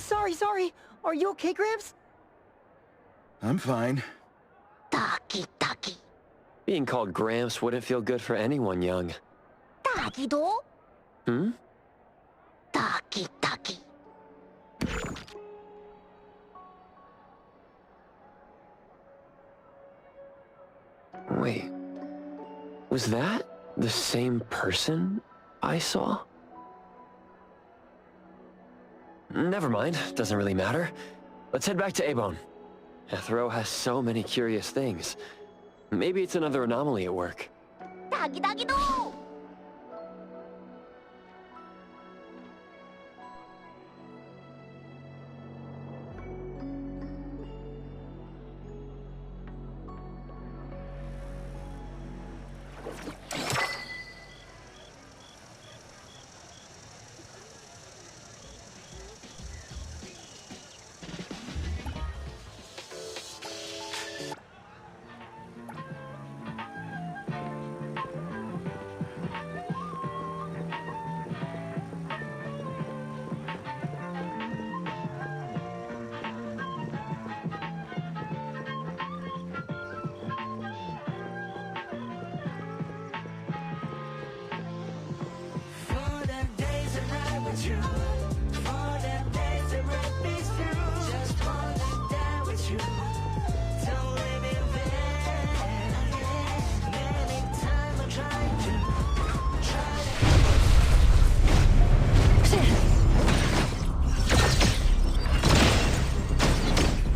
Sorry. Are you okay, Gramps? I'm fine. Taki. Being called Gramps wouldn't feel good for anyone young. Taki do? Hmm? Taki. Wait. Was that the same person I saw? Never mind, doesn't really matter. Let's head back to A-Bone. Ethro has so many curious things. Maybe it's another anomaly at work. Taki do?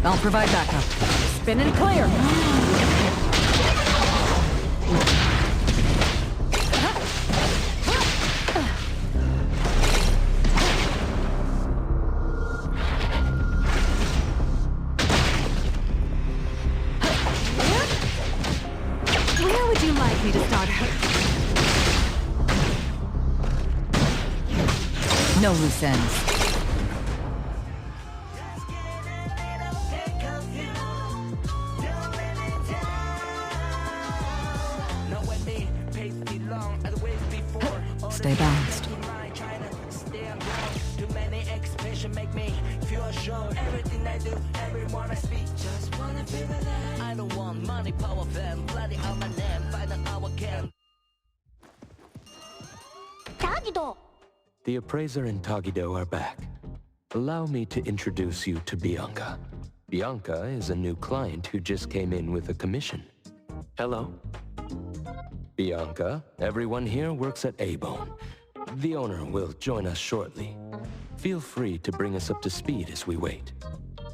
I'll provide backup. Spin and clear. Where would you like me to start? No loose ends. Stay balanced. Tagido! The appraiser and Tagido are back. Allow me to introduce you to Bianca. Bianca is a new client who just came in with a commission. Hello? Bianca, everyone here works at A-Bone. The owner will join us shortly. Feel free to bring us up to speed as we wait.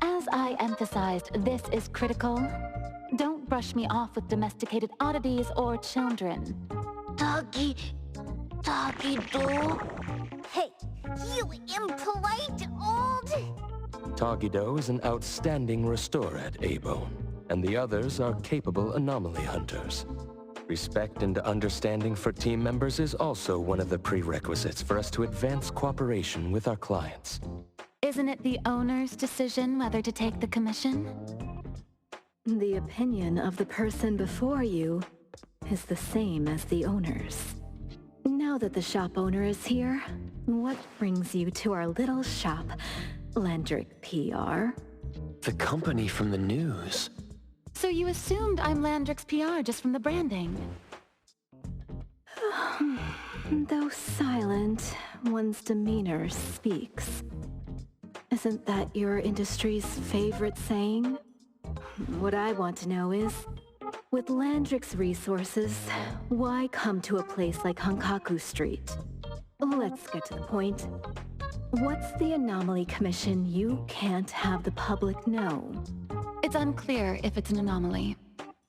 As I emphasized, this is critical. Don't brush me off with domesticated oddities or children. Tagido? Hey, you impolite old... Tagido is an outstanding restorer at A-Bone, and the others are capable anomaly hunters. Respect and understanding for team members is also one of the prerequisites for us to advance cooperation with our clients. Isn't it the owner's decision whether to take the commission? The opinion of the person before you is the same as the owner's. Now that the shop owner is here, what brings you to our little shop, Landrick PR? The company from the news. So you assumed I'm Landrick's PR just from the branding? Though silent, one's demeanor speaks. Isn't that your industry's favorite saying? What I want to know is, with Landrick's resources, why come to a place like Hankaku Street? Let's get to the point. What's the Anomaly Commission you can't have the public know? It's unclear if it's an anomaly.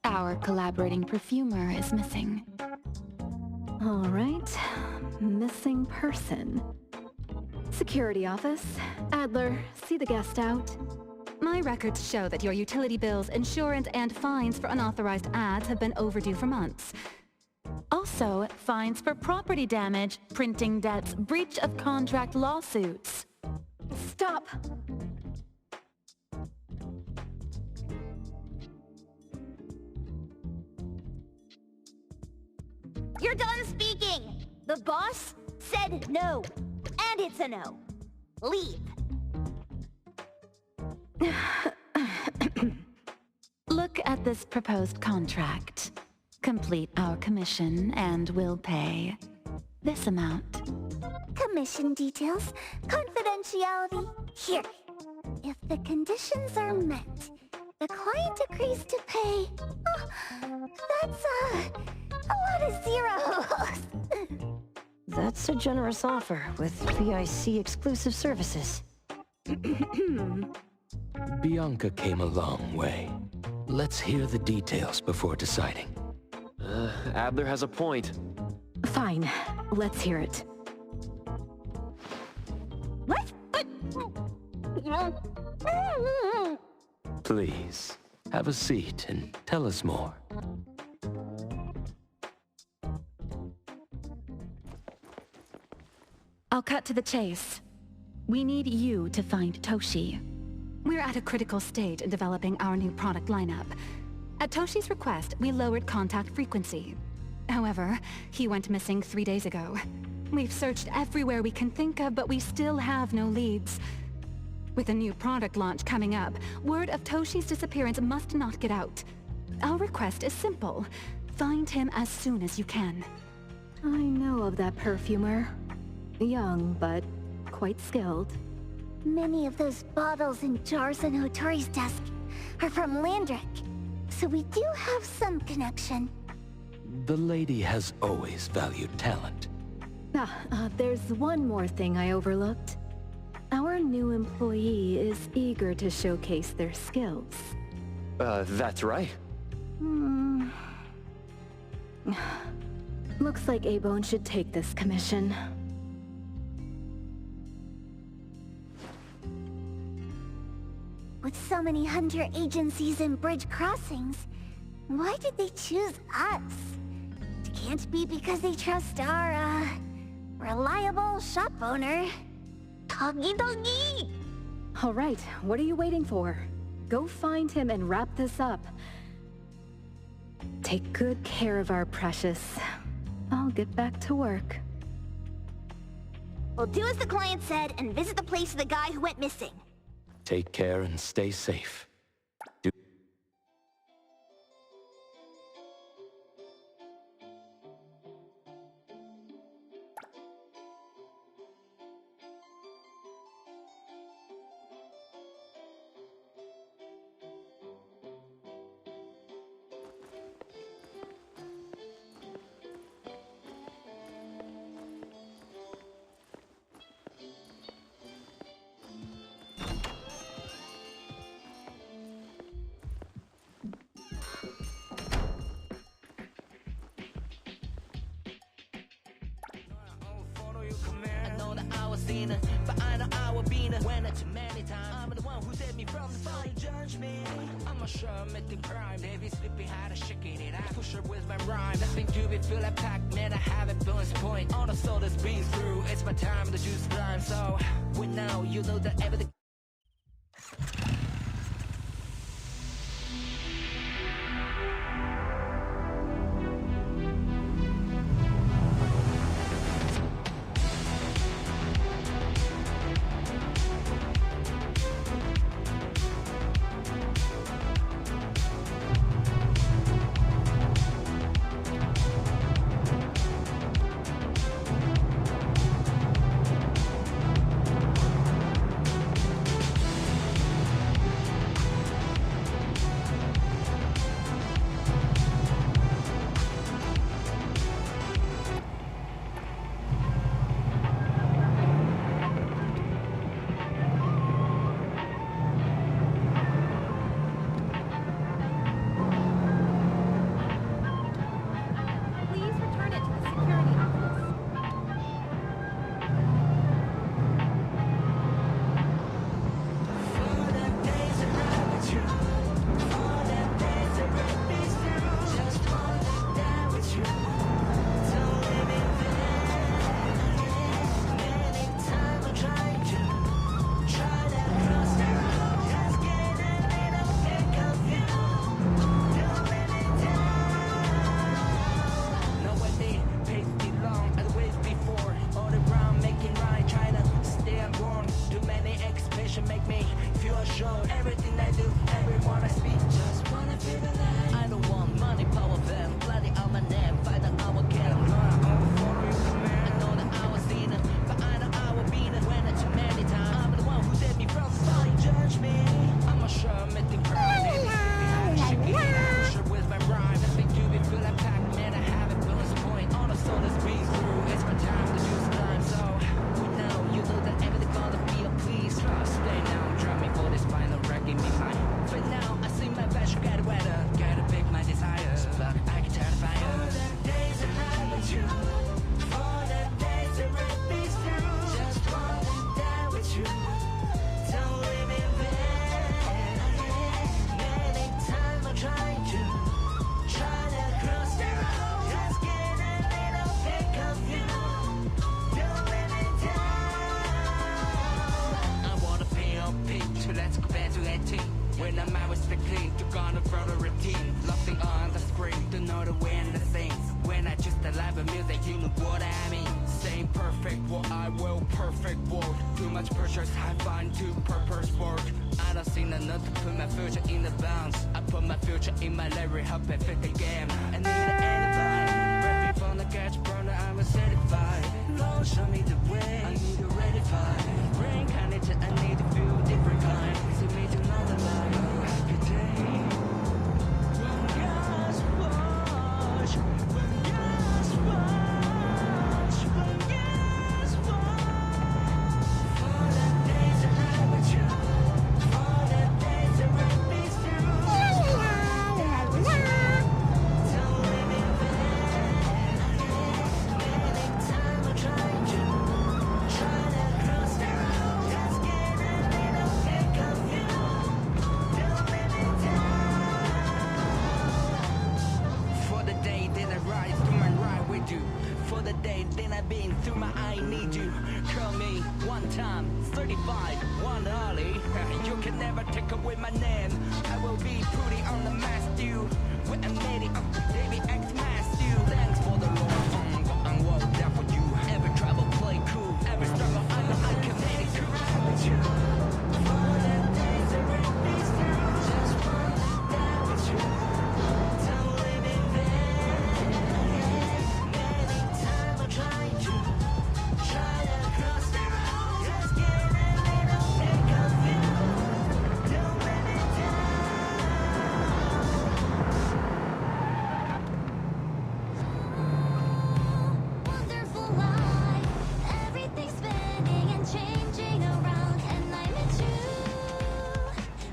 Our collaborating perfumer is missing. All right. Missing person. Security office. Adler, see the guest out. My records show that your utility bills, insurance, and fines for unauthorized ads have been overdue for months. Also, fines for property damage, printing debts, breach of contract lawsuits. Stop! You're done speaking! The boss said no. And it's a no. Leave. Look at this proposed contract. Complete our commission and we'll pay this amount. Commission details, confidentiality. Here. If the conditions are met, the client agrees to pay. Oh, that's a lot of zeros. That's a generous offer with VIC exclusive services. Bianca came a long way. Let's hear the details before deciding. Adler has a point. Fine, let's hear it. What? Please, have a seat and tell us more. I'll cut to the chase. We need you to find Toshi. We're at a critical stage in developing our new product lineup. At Toshi's request, we lowered contact frequency. However, he went missing 3 days ago. We've searched everywhere we can think of, but we still have no leads. With a new product launch coming up, word of Toshi's disappearance must not get out. Our request is simple. Find him as soon as you can. I know of that perfumer. Young, but quite skilled. Many of those bottles and jars on Hotori's desk are from Landrick, so we do have some connection. The lady has always valued talent. There's one more thing I overlooked. Our new employee is eager to showcase their skills. That's right. Looks like A-Bone should take this commission. With so many hunter agencies and bridge crossings, why did they choose us? It can't be because they trust our, reliable shop owner. Doggy doggy! Alright, what are you waiting for? Go find him and wrap this up. Take good care of our precious. I'll get back to work. We'll do as the client said and visit the place of the guy who went missing. Take care and stay safe. But I know I will be the when it's many times. I'm the one who saved me from the fall. You judge me. I'm not sure I'm making crime. David sleeping how to shaking it. I push up with my rhyme. Nothing to be feel like pack, man. I have a bonus point. All the soul that's been through. It's my time to choose crime. So we now you know that everything. know what I mean. Same perfect what I will, perfect world. Too much pressure, I find too purpose work. I don't see enough to put my future in the bounds. I put my future in my library, help it fit the game. I need an alibi. Right before the catch burner, I'm certified. Lord, show me the way. I need to redify. Reincarnated, I need to feel different kind. See me to another life. Happy day. One gas wash. One gas wash. One gas wash. For the days that I'm with you. For the days that bring me through. Don't live in vain. Many times I'm trying to cross the road. Just get a little pick of you. Don't live in doubt. For the day that I rise through my ride with you. For the day that I've been through my I need you. Call me one time, 35, one early. You can never take away my name. I will be putting on the mask you. When I'm made it up, baby, act mask you. Thanks for the Lord, I'm well down for you. Every trouble, play cool. Every struggle, I know I can make it through. With you. For the days that bring me through. Just wanna die with you. Don't live in vain. Many times I'm trying to cross the road. Just get a little pick of you. Don't live in wonderful life. Everything's spinning and changing around, and I met you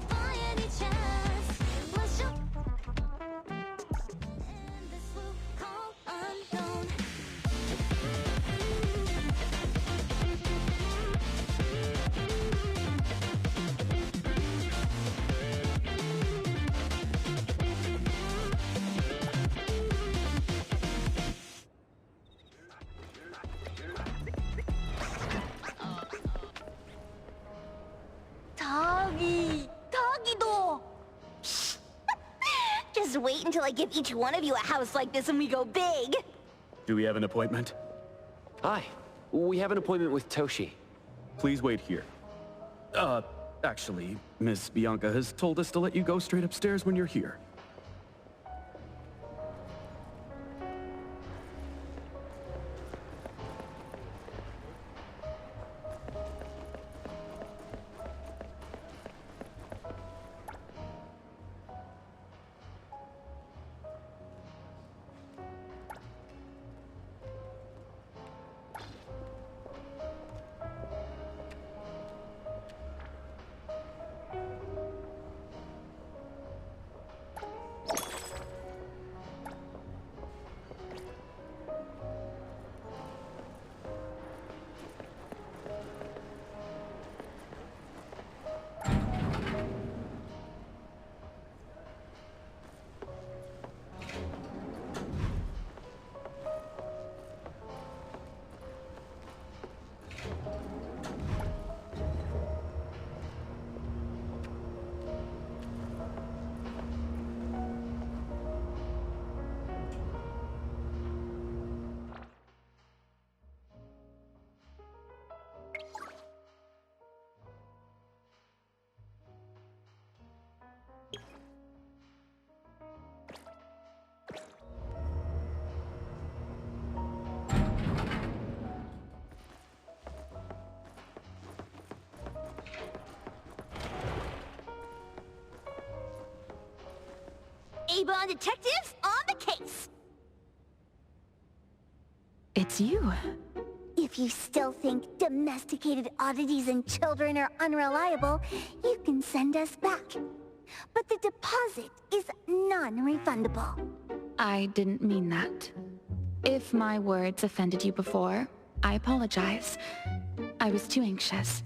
by any chance. Was your in this loop called unknown? Doggy-do! Just wait until I give each one of you a house like this and we go big. Do we have an appointment? Hi. We have an appointment with Toshi. Please wait here. Actually, Miss Bianca has told us to let you go straight upstairs when you're here. A-Bond detectives on the case. It's you. If you still think domesticated oddities and children are unreliable, you can send us back. But the deposit is non-refundable. I didn't mean that. If my words offended you before, I apologize. I was too anxious.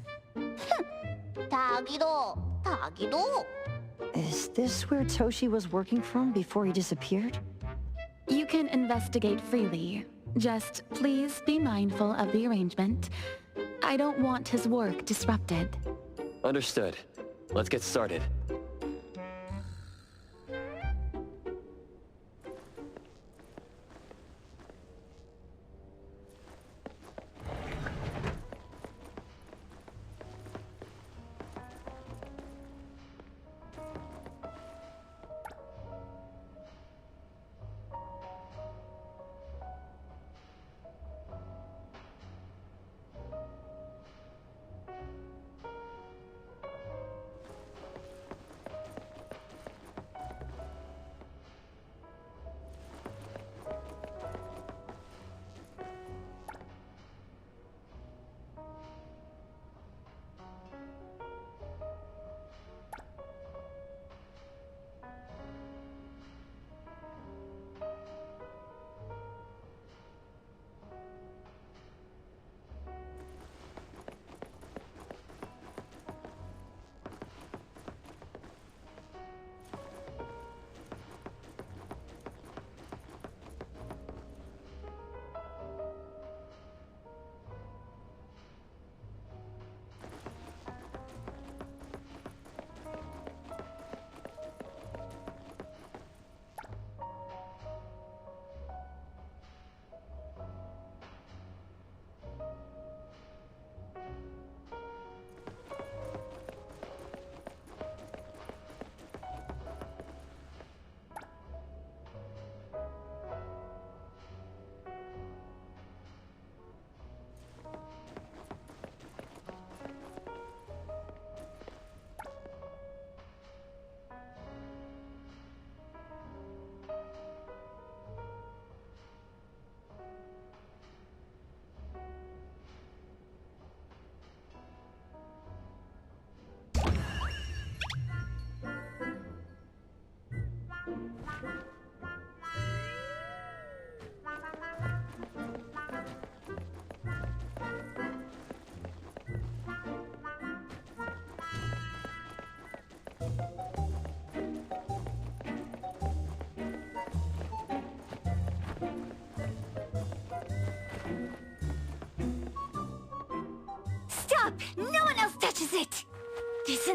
Doggy-do. Is this where Toshi was working from before he disappeared? You can investigate freely. Just please be mindful of the arrangement. I don't want his work disrupted. Understood. Let's get started.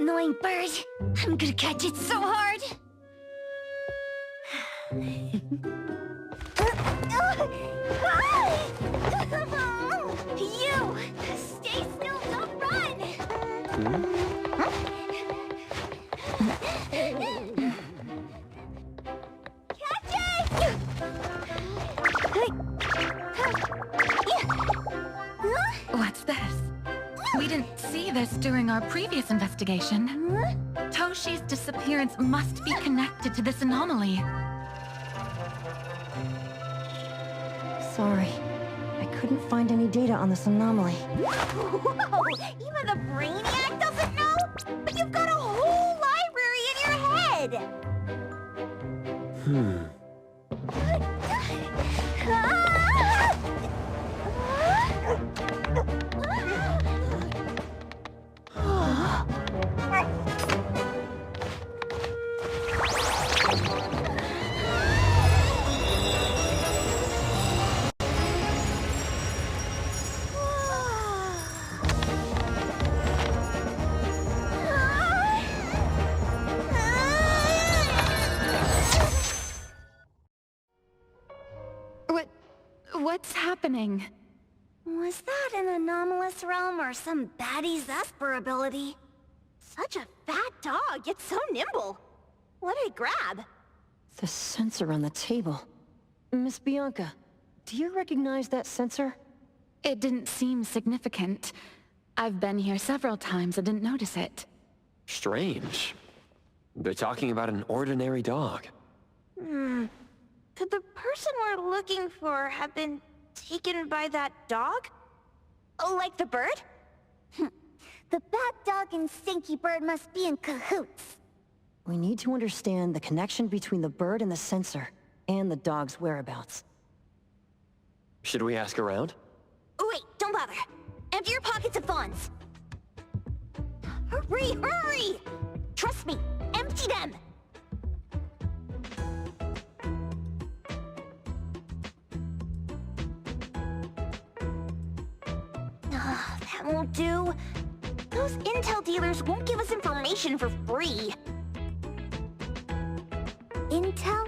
annoying bird. I'm gonna catch it so hard. You! Stay still, don't run! Catch it! What's this? We didn't see this during our previous investigation. Toshi's disappearance must be connected to this anomaly. Sorry. I couldn't find any data on this anomaly. Whoa! Even the brainiac doesn't know? But you've got a whole library in your head! What's happening? Was that an anomalous realm or some baddie's Esper ability? Such a fat dog, yet so nimble. What did it grab? The sensor on the table. Miss Bianca, do you recognize that sensor? It didn't seem significant. I've been here several times and didn't notice it. Strange. They're talking about an ordinary dog. Could the person we're looking for have been taken by that dog? Oh, like the bird? The bad dog and stinky bird must be in cahoots. We need to understand the connection between the bird and the sensor, and the dog's whereabouts. Should we ask around? Oh, wait, don't bother. Empty your pockets of funds. Hurry, hurry! Trust me, empty them! That won't do. Those intel dealers won't give us information for free. Intel?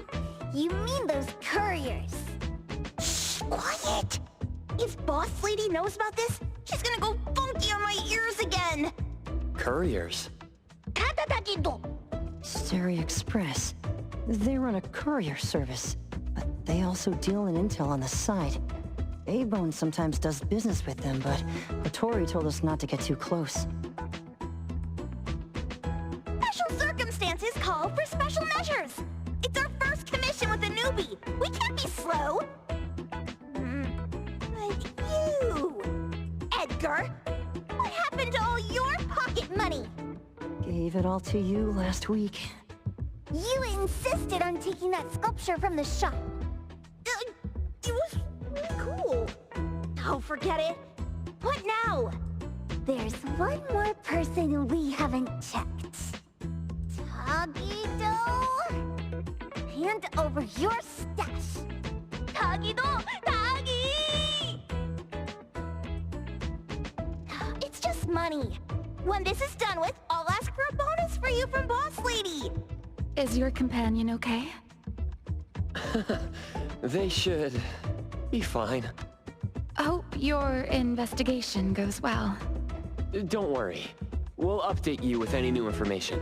You mean those couriers? Shh, quiet! If Boss Lady knows about this, she's gonna go funky on my ears again! Couriers? Sari Express. They run a courier service, but they also deal in intel on the side. A-Bone sometimes does business with them, but Tori told us not to get too close. Special circumstances call for special measures! It's our first commission with a newbie! We can't be slow! But you... Edgar! What happened to all your pocket money? Gave it all to you last week. You insisted on taking that sculpture from the shop. It was really cool. Oh, forget it. What now? There's one more person we haven't checked. Tagido? Hand over your stash. Tagido! Tagi! It's just money. When this is done with, I'll ask for a bonus for you from Boss Lady. Is your companion okay? They should be fine. Hope your investigation goes well. Don't worry. We'll update you with any new information.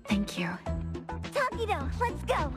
Thank you. Tagido, let's go.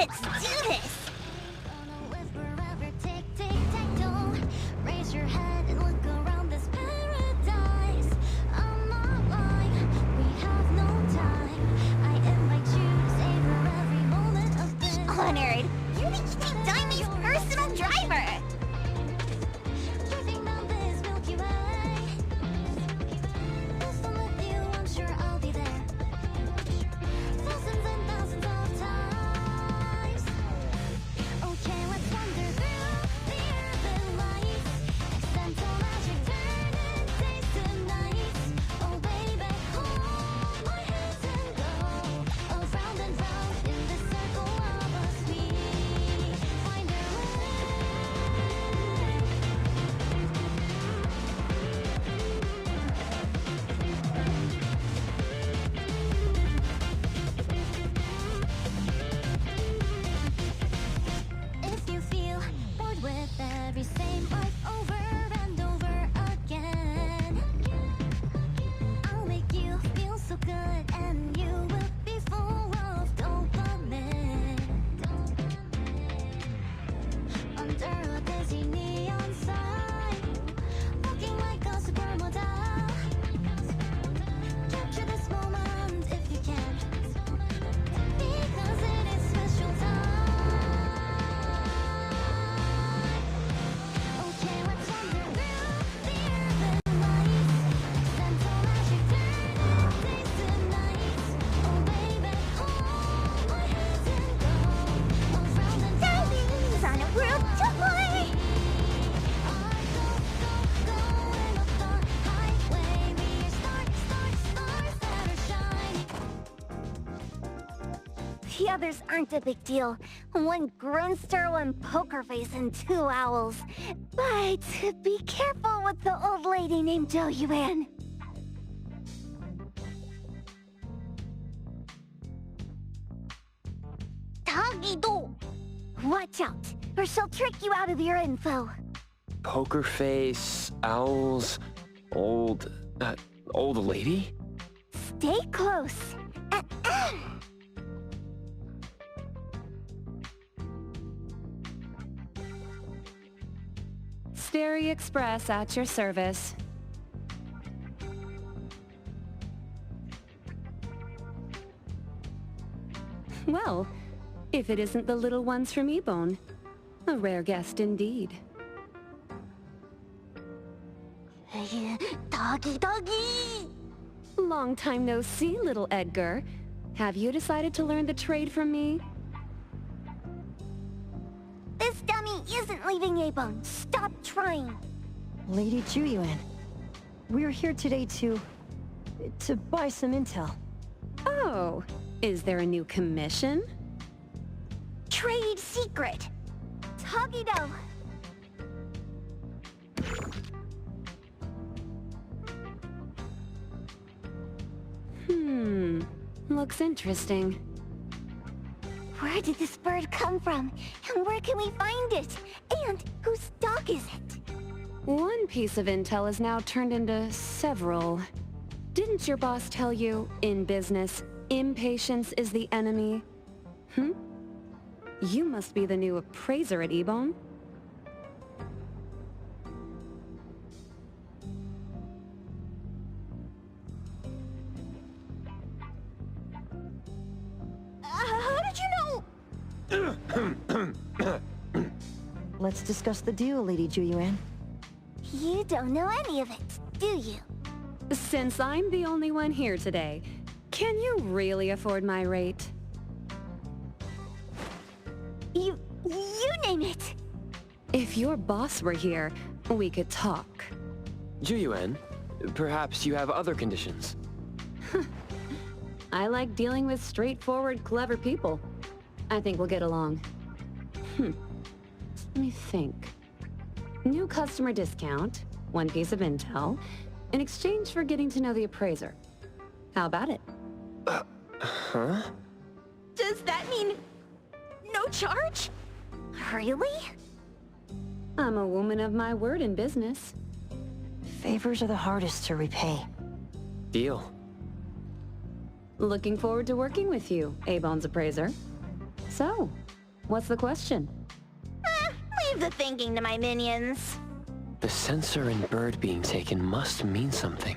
Let's do this! Raise your head and look around this paradise. I'm not lying, we have no time. I invite you to savor every moment of this. Honored! You're the King Diamond's personal driver! Driving down this Milky Way. If I'm with you, I'm sure I'll be there. Thousands and thousands of times. Okay, let's wander through the urban lights. Accidental magic turning days to nights. Oh baby, hold my hands and go around and round in this circle of us. We find our way. If you feel bored with every same life over and over again, I'll make you feel so good and you will be full of dopamine. Under a busy neon sign, looking like a supermodel. Capture this moment if you can, because it is special time. Okay, let's wander through the urban lights. Accidental magic turning days to nights. Oh baby, hold my hands and go around and diving on a world tour. Going up the highway. We are stars that are shining. The others aren't a big deal. One Grunster, one Poker Face, and 2 owls. But be careful with the old lady named Jo-Yuan. Doggy-do! Watch out, or she'll trick you out of your info. Poker face, owls, old lady? Stay close. Sterry Express at your service. Well, if it isn't the little ones from Ebone. A rare guest indeed. Doggy! Long time no see, little Edgar. Have you decided to learn the trade from me? This dummy isn't leaving Ebone. Stop trying. Lady Jo-Yuan, we're here today to buy some intel. Oh, is there a new commission? Trade secret. Toggy-do. Looks interesting. Where did this bird come from? And where can we find it? And whose dog is it? One piece of intel is now turned into several. Didn't your boss tell you, in business, impatience is the enemy? You must be the new appraiser at Ebone. How did you know? Let's discuss the deal, Lady Jo-Yuan. You don't know any of it, do you? Since I'm the only one here today, can you really afford my rate? You name it. If your boss were here, we could talk. Jo-Yuan, perhaps you have other conditions. I like dealing with straightforward, clever people. I think we'll get along. Let me think. New customer discount, one piece of intel, in exchange for getting to know the appraiser. How about it? Huh? Does that mean no charge? Really? I'm a woman of my word in business. Favors are the hardest to repay. Deal. Looking forward to working with you, Ebone's appraiser. So, What's the question? Leave the thinking to my minions. The sensor and bird being taken must mean something.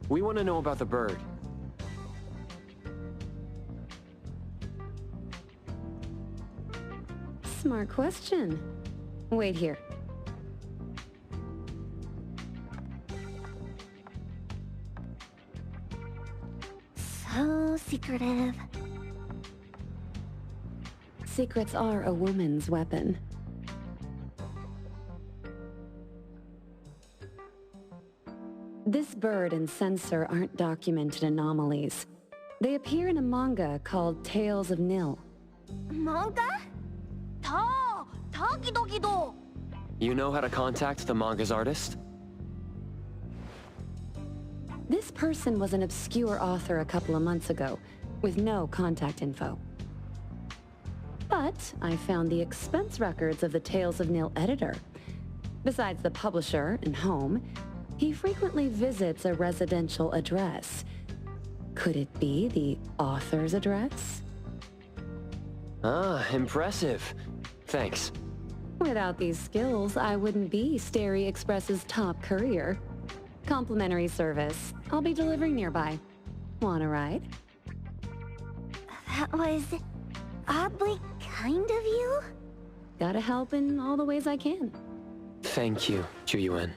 We want to know about the bird. Smart question. Wait here. So secretive. Secrets are a woman's weapon. This bird and sensor aren't documented anomalies. They appear in a manga called Tales of Nil. Manga? Tagidogido. You know how to contact the manga's artist? This person was an obscure author a couple of months ago, with no contact info. But I found the expense records of the Tales of Nil editor. Besides the publisher and home, he frequently visits a residential address. Could it be the author's address? Ah, impressive. Thanks. Without these skills, I wouldn't be Starry Express's top courier. Complimentary service. I'll be delivering nearby. Want a ride? That was oddly kind of you. Gotta help in all the ways I can. Thank you, Chuyuan.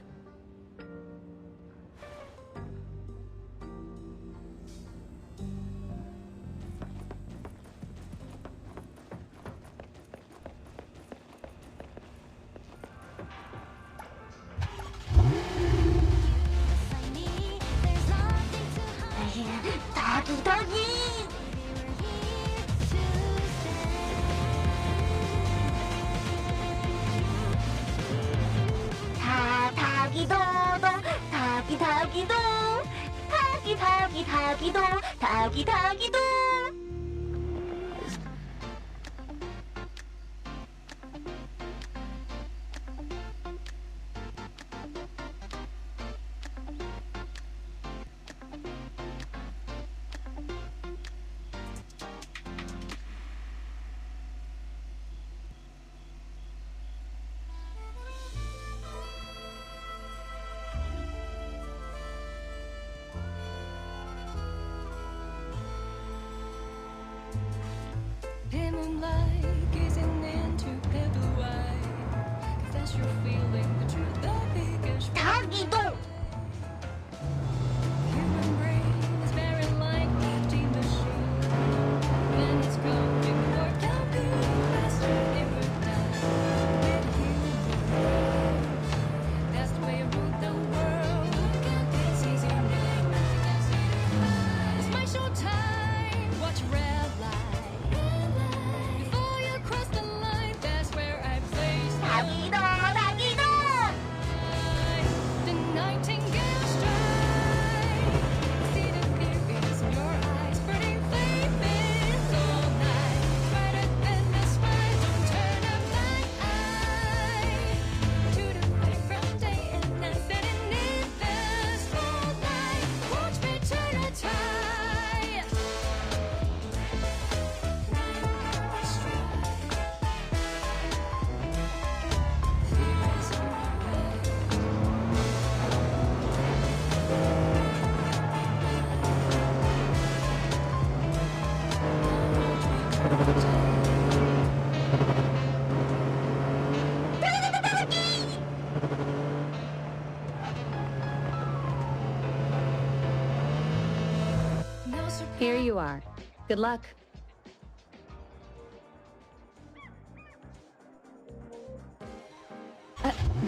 Here you are. Good luck.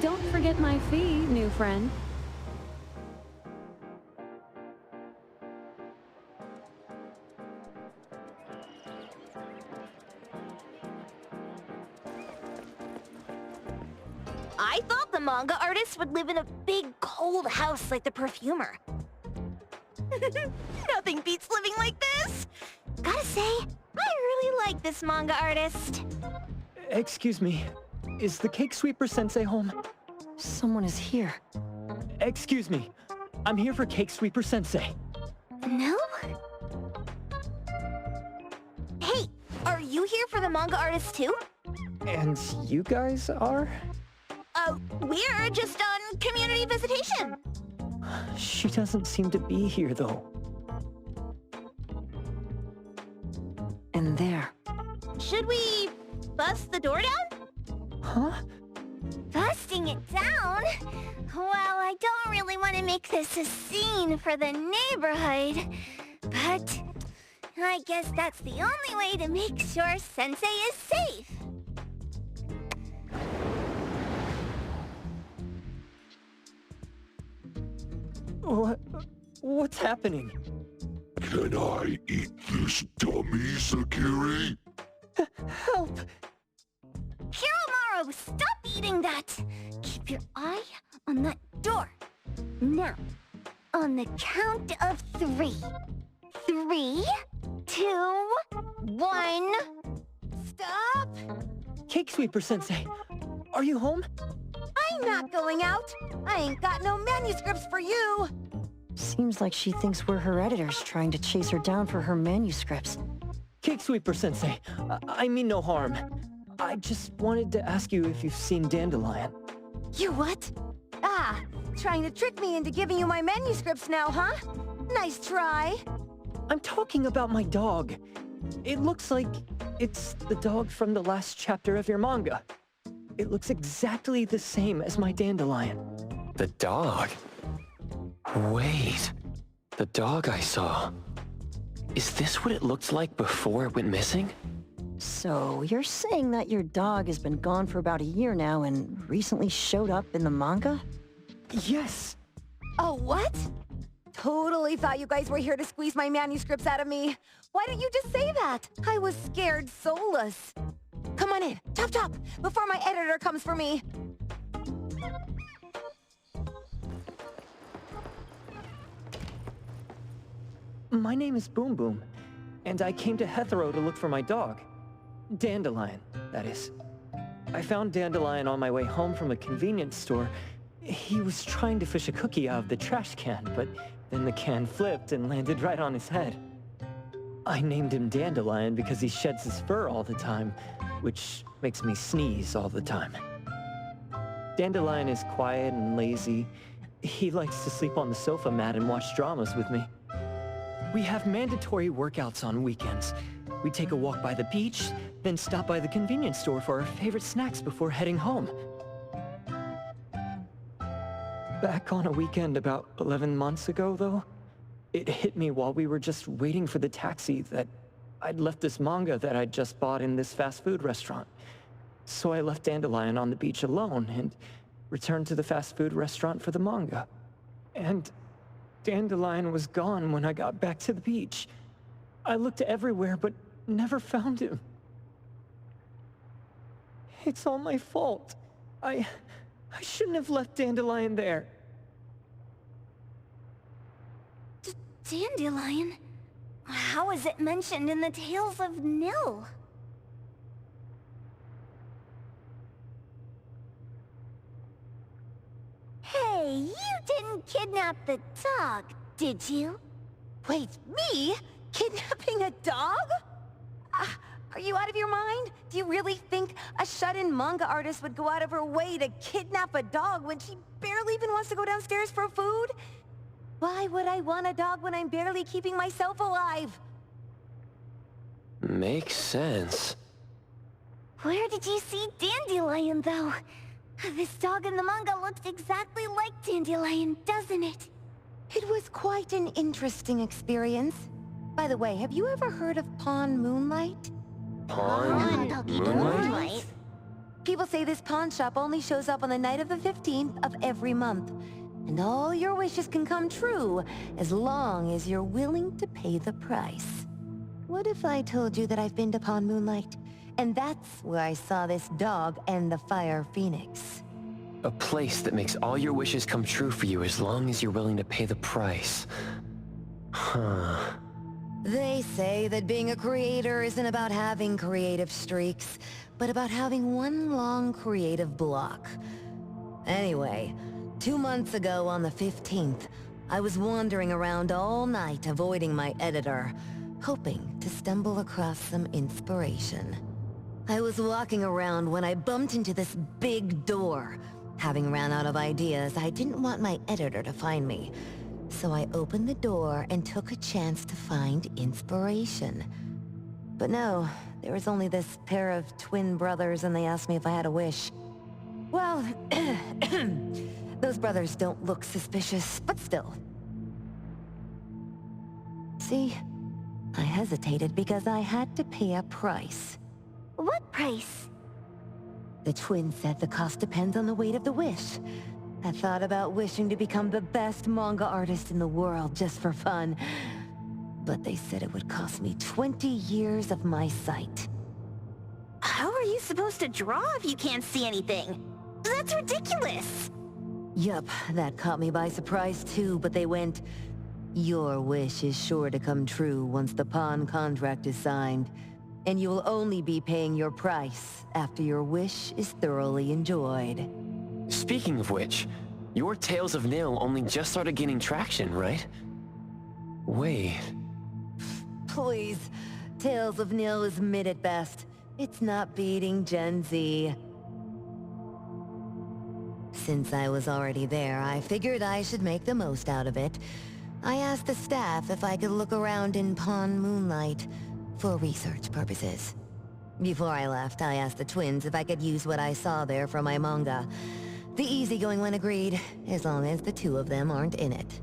Don't forget my fee, new friend. I thought the manga artist would live in a big, cold house like the perfumer. Nothing beats living like this! Gotta say, I really like this manga artist. Excuse me, is the Cake Sweeper Sensei home? Someone is here. Excuse me, I'm here for Cake Sweeper Sensei. No? Hey, are you here for for the manga artists too? And you guys are? We're just on community visitation. She doesn't seem to be here, though. And there. Should we bust the door down? Huh? Busting it down? Well, I don't really want to make this a scene for the neighborhood, but I guess that's the only way to make sure Sensei is safe. What's happening? Can I eat this dummy, Sakiri? Help! Hiromaru, stop eating that! Keep your eye on that door. Now, on the count of 3. 3, 2, 1... Stop! Cake Sweeper Sensei, are you home? I'm not going out. I ain't got no manuscripts for you. Seems like she thinks we're her editors trying to chase her down for her manuscripts. Cake Sweeper Sensei, I mean no harm. I just wanted to ask you if you've seen Dandelion. You what? Ah, trying to trick me into giving you my manuscripts now, huh? Nice try. I'm talking about my dog. It looks like it's the dog from the last chapter of your manga. It looks exactly the same as my Dandelion. The dog? Wait. The dog I saw. Is this what it looked like before it went missing? So, you're saying that your dog has been gone for about a year now and recently showed up in the manga? Yes! Oh, what? Totally thought you guys were here to squeeze my manuscripts out of me. Why didn't you just say that? I was scared soulless. Come on in, chop chop, before my editor comes for me. My name is Boom Boom, and I came to Hethero to look for my dog. Dandelion, that is. I found Dandelion on my way home from a convenience store. He was trying to fish a cookie out of the trash can, but then the can flipped and landed right on his head. I named him Dandelion because he sheds his fur all the time, which makes me sneeze all the time. Dandelion is quiet and lazy. He likes to sleep on the sofa mat and watch dramas with me. We have mandatory workouts on weekends. We take a walk by the beach, then stop by the convenience store for our favorite snacks before heading home. Back on a weekend about 11 months ago, though, it hit me while we were just waiting for the taxi that I'd left this manga that I'd just bought in this fast food restaurant. So I left Dandelion on the beach alone and returned to the fast food restaurant for the manga. And Dandelion was gone when I got back to the beach. I looked everywhere, but never found him. It's all my fault. I shouldn't have left Dandelion there. Dandelion? How is it mentioned in the Tales of Nil? Hey, you didn't kidnap the dog, did you? Wait, me? Kidnapping a dog? Are you out of your mind? Do you really think a shut-in manga artist would go out of her way to kidnap a dog when she barely even wants to go downstairs for food? Why would I want a dog when I'm barely keeping myself alive? Makes sense. Where did you see Dandelion, though? This dog in the manga looks exactly like Dandelion, doesn't it? It was quite an interesting experience. By the way, have you ever heard of Pawn Moonlight? Pawn Moonlight? People say this pawn shop only shows up on the night of the 15th of every month. And all your wishes can come true as long as you're willing to pay the price. What if I told you that I've been to Pawn Moonlight? And that's where I saw this dog and the Fire Phoenix. A place that makes all your wishes come true for you as long as you're willing to pay the price. Huh. They say that being a creator isn't about having creative streaks, but about having one long creative block. Anyway, 2 months ago on the 15th, I was wandering around all night avoiding my editor, hoping to stumble across some inspiration. I was walking around when I bumped into this big door. Having ran out of ideas, I didn't want my editor to find me. So I opened the door and took a chance to find inspiration. But no, there was only this pair of twin brothers and they asked me if I had a wish. Well, those brothers don't look suspicious, but still. See, I hesitated because I had to pay a price. What price? The twins said the cost depends on the weight of the wish. I thought about wishing to become the best manga artist in the world just for fun. But they said it would cost me 20 years of my sight. How are you supposed to draw if you can't see anything? That's ridiculous! Yup, that caught me by surprise too, but they went, "Your wish is sure to come true once the pawn contract is signed, and you will only be paying your price after your wish is thoroughly enjoyed." Speaking of which, your Tales of Nil only just started gaining traction, right? Wait... Please, Tales of Nil is mid at best. It's not beating Gen Z. Since I was already there, I figured I should make the most out of it. I asked the staff if I could look around in Pawn Moonlight for research purposes. Before I left, I asked the twins if I could use what I saw there for my manga. The easygoing one agreed, as long as the two of them aren't in it.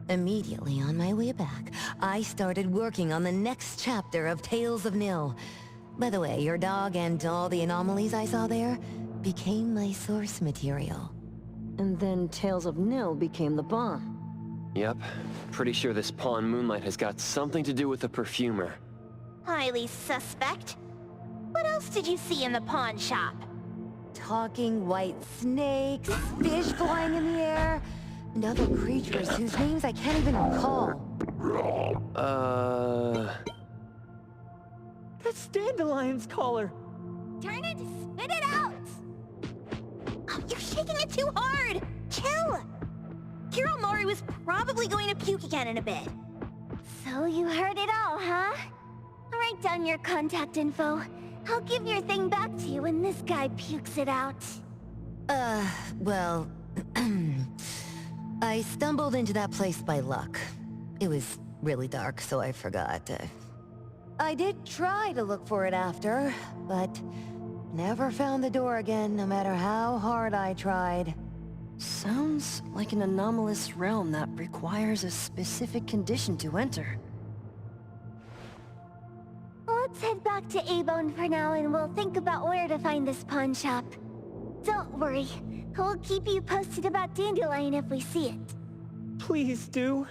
Immediately on my way back, I started working on the next chapter of Tales of Nil. By the way, your dog and all the anomalies I saw there became my source material. And then Tales of Nil became the bomb. Yep. Pretty sure this Pawn Moonlight has got something to do with the perfumer. Highly suspect. What else did you see in the pawn shop? Talking white snakes, fish flying in the air, and other creatures whose names I can't even recall. That's Dandelion's collar! Turn it, spit it out! Oh, you're shaking it too hard! Chill! Kiromaru was probably going to puke again in a bit. So you heard it all, huh? Write down your contact info. I'll give your thing back to you when this guy pukes it out. Well... I stumbled into that place by luck. It was really dark, so I forgot. I did try to look for it after, but never found the door again, no matter how hard I tried. Sounds like an anomalous realm that requires a specific condition to enter. Let's head back to A-Bone for now and we'll think about where to find this pawn shop. Don't worry, we'll keep you posted about Dandelion if we see it. Please do.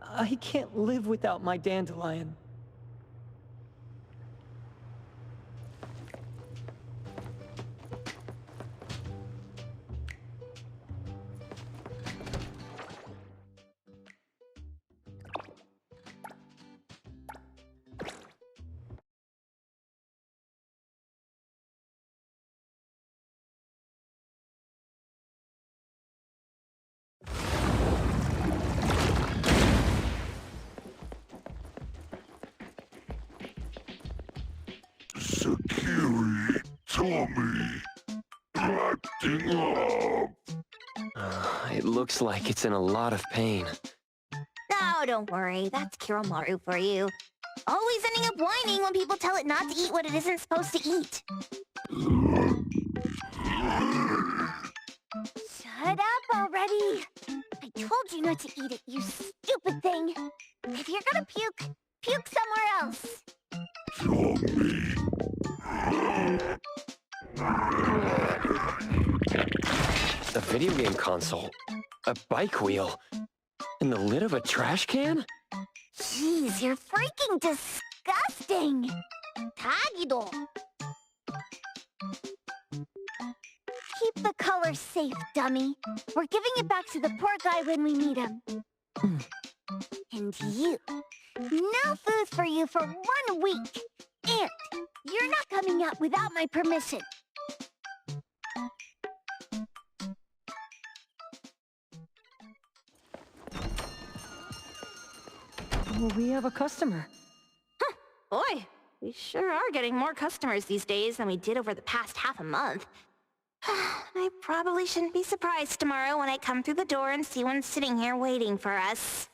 I can't live without my Dandelion. Sakiri, Tommy, acting up. It looks like it's in a lot of pain. Oh, don't worry, that's Kiromaru for you. Always ending up whining when people tell it not to eat what it isn't supposed to eat. Shut up already! I told you not to eat it, you stupid thing! If you're gonna puke, puke somewhere else! Tommy. A video game console, a bike wheel, and the lid of a trash can? Jeez, you're freaking disgusting! Tagido! Keep the color safe, dummy. We're giving it back to the poor guy when we meet him. And you. No food for you for 1 week. And you're not coming out without my permission. We have a customer. Boy, We sure are getting more customers these days than we did over the past half a month. I probably shouldn't be surprised tomorrow when I come through the door and see one sitting here waiting for us.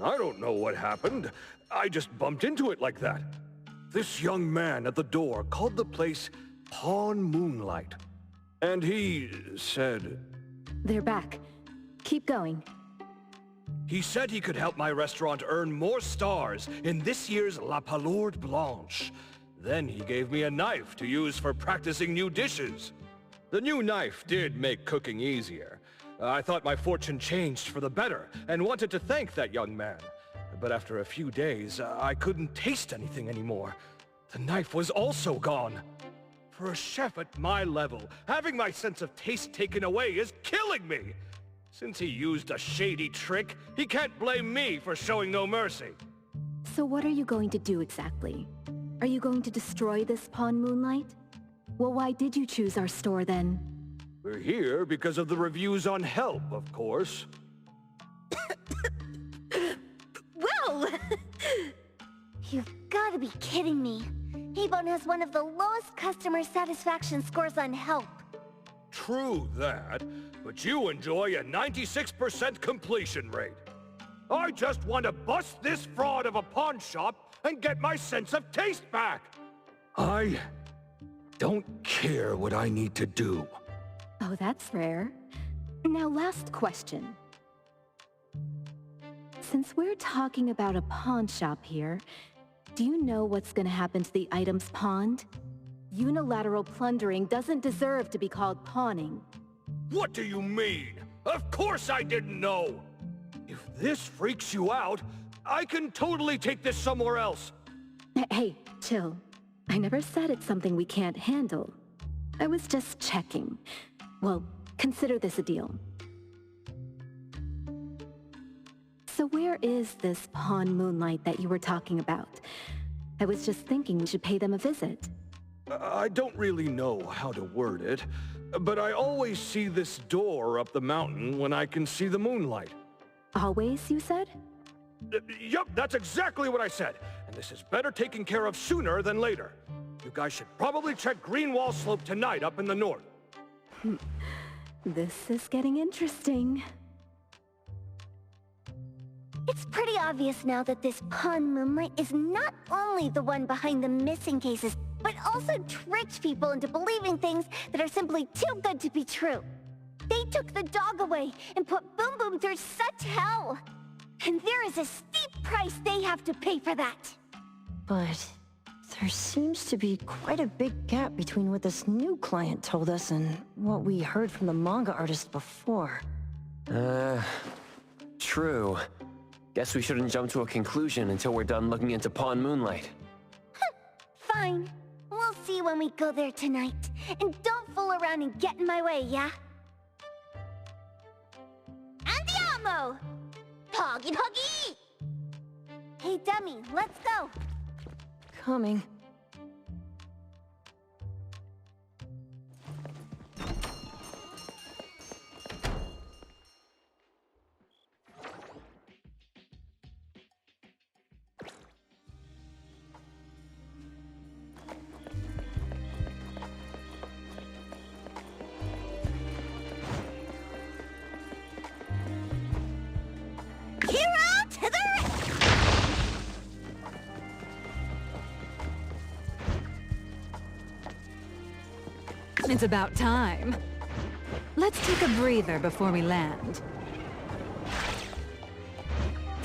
I don't know what happened. I just bumped into it like that. This young man at the door called the place Pawn Moonlight. And he said... They're back. Keep going. He said he could help my restaurant earn more stars in this year's La Palourde Blanche. Then he gave me a knife to use for practicing new dishes. The new knife did make cooking easier. I thought my fortune changed for the better and wanted to thank that young man. But after a few days, I couldn't taste anything anymore. The knife was also gone. For a chef at my level, having my sense of taste taken away is killing me. Since he used a shady trick, he can't blame me for showing no mercy. So what are you going to do exactly? Are you going to destroy this Pawn Moonlight? Well, why did you choose our store then? We're here because of the reviews on Help, of course. Well! You've got to be kidding me. Ebon has one of the lowest customer satisfaction scores on Help. True that, but you enjoy a 96% completion rate. I just want to bust this fraud of a pawn shop and get my sense of taste back. I don't care what I need to do. Oh, that's rare. Now, last question. Since we're talking about a pawn shop here, do you know what's gonna happen to the items pawned? Unilateral plundering doesn't deserve to be called pawning. What do you mean? Of course I didn't know! If this freaks you out, I can totally take this somewhere else. Hey, chill. I never said it's something we can't handle. I was just checking. Well, consider this a deal. So where is this Pawn Moonlight that you were talking about? I was just thinking we should pay them a visit. I don't really know how to word it, but I always see this door up the mountain when I can see the moonlight. Always, you said? Yup, that's exactly what I said. And this is better taken care of sooner than later. You guys should probably check Greenwall Slope tonight up in the north. This is getting interesting. It's pretty obvious now that this Pawn Moonlight is not only the one behind the missing cases, but also tricked people into believing things that are simply too good to be true. They took the dog away and put Boom Boom through such hell. And there is a steep price they have to pay for that. But there seems to be quite a big gap between what this new client told us and what we heard from the manga artist before. True. Guess we shouldn't jump to a conclusion until we're done looking into Pawn Moonlight. Fine. We'll see when we go there tonight. And don't fool around and get in my way, yeah? Andiamo! Huggy huggy! Hey, dummy, let's go. Coming. Hero to the It's about time. Let's take a breather before we land.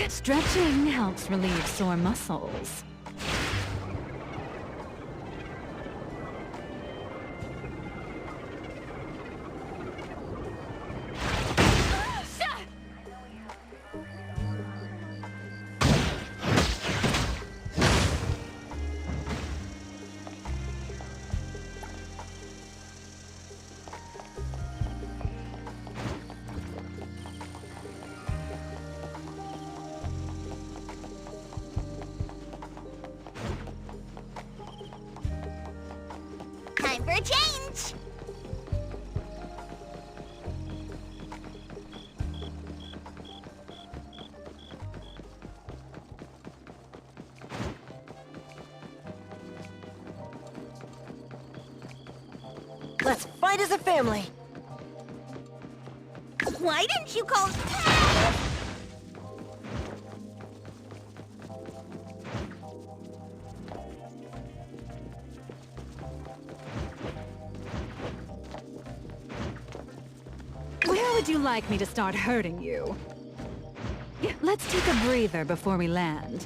Stretching helps relieve sore muscles. Time for a change! Let's fight as a family! Why didn't you call... Where would you like me to start hurting you? Let's take a breather before we land.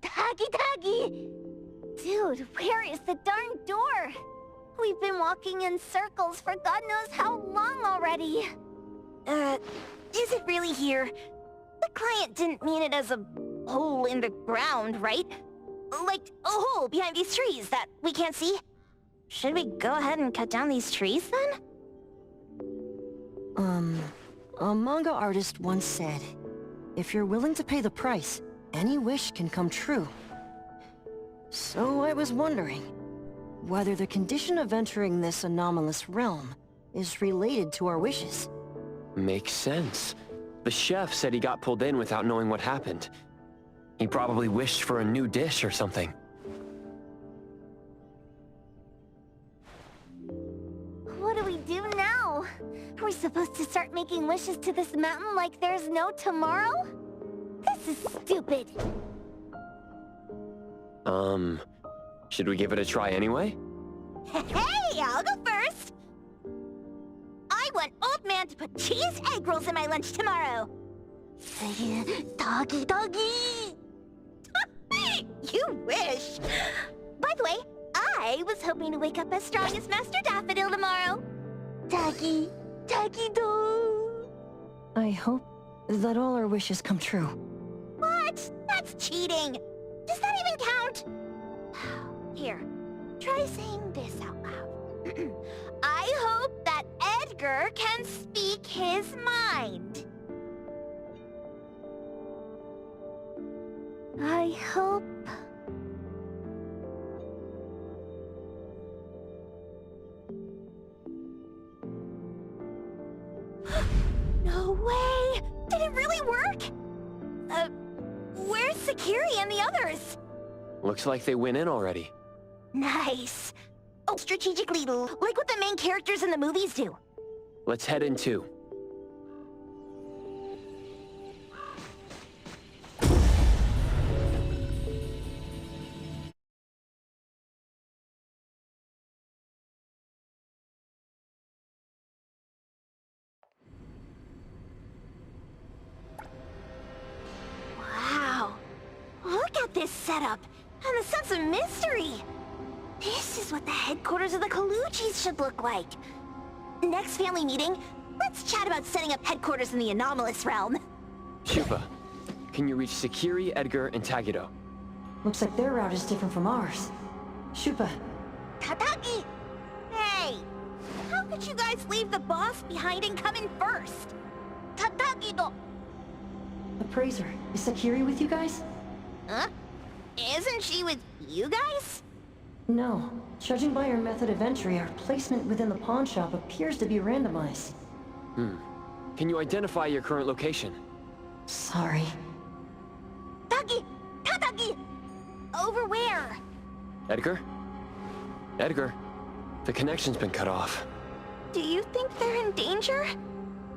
Taggy! Dude, where is the darn door? We've been walking in circles for God knows how long already. Is it really here? The client didn't mean it as a hole in the ground, right? Like a hole behind these trees that we can't see? Should we go ahead and cut down these trees then? A manga artist once said, if you're willing to pay the price, any wish can come true. So I was wondering whether the condition of entering this anomalous realm is related to our wishes. Makes sense. The chef said he got pulled in without knowing what happened. He probably wished for a new dish or something. What do we do now? Are we supposed to start making wishes to this mountain like there's no tomorrow? This is stupid. Should we give it a try anyway? Hey, I'll go first. I want Old Man to put cheese egg rolls in my lunch tomorrow. Doggy. You wish. By the way, I was hoping to wake up as strong as Master Daffodil tomorrow. Doggy do. I hope that all our wishes come true. What? That's cheating. Does that even count? Here, try saying this out loud. I hope that Edgar can speak his mind. I hope... No way! Did it really work? Where's Sakiri and the others? Looks like they went in already. Nice. Oh, strategically, like what the main characters in the movies do. Let's head in too. Wow. Look at this setup, and the sense of mystery. This is what the headquarters of the Kalujis should look like. Next family meeting, let's chat about setting up headquarters in the anomalous realm. Shupa, can you reach Sakiri, Edgar, and Tagido? Looks like their route is different from ours. Shupa. Tadaki! Hey! How could you guys leave the boss behind and come in first? Tadaki-do! Appraiser, is Sakiri with you guys? Huh? Isn't she with you guys? No. Judging by her method of entry, our placement within the pawn shop appears to be randomized. Can you identify your current location? Sorry. Tagi! Tadaki! Over where? Edgar? Edgar? The connection's been cut off. Do you think they're in danger?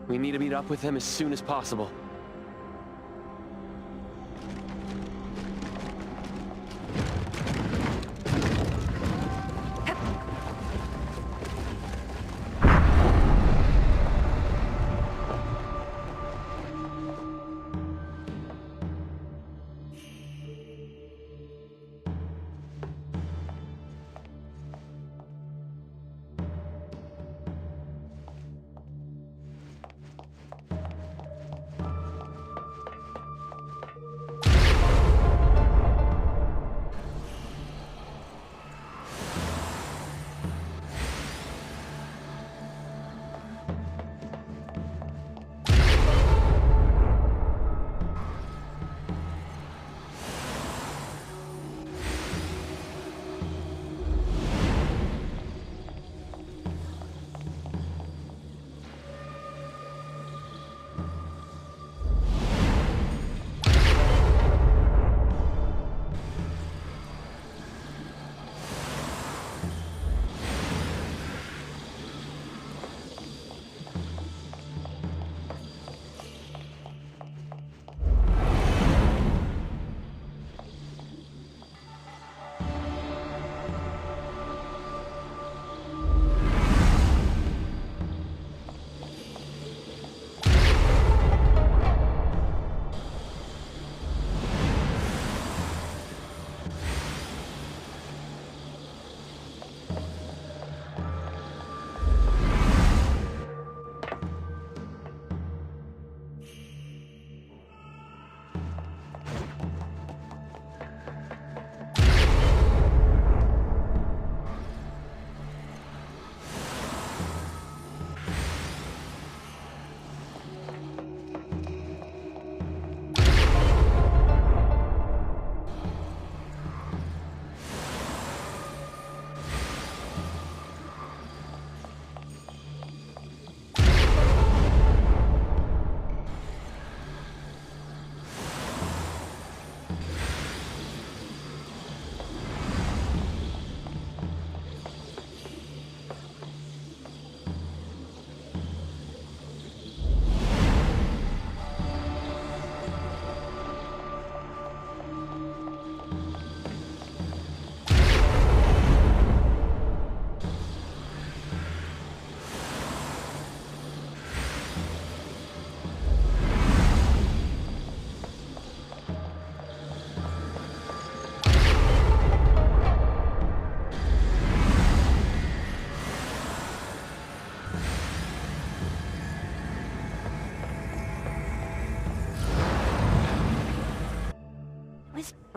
We need to meet up with them as soon as possible.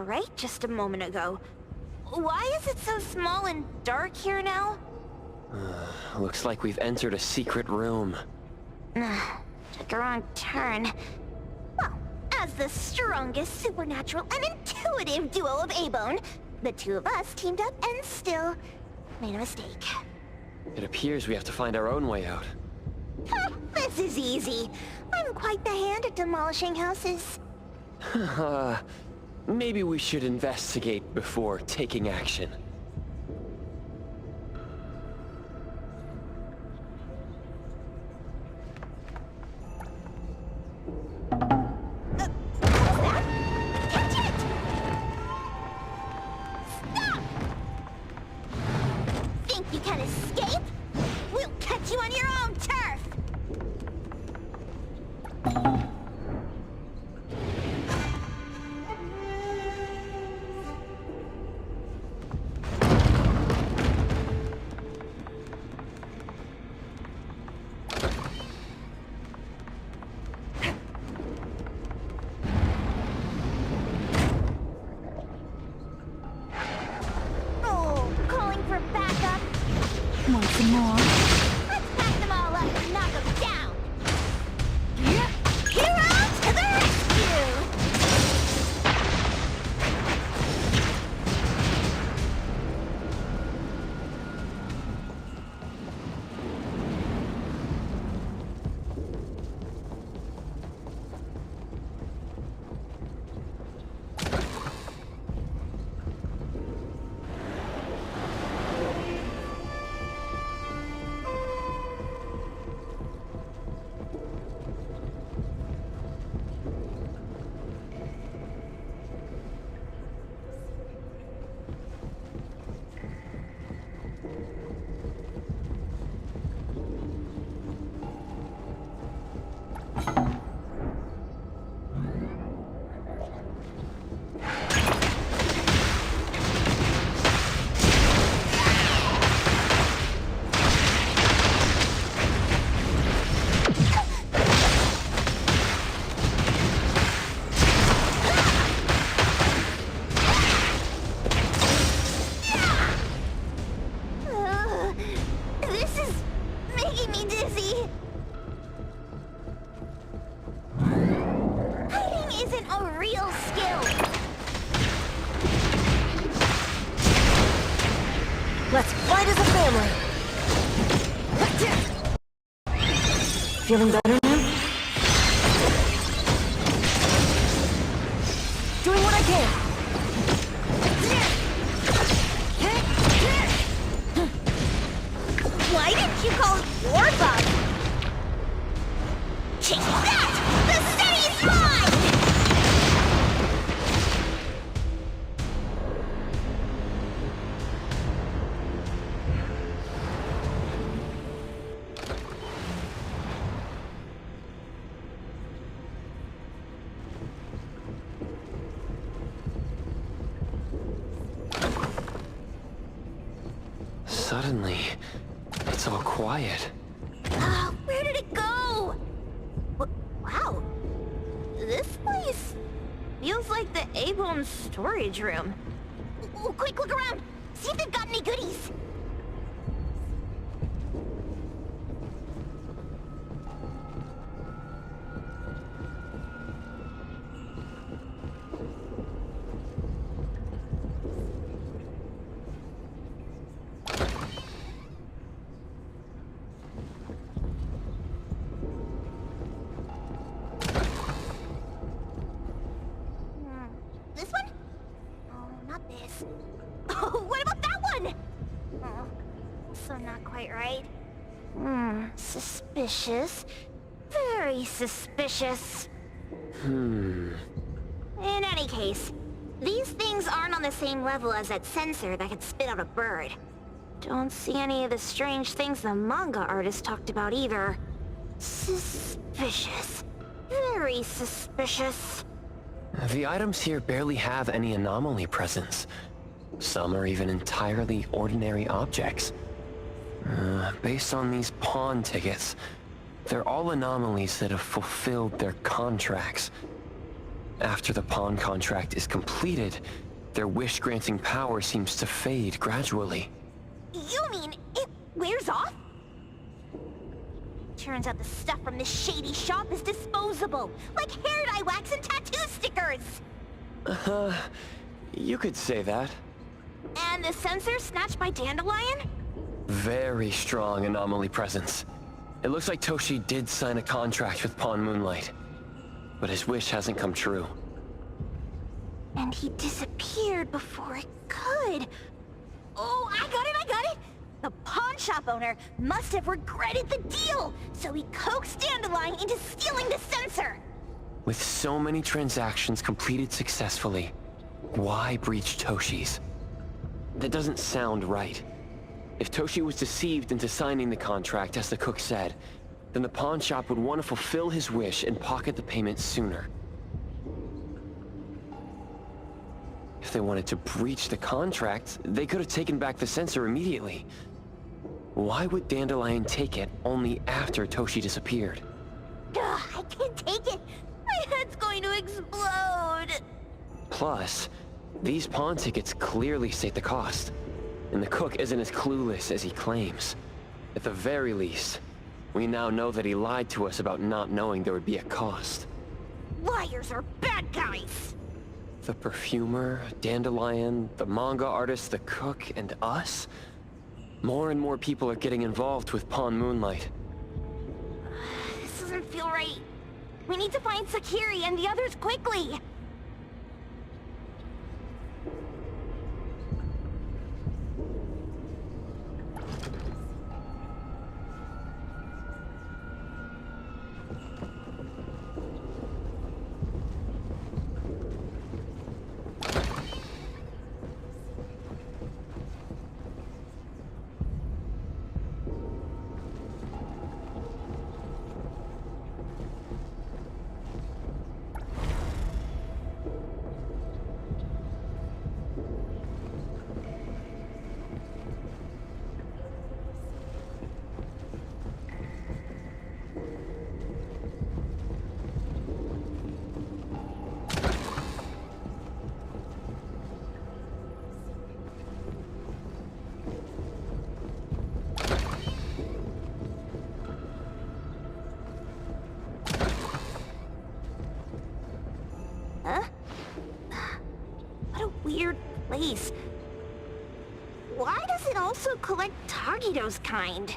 bright just a moment ago. Why is it so small and dark here now? Looks like we've entered a secret room. Took a wrong turn. Well, as the strongest supernatural and intuitive duo of A-Bone, the two of us teamed up and still made a mistake. It appears we have to find our own way out. This is easy. I'm quite the hand at demolishing houses. Maybe we should investigate before taking action. Think you can escape? We'll catch you on your own turf! Oh, calling for backup? Want some more? Let's pack them all up and knock them down! Hero to the rescue! This is making me dizzy. Hiding isn't a real skill. Let's fight as a family! Feeling better now? Doing what I can! Why didn't you call it war bug? Take that! The city's mine! Suddenly, it's all quiet. Where did it go? Wow. This place feels like the A-Bone storage room. Quick, look around. See if they've got any goodies. This one? Oh, not this. Oh, what about that one? Oh, also not quite right. Suspicious. Very suspicious. In any case, these things aren't on the same level as that sensor that could spit out a bird. Don't see any of the strange things the manga artist talked about either. Suspicious. Very suspicious. The items here barely have any anomaly presence. Some are even entirely ordinary objects. Based on these pawn tickets, they're all anomalies that have fulfilled their contracts. After the pawn contract is completed, their wish-granting power seems to fade gradually. You mean it wears off? Turns out the stuff from this shady shop is disposable, like hair dye wax and tattoo stickers! You could say that. And the sensor snatched by Dandelion? Very strong anomaly presence. It looks like Toshi did sign a contract with Pawn Moonlight, but his wish hasn't come true. And he disappeared before it could. Oh, I got it! The pawn shop owner must have regretted the deal, so he coaxed Dandelion into stealing the sensor. With so many transactions completed successfully, why breach Toshi's? That doesn't sound right. If Toshi was deceived into signing the contract, as the cook said, then the pawn shop would want to fulfill his wish and pocket the payment sooner. If they wanted to breach the contract, they could have taken back the sensor immediately. Why would Dandelion take it only after Toshi disappeared? Ugh, I can't take it! My head's going to explode! Plus, these pawn tickets clearly state the cost, and the cook isn't as clueless as he claims. At the very least, we now know that he lied to us about not knowing there would be a cost. Liars are bad guys! The perfumer, Dandelion, the manga artist, the cook, and us? More and more people are getting involved with Pawn Moonlight. This doesn't feel right. We need to find Sakiri and the others quickly! Weird place. Why does it also collect Tagido's kind?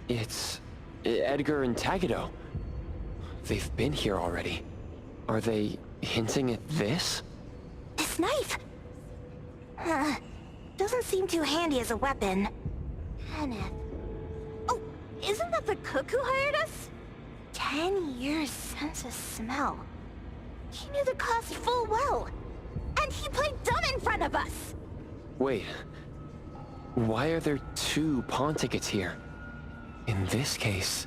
It's Edgar and Tagido. They've been here already. Are they hinting at this? This knife! Doesn't seem too handy as a weapon. Kenneth. Oh, isn't that the cook who hired us? 10 years sense of smell. He knew the cost full well. And he played dumb in front of us! Wait. Why are there 2 pawn tickets here? In this case,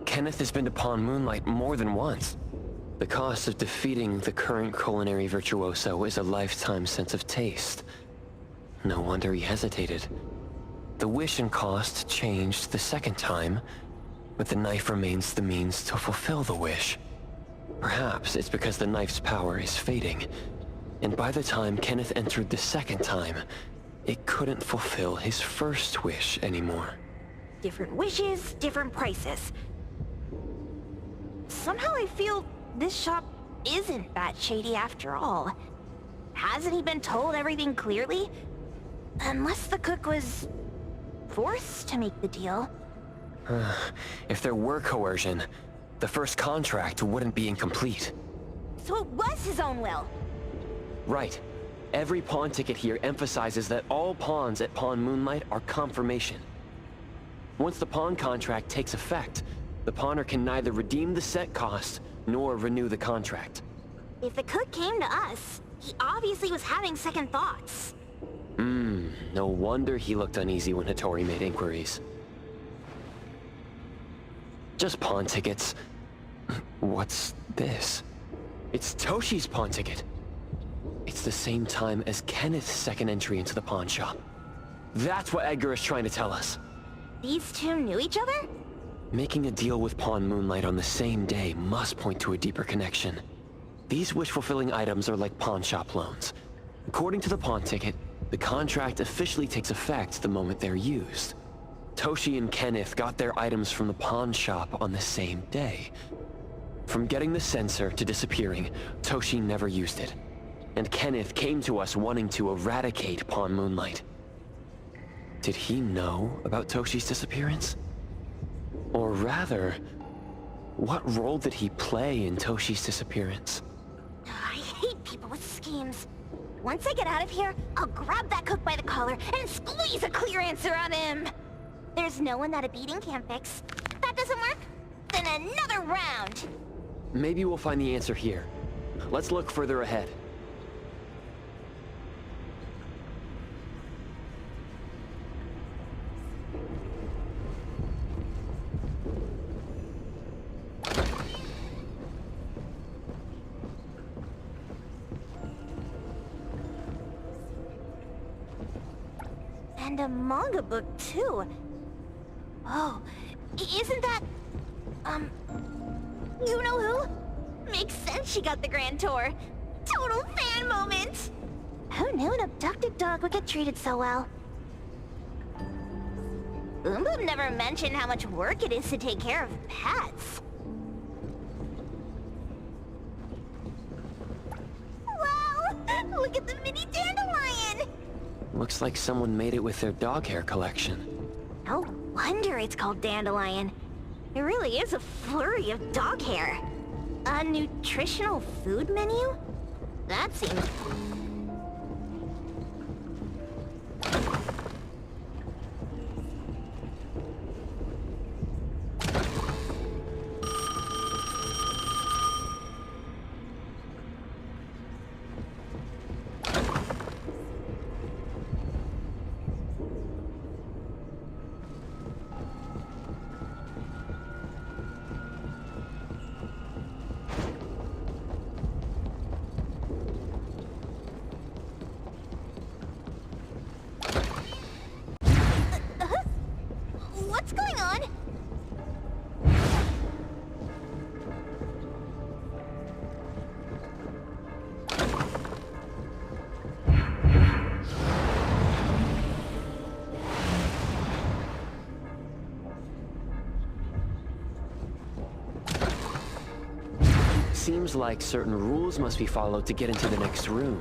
Kenneth has been to Pawn Moonlight more than once. The cost of defeating the current culinary virtuoso is a lifetime sense of taste. No wonder he hesitated. The wish and cost changed the second time, but the knife remains the means to fulfill the wish. Perhaps it's because the knife's power is fading, and by the time Kenneth entered the second time, it couldn't fulfill his first wish anymore. Different wishes, different prices. Somehow I feel this shop isn't that shady after all. Hasn't he been told everything clearly? Unless the cook was forced to make the deal. If there were coercion, the first contract wouldn't be incomplete. So it was his own will! Right. Every pawn ticket here emphasizes that all pawns at Pawn Moonlight are confirmation. Once the pawn contract takes effect, the pawner can neither redeem the set cost nor renew the contract. If the cook came to us, he obviously was having second thoughts. No wonder he looked uneasy when Hattori made inquiries. Just pawn tickets. What's this? It's Toshi's pawn ticket. It's the same time as Kenneth's second entry into the pawn shop. That's what Edgar is trying to tell us. These 2 knew each other? Making a deal with Pawn Moonlight on the same day must point to a deeper connection. These wish-fulfilling items are like pawn shop loans. According to the pawn ticket, the contract officially takes effect the moment they're used. Toshi and Kenneth got their items from the pawn shop on the same day. From getting the sensor to disappearing, Toshi never used it. And Kenneth came to us wanting to eradicate Pawn Moonlight. Did he know about Toshi's disappearance? Or rather, what role did he play in Toshi's disappearance? I hate people with schemes. Once I get out of here, I'll grab that cook by the collar and squeeze a clear answer on him. There's no one that a beating can't fix. That doesn't work? Then another round! Maybe we'll find the answer here. Let's look further ahead. And a manga book, too. Oh, isn't that... you know who? Makes sense she got the grand tour. Total fan moment! Who knew an abducted dog would get treated so well? Boom Boom never mentioned how much work it is to take care of pets. Wow! Look at the mini dandelion! Looks like someone made it with their dog hair collection. No wonder it's called dandelion. It really is a flurry of dog hair. A nutritional food menu? That seems... What's going on? Seems like certain rules must be followed to get into the next room.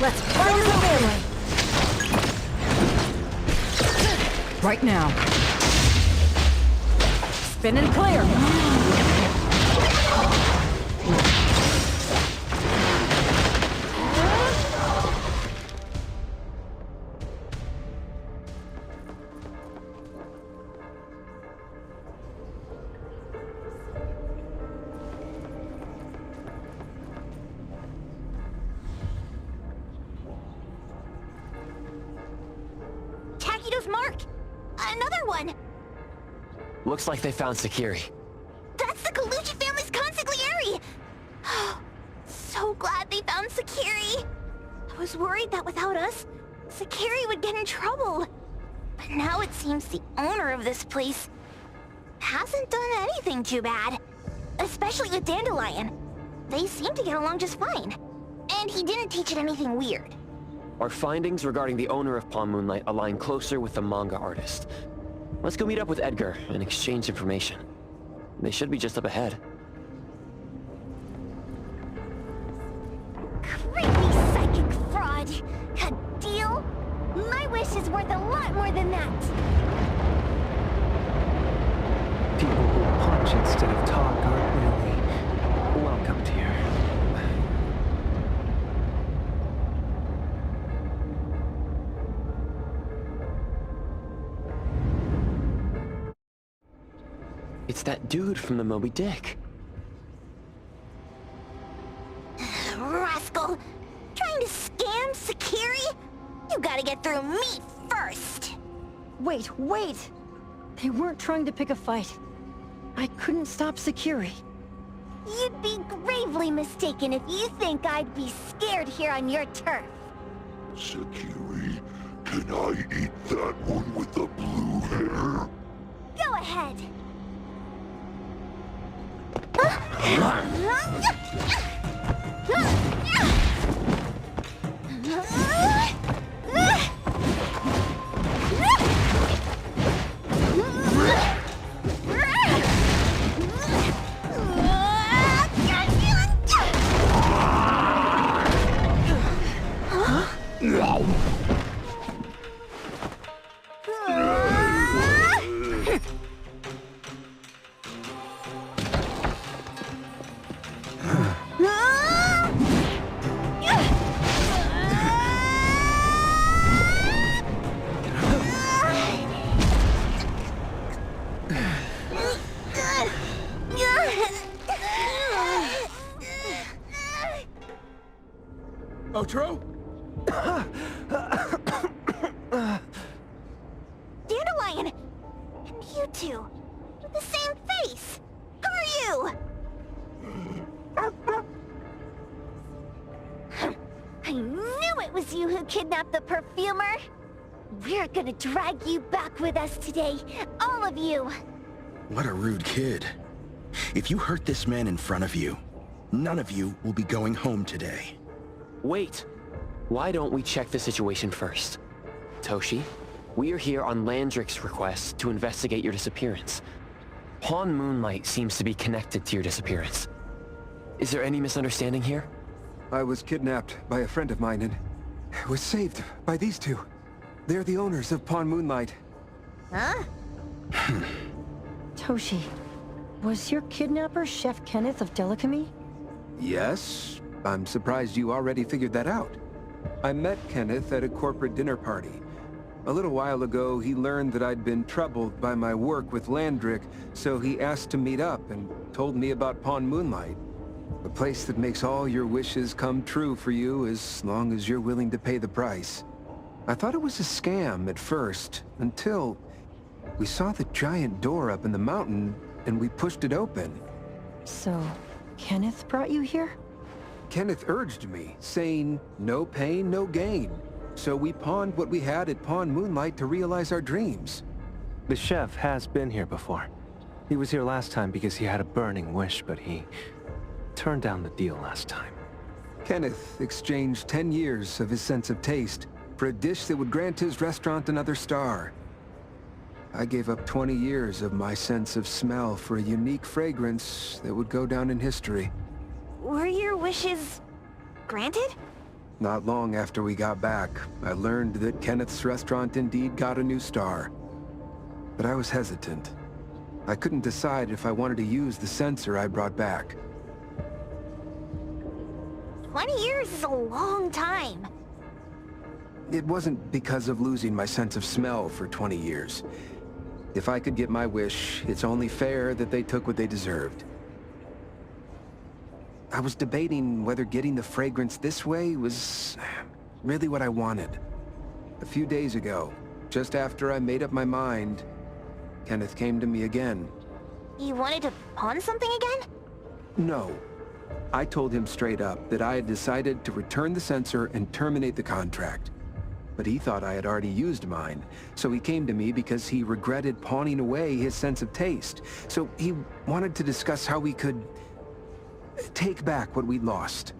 Let's find the family! Right now. Spin and clear! Marked! Another one! Looks like they found Sakiri. That's the Kaluchi family's consigliere! So glad they found Sakiri! I was worried that without us, Sakiri would get in trouble. But now it seems the owner of this place hasn't done anything too bad. Especially with Dandelion. They seem to get along just fine. And he didn't teach it anything weird. Our findings regarding the owner of Pawn Moonlight align closer with the manga artist. Let's go meet up with Edgar and exchange information. They should be just up ahead. Creepy psychic fraud! A deal? My wish is worth a lot more than that! People who punch instead of talk aren't really welcomed here. It's that dude from the Moby Dick. Rascal! Trying to scam Sakiri? You gotta get through me first! Wait! They weren't trying to pick a fight. I couldn't stop Sakiri. You'd be gravely mistaken if you think I'd be scared here on your turf. Sakiri, can I eat that one with the blue hair? Go ahead! Otro? Dandelion! And you two! With the same face! Who are you? I knew it was you who kidnapped the perfumer! We're gonna drag you back with us today, all of you! What a rude kid. If you hurt this man in front of you, none of you will be going home today. Wait! Why don't we check the situation first? Toshi, we are here on Landrick's request to investigate your disappearance. Pawn Moonlight seems to be connected to your disappearance. Is there any misunderstanding here? I was kidnapped by a friend of mine and was saved by these two. They're the owners of Pawn Moonlight. Huh? Toshi, was your kidnapper Chef Kenneth of Delicamy? Yes. I'm surprised you already figured that out. I met Kenneth at a corporate dinner party. A little while ago, he learned that I'd been troubled by my work with Landrick, so he asked to meet up and told me about Pawn Moonlight. A place that makes all your wishes come true for you as long as you're willing to pay the price. I thought it was a scam at first, until we saw the giant door up in the mountain and we pushed it open. So, Kenneth brought you here? Kenneth urged me, saying, no pain, no gain. So we pawned what we had at Pawn Moonlight to realize our dreams. The chef has been here before. He was here last time because he had a burning wish, but he turned down the deal last time. Kenneth exchanged 10 years of his sense of taste for a dish that would grant his restaurant another star. I gave up 20 years of my sense of smell for a unique fragrance that would go down in history. Were your wishes granted? Not long after we got back, I learned that Kenneth's restaurant indeed got a new star. But I was hesitant. I couldn't decide if I wanted to use the sensor I brought back. 20 years is a long time. It wasn't because of losing my sense of smell for 20 years. If I could get my wish, it's only fair that they took what they deserved. I was debating whether getting the fragrance this way was really what I wanted. A few days ago, just after I made up my mind, Kenneth came to me again. You wanted to pawn something again? No. I told him straight up that I had decided to return the sensor and terminate the contract. but he thought I had already used mine. So he came to me because he regretted pawning away his sense of taste. So he wanted to discuss how we could take back what we'd lost.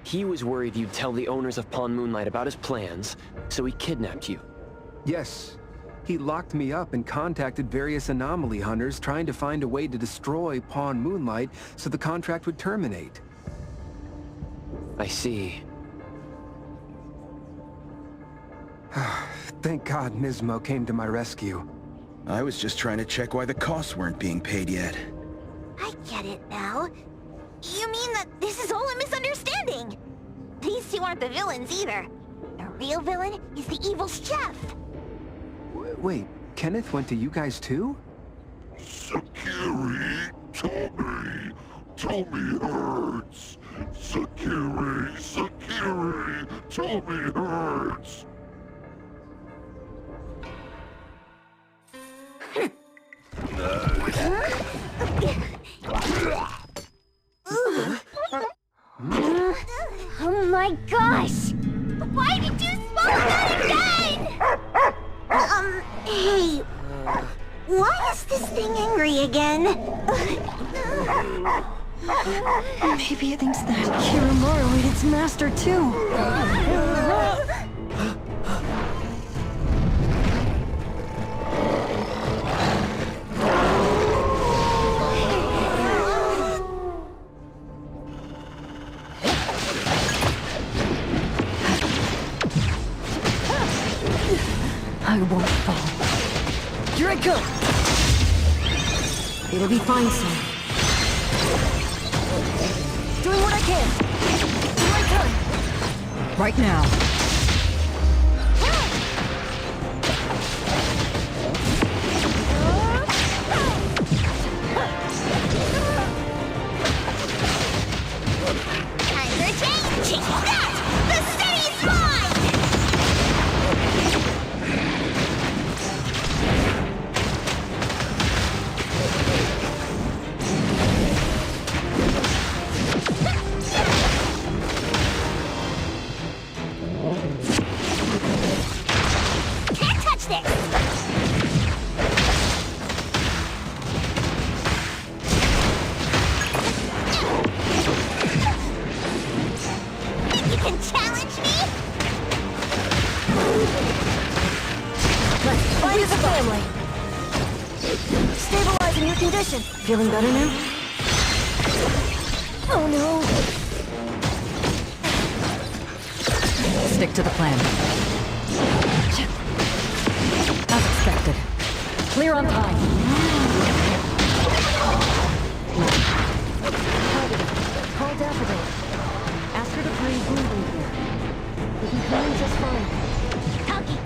He was worried you'd tell the owners of Pawn Moonlight about his plans, so he kidnapped you. Yes. He locked me up and contacted various anomaly hunters trying to find a way to destroy Pawn Moonlight so the contract would terminate. I see. Thank God Nismo came to my rescue. I was just trying to check why the costs weren't being paid yet. I get it now. You mean that this is all a misunderstanding? These two aren't the villains either. The real villain is the evil chef. Wait, Kenneth went to you guys too? Sakiri, Tommy hurts. Sakiri, Tommy hurts. Oh my gosh! Why did you swallow that again? Hey, why is this thing angry again? Maybe it thinks that Kiramaru ate its master too. I won't fall. Here I go! It'll be fine soon. Doing what I can! Here I come! Right now. Time for change! Check that! The city's mine! Can't touch this! Think you can challenge me? Let's fight as a family! Stabilizing your condition. Feeling better now? Oh no! Stick to the plan. As expected. Clear on time. Call Daffodil. Ask her to bring Boom Boom here. We can come in just fine. Talkie!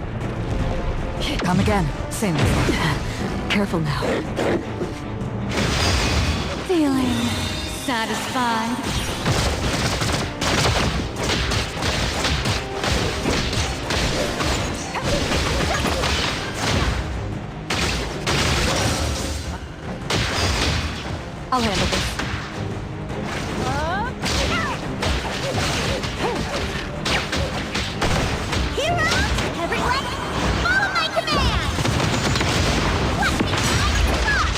Come again. Same as Careful now. Feeling satisfied? I'll handle this. Heroes, everyone, follow my command! Watch me fly to the top!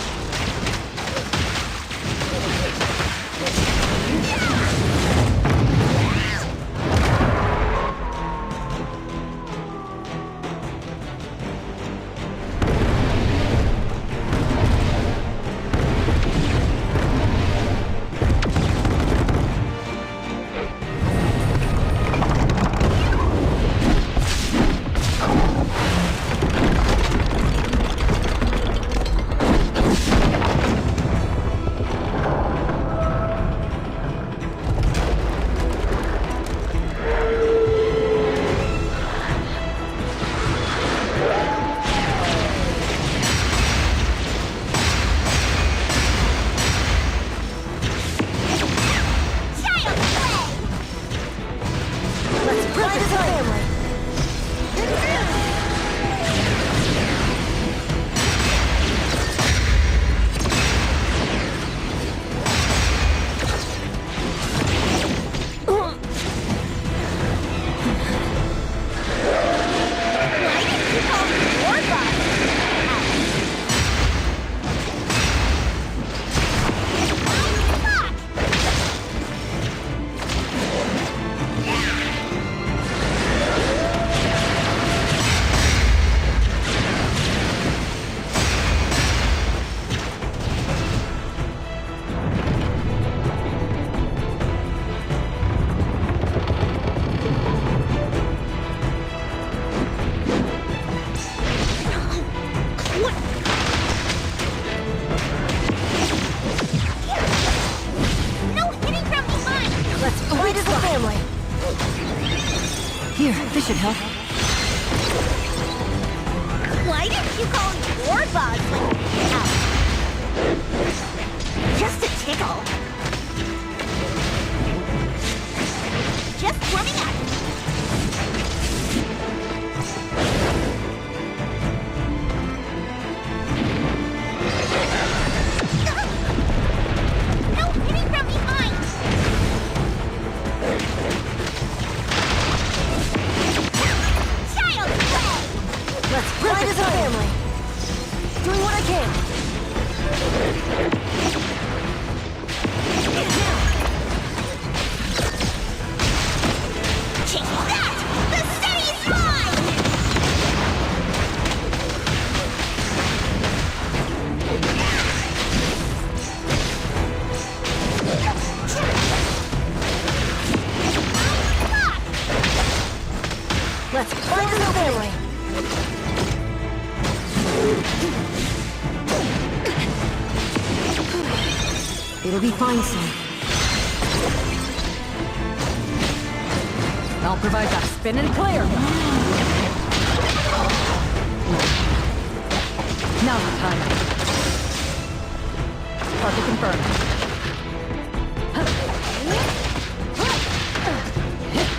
Here, this should help. Why didn't you call your boss when... Ow. Just a tickle. Just warming up. No hitting from behind! Child's play! Let's fight as a family. Doing what I can. Take that! The city's mine! Let's fight as a family. It'll be fine soon. I'll provide that spin and clear. Now's the time. Target confirmed.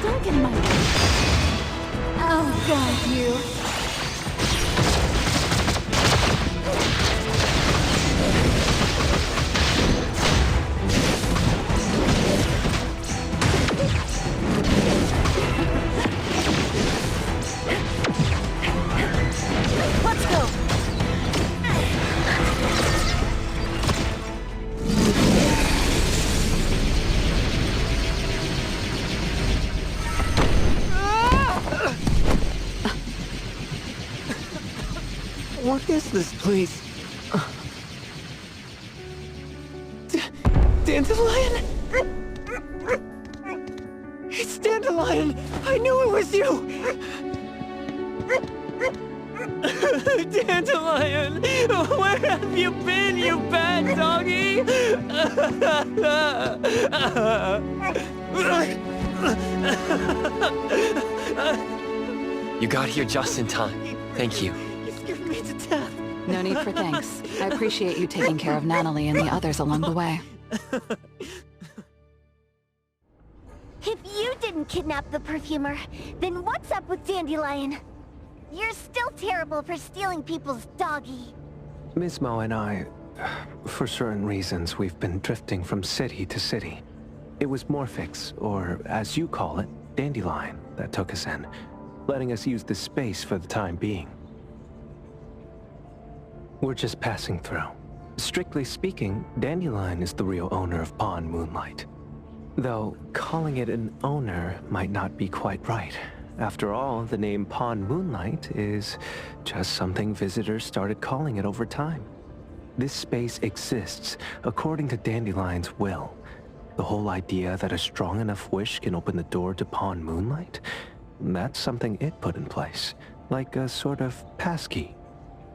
Don't get in my way. I'll guide you. Let's go. What is this place? Dandelion? It's Dandelion! I knew it was you! Dandelion! Where have you been, you bad doggy? You got here just in time. Thank you. Me to death. No need for thanks. I appreciate you taking care of Natalie and the others along the way. If you didn't kidnap the perfumer, then what's up with Dandelion? You're still terrible for stealing people's doggy. Ms. Mo and I, for certain reasons, we've been drifting from city to city. It was Morphix, or as you call it, Dandelion, that took us in, letting us use this space for the time being. We're just passing through. Strictly speaking, Dandelion is the real owner of Pawn Moonlight. Though, calling it an owner might not be quite right. After all, the name Pawn Moonlight is just something visitors started calling it over time. This space exists according to Dandelion's will. The whole idea that a strong enough wish can open the door to Pawn Moonlight? That's something it put in place. Like a sort of passkey.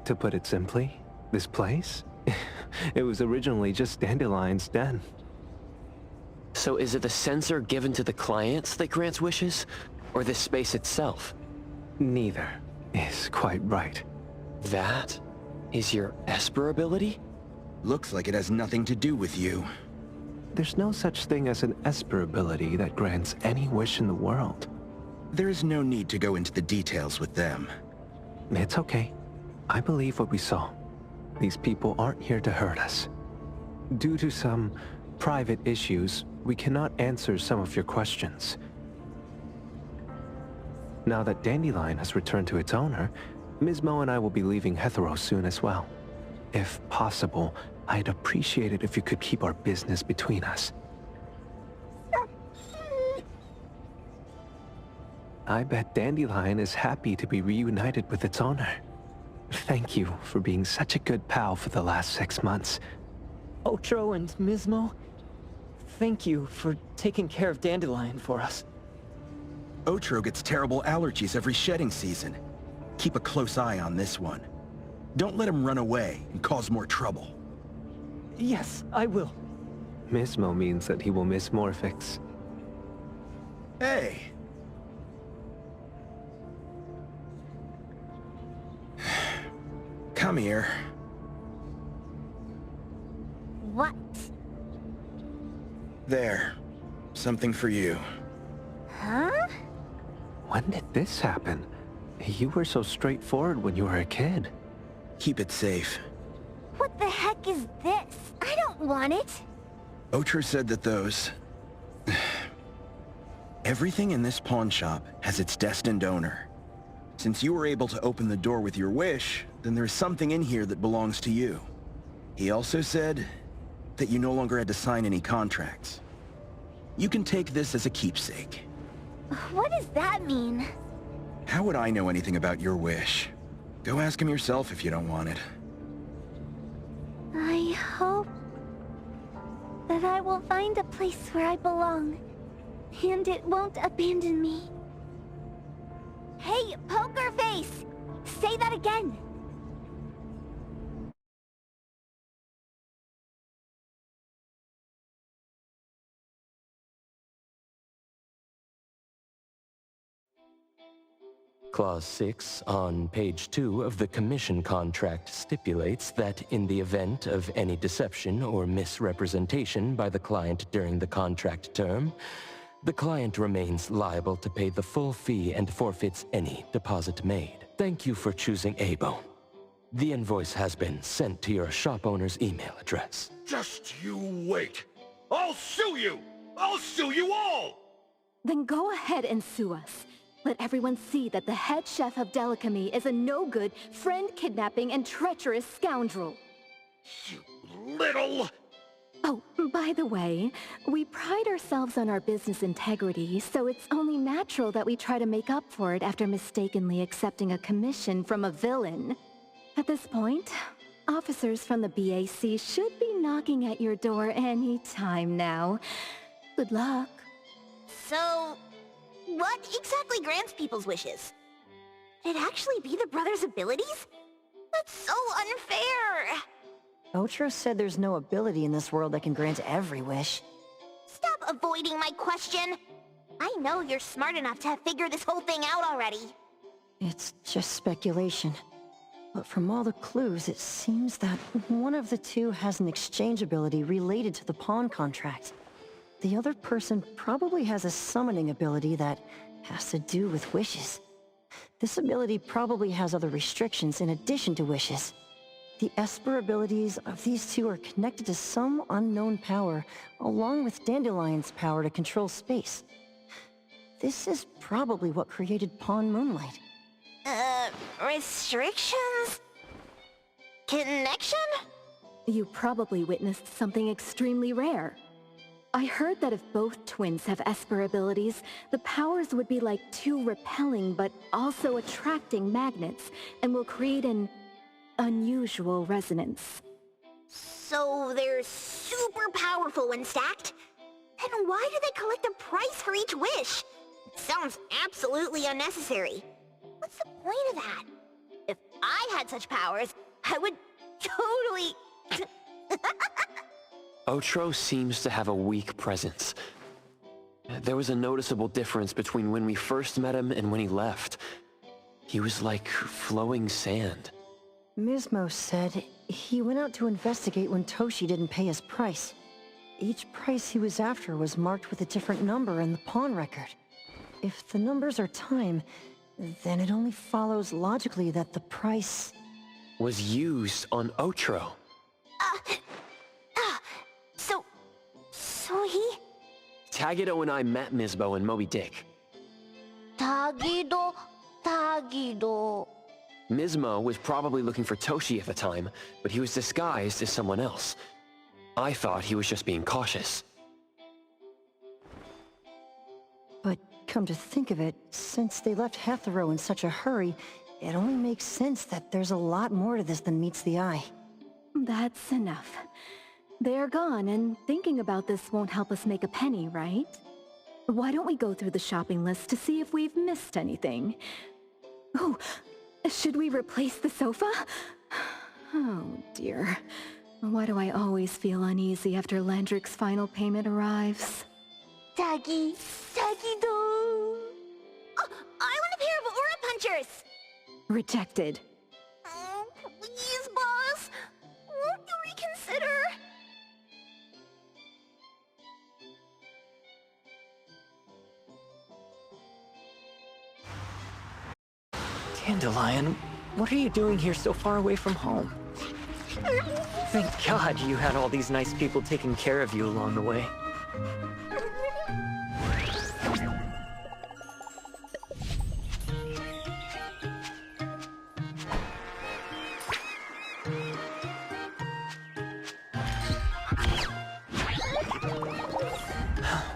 To put it simply, this place? It was originally just Dandelion's den. So is it the sensor given to the clients that grants wishes? Or the space itself? Neither is quite right. That is your Esper ability? Looks like it has nothing to do with you. There's no such thing as an Esper ability that grants any wish in the world. There is no need to go into the details with them. It's okay. I believe what we saw. These people aren't here to hurt us. Due to some private issues, we cannot answer some of your questions. Now that Dandelion has returned to its owner, Ms. Mo and I will be leaving Hetero soon as well. If possible, I'd appreciate it if you could keep our business between us. I bet Dandelion is happy to be reunited with its owner. Thank you for being such a good pal for the last 6 months. Otro and Ms. Mo, thank you for taking care of Dandelion for us. Otro gets terrible allergies every shedding season. Keep a close eye on this one. Don't let him run away and cause more trouble. Yes, I will. Ms. Mo means that he will miss Morphix. Hey! Come here. What? There. Something for you. Huh? When did this happen? You were so straightforward when you were a kid. Keep it safe. What the heck is this? I don't want it. Otro said that those... Everything in this pawn shop has its destined owner. Since you were able to open the door with your wish, then there's something in here that belongs to you. He also said that you no longer had to sign any contracts. You can take this as a keepsake. What does that mean? How would I know anything about your wish? Go ask him yourself if you don't want it. I hope that I will find a place where I belong, and it won't abandon me. Hey, Poker Face! Say that again! Clause 6 on page 2 of the commission contract stipulates that in the event of any deception or misrepresentation by the client during the contract term, the client remains liable to pay the full fee and forfeits any deposit made. Thank you for choosing A-Bone. The invoice has been sent to your shop owner's email address. Just you wait. I'll sue you! I'll sue you all! Then go ahead and sue us. Let everyone see that the head chef of Delicamy is a no-good, friend-kidnapping, and treacherous scoundrel. You little... Oh, by the way, we pride ourselves on our business integrity, so it's only natural that we try to make up for it after mistakenly accepting a commission from a villain. At this point, officers from the BAC should be knocking at your door any time now. Good luck. So, what exactly grants people's wishes? Could it actually be the brothers' abilities? That's so unfair! Otro said there's no ability in this world that can grant every wish. Stop avoiding my question! I know you're smart enough to have figured this whole thing out already. It's just speculation. But from all the clues, it seems that one of the two has an exchange ability related to the pawn contract. The other person probably has a summoning ability that has to do with wishes. This ability probably has other restrictions in addition to wishes. The Esper abilities of these two are connected to some unknown power, along with Dandelion's power to control space. This is probably what created Pawn Moonlight. Restrictions? Connection? You probably witnessed something extremely rare. I heard that if both twins have Esper abilities, the powers would be like two repelling but also attracting magnets, and will create an unusual resonance. So they're super powerful when stacked? Then why do they collect a price for each wish? It sounds absolutely unnecessary. What's the point of that? If I had such powers, I would totally... Otro seems to have a weak presence. There was a noticeable difference between when we first met him and when he left. He was like flowing sand. Mismo said he went out to investigate when Toshi didn't pay his price. Each price he was after was marked with a different number in the pawn record. If the numbers are time, then it only follows logically that the price... was used on Otro. So he... Tagido and I met Misbo and Moby Dick. Tagido... Mismo was probably looking for Toshi at the time, but he was disguised as someone else. I thought he was just being cautious. But come to think of it, since they left Hethero in such a hurry, it only makes sense that there's a lot more to this than meets the eye. That's enough. They're gone, and thinking about this won't help us make a penny, right? Why don't we go through the shopping list to see if we've missed anything? Oh, should we replace the sofa? Oh dear. Why do I always feel uneasy after Landrick's final payment arrives? Tagido... Oh, I want a pair of Aura Punchers! Rejected. Oh, please. Dandelion, what are you doing here so far away from home? Thank God you had all these nice people taking care of you along the way.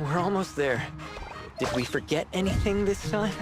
We're almost there. Did we forget anything this time?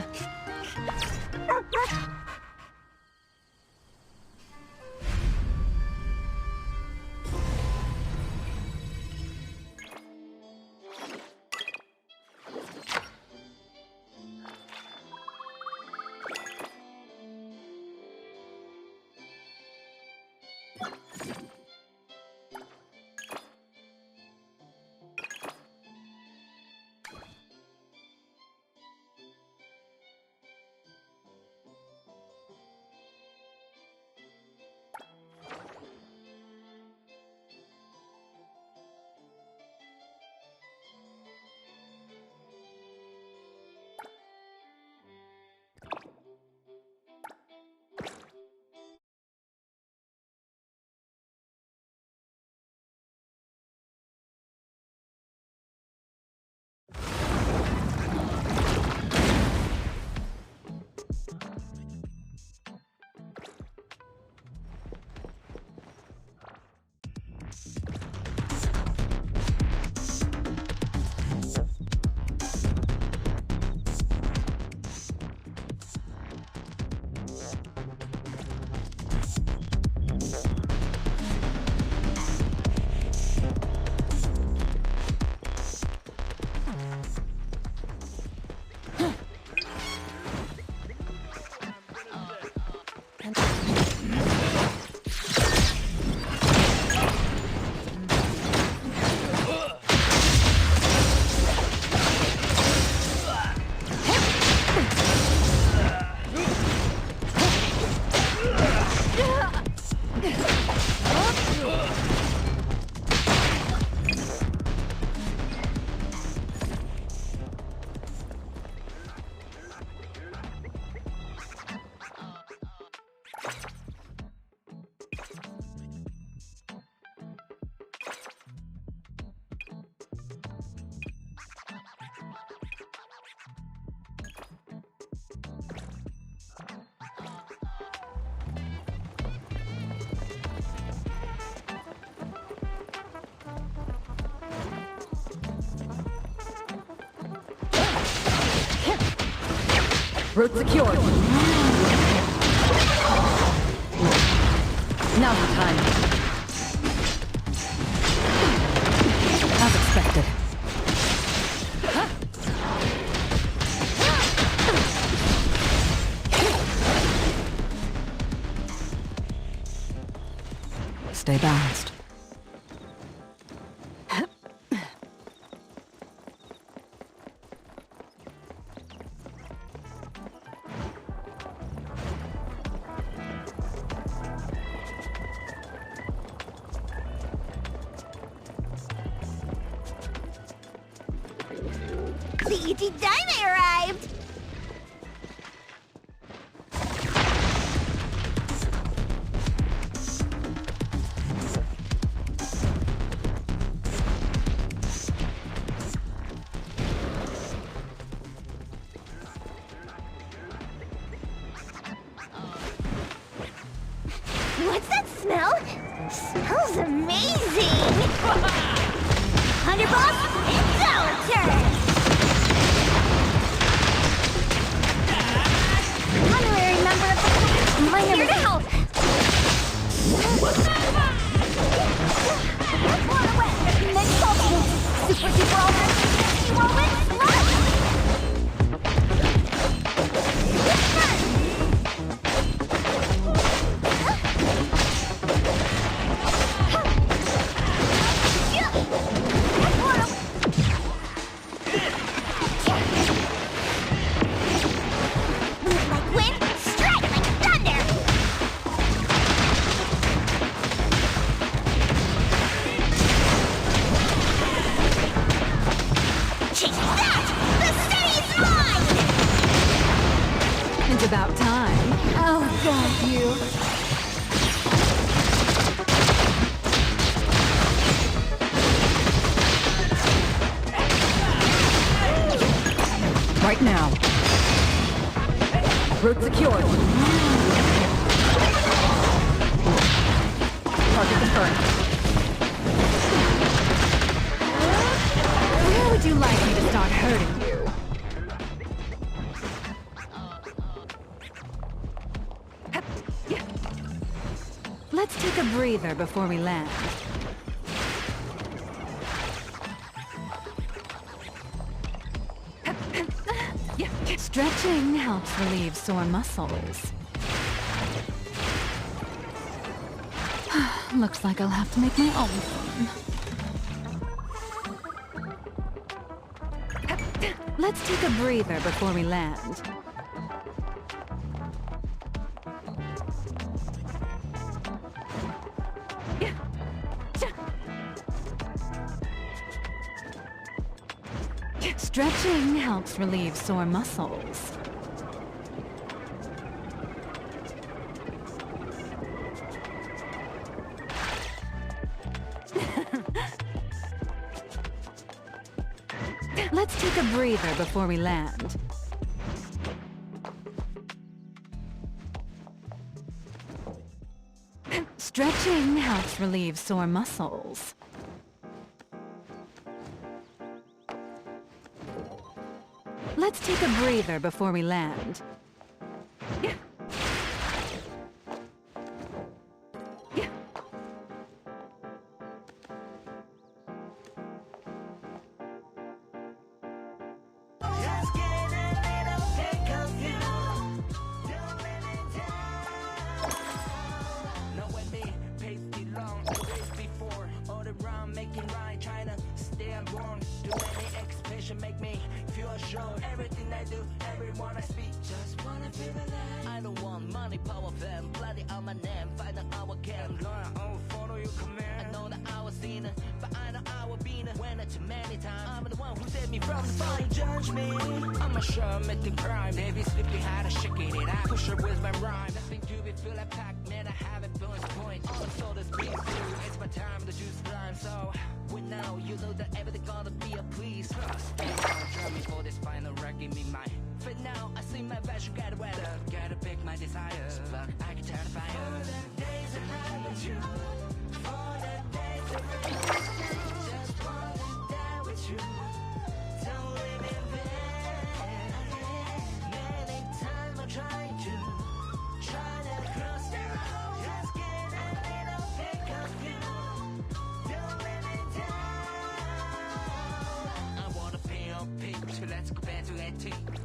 Route secured. Now's the time. As expected. Stay balanced. The ET Dynamite arrived! What's that smell? Smells amazing! Underboss, it's our turn! Honorary member of the minor here to help! Blown away! Next ultimate! Super duper ultimate! Whirlwind Slash! It's about time. I'll guide you. Right now. Route secured. Target confirmed. Where would you like me to start hurting you? Let's take a breather before we land. Stretching helps relieve sore muscles. Looks like I'll have to make my own fun. Let's take a breather before we land. Stretching helps relieve sore muscles. Let's take a breather before we land. Stretching helps relieve sore muscles. Let's take a breather before we land.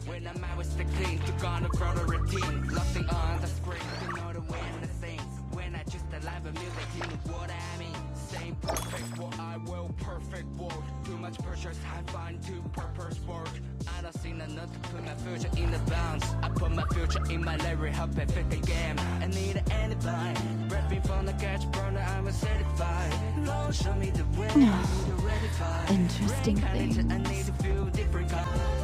When I'm out with the clean, you're gonna grow the routine. Laughing on the screen, you know the way and the things. When I just alive a music, you know what I mean. Same perfect what I will, perfect world. Too much pressure's high, find too purpose work. I don't see enough to put my future in the bounds. I put my future in my lyric, help it fit the game. I need an alibi. Rapping from the catch burner, I'm a certified. Lord, show me the way, I need to redify. Interesting things. I need to feel different colors.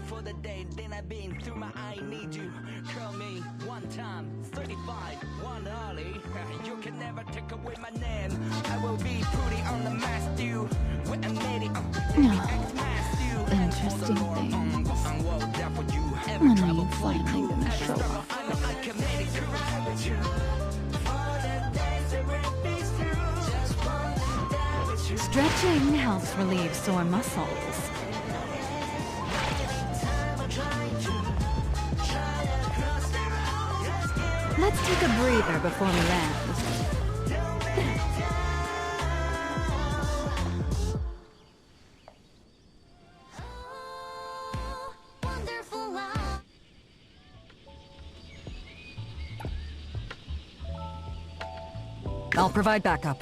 For the day, then I've been through my I need you. Call me one time, 35, one early. You can never take away my name. I will be putting on the mask, you. With Stretching helps relieve sore muscles. Let's take a breather before we land. I'll provide backup.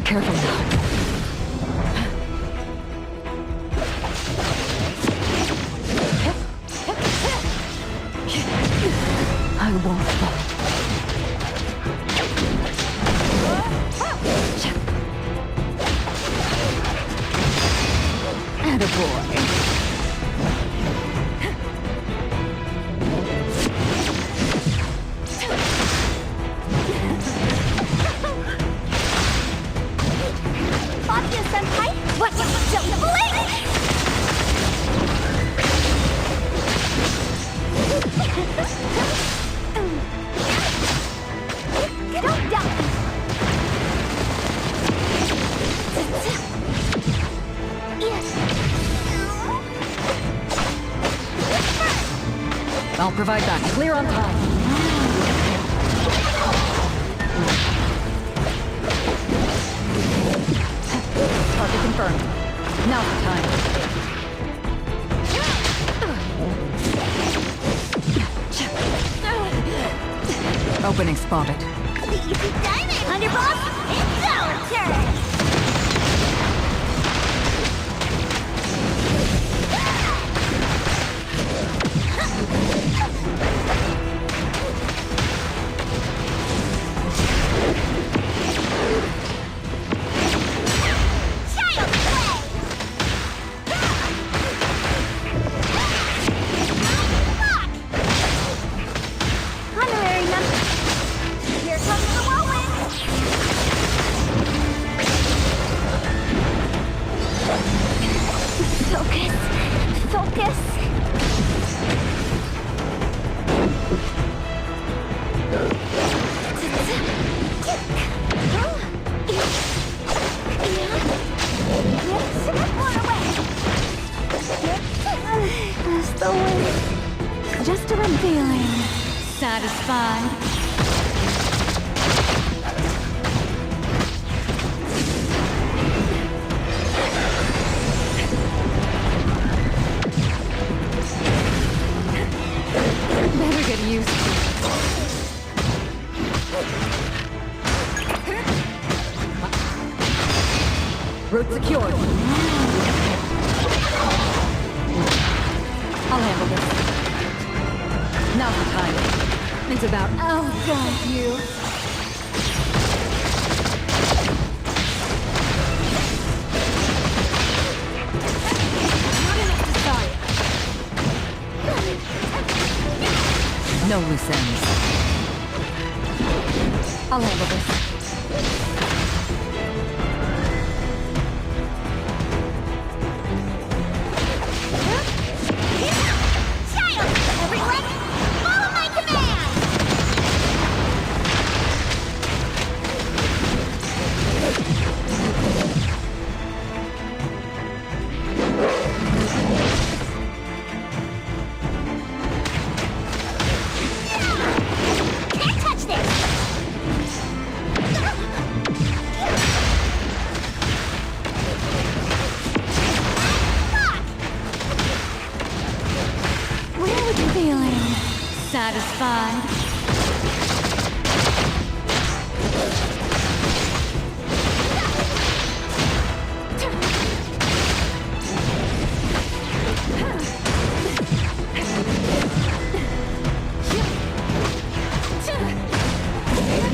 Careful now. I won't fall. Attaboy. I'll provide that. Clear on time. Target confirmed. Now's the time. Opening spotted. Easy diamond! Underboss, it's our turn! Just a feeling satisfied. Better get used to it. Route secured. I'll handle this. Now's the time. It's about... I'll guide you. No loose ends. I'll handle this. Child, everyone, follow my command! Can't touch this! Where are you feeling? Satisfied?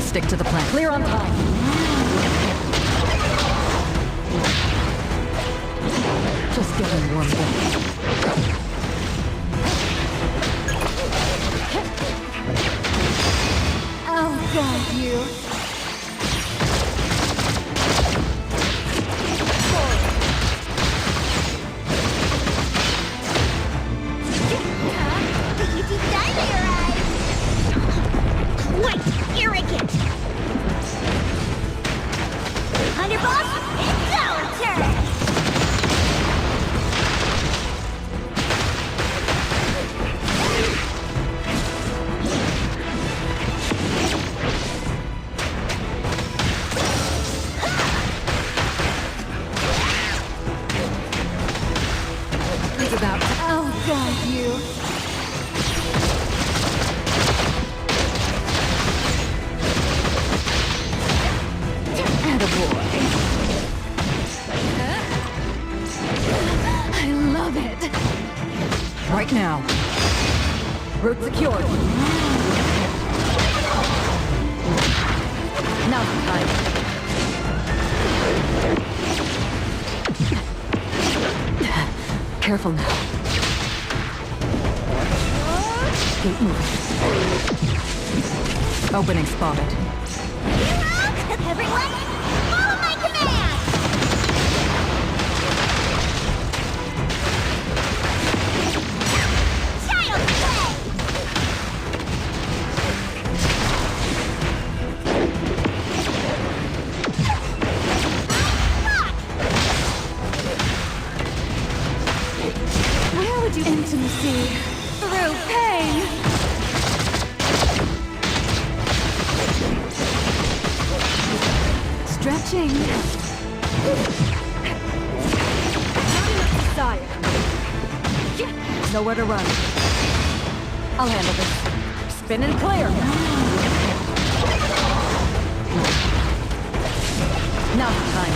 Stick to the plan. Clear on time. Just getting warmed up. I'll guide you. You deep dive in your eyes! Wait, arrogant! Underboss, it's our turn! It's about... I'll guide you. Attaboy. I love it. Right now. Route secured. Now's the time. Careful now. Keep moving. Opening spotted. Everyone, follow my command! Child play! Where would you intimacy? Through pain. Stretching. Desire. Nowhere to run. I'll handle this. Spin and clear. Now's the time.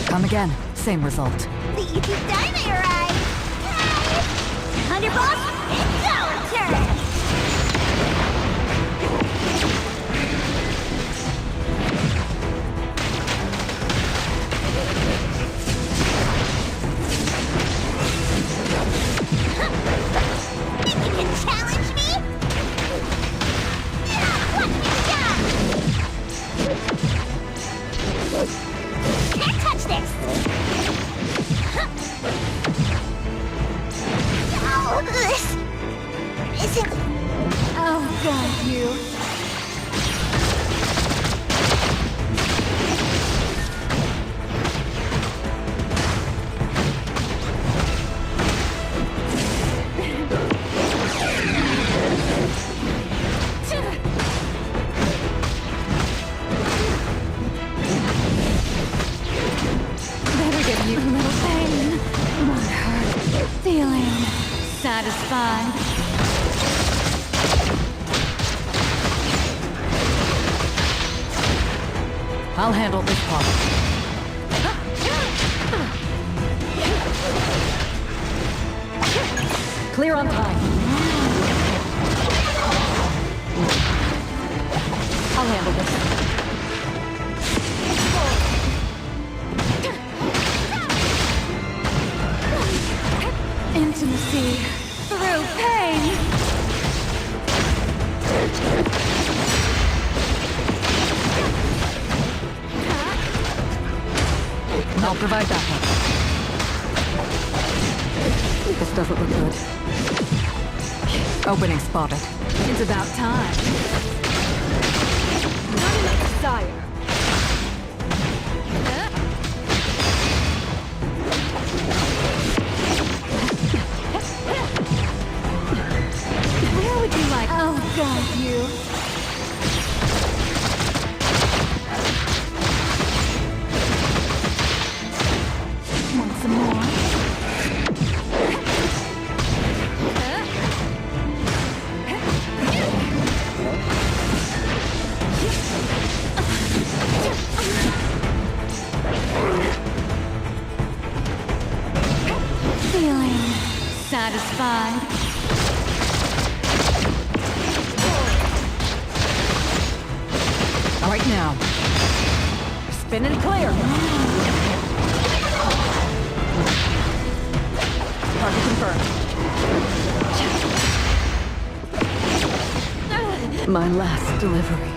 Come again. Same result. You deep dive in your eyes! Underboss, it's our turn! Think you can challenge me? Watch me shine! Can't touch this! Oh, this isn't... I'll guide you. Better give you a little pain. My heart feeling satisfied. I'll handle this part. Clear on time. I'll handle this. Intimacy through pain. I'll provide backup. This doesn't look good. Opening spotted. It's about time. Not enough desire. Where would you like? Oh, God, you. Want some more? Feeling satisfied. All right now. Spin and clear. Target confirmed. My last delivery.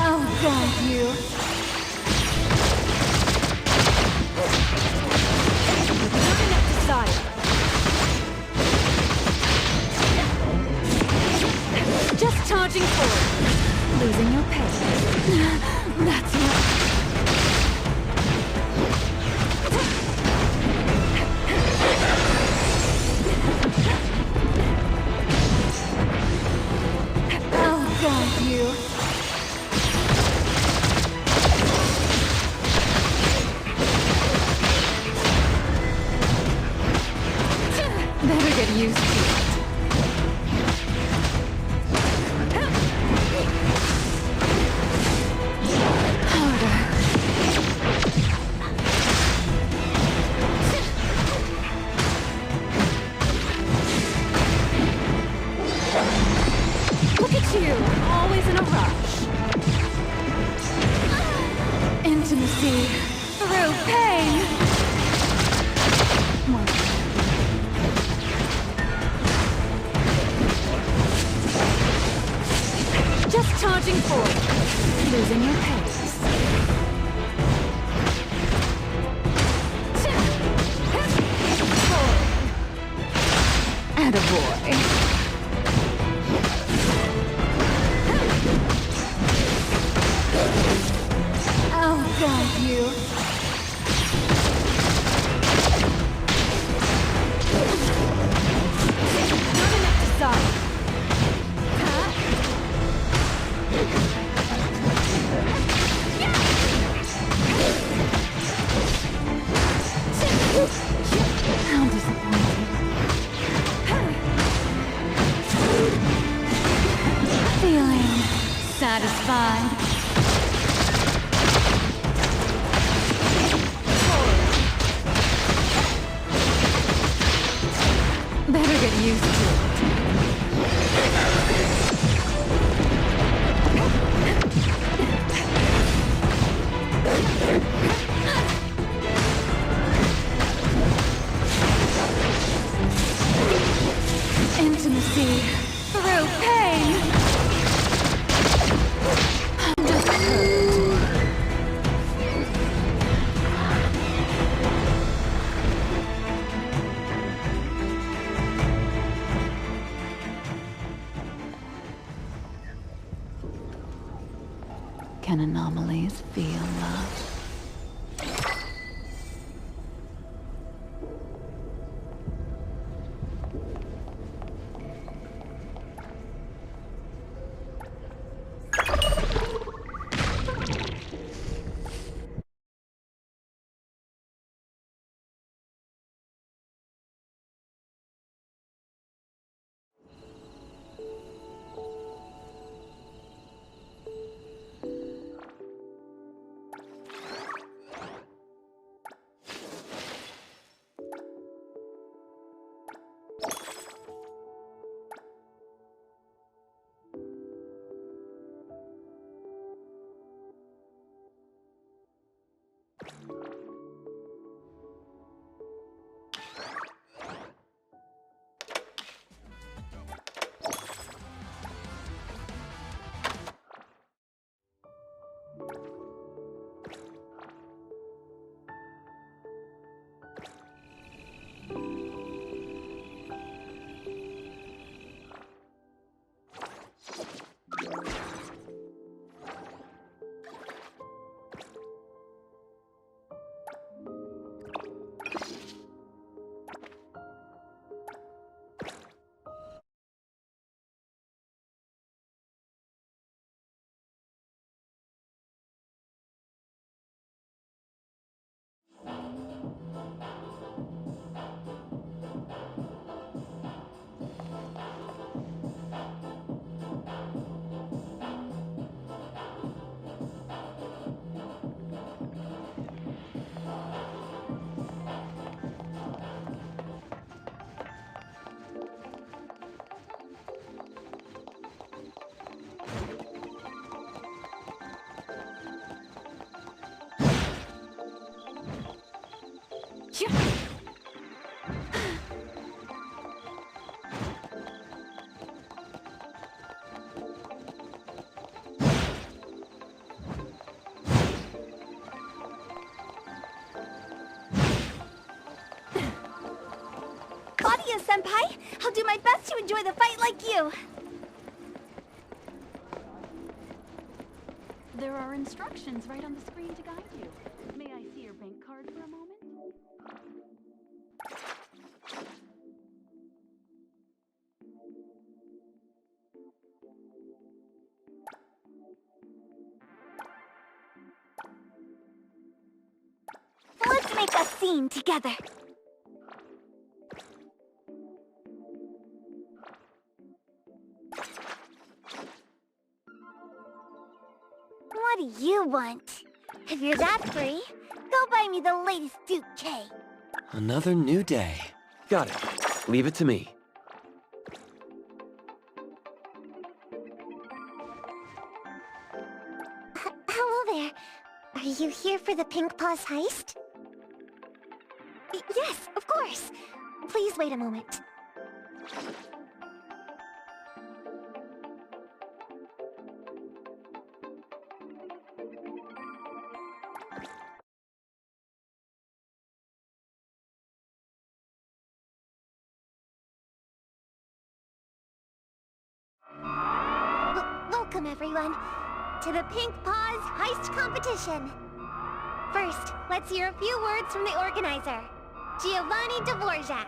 Oh, God, you. Not enough desire. Just charging forward. Losing your pace. That's right. Oh, God, you. Better get used to it. Look at you, always in a rush. Intimacy through pain. Just charging forward, losing your pace. Attaboy. Oh, God, you. Not enough desire. How disappointing. Feeling satisfied. Better get used to it. Intimacy through pain. Just hurt. Can anomalies feel love? you, Senpai! I'll do my best to enjoy the fight like you! There are instructions right on the screen to guide you. May I see your bank card for a moment? Let's make a scene together. What do you want? If you're that free, go buy me the latest Duke K. Another new day. Got it. Leave it to me. Hello there. Are you here for the Pink Paws Heist? Yes, of course. Please wait a moment. Welcome, everyone, to the Pink Paws Heist competition. First, let's hear a few words from the organizer, Giovanni Dvorak.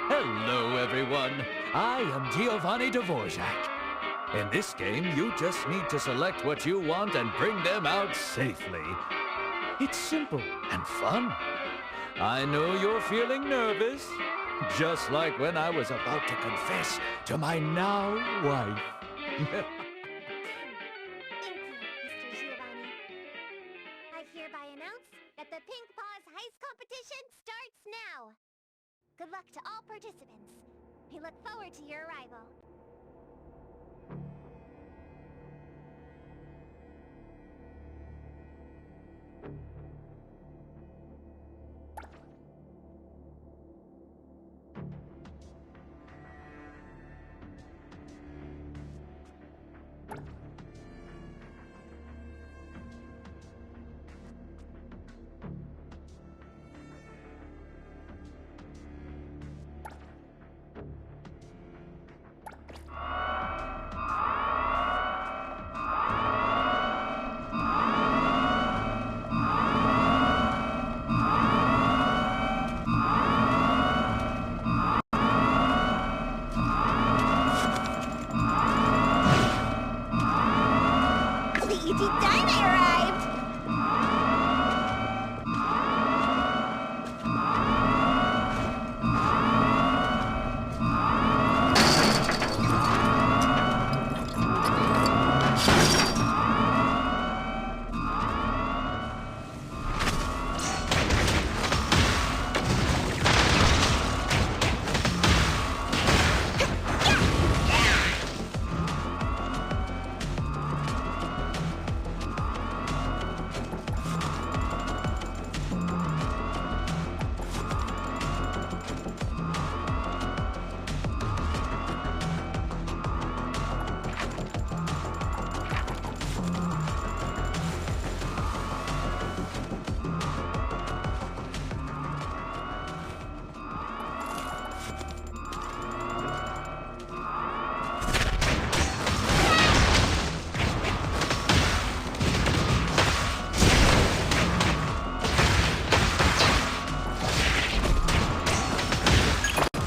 Hello, everyone. I am Giovanni Dvorak. In this game, you just need to select what you want and bring them out safely. It's simple and fun. I know you're feeling nervous, just like when I was about to confess to my now wife. Thank you, Mr. Giovanni. I hereby announce that the Pink Paws Heist competition starts now. Good luck to all participants. We look forward to your arrival.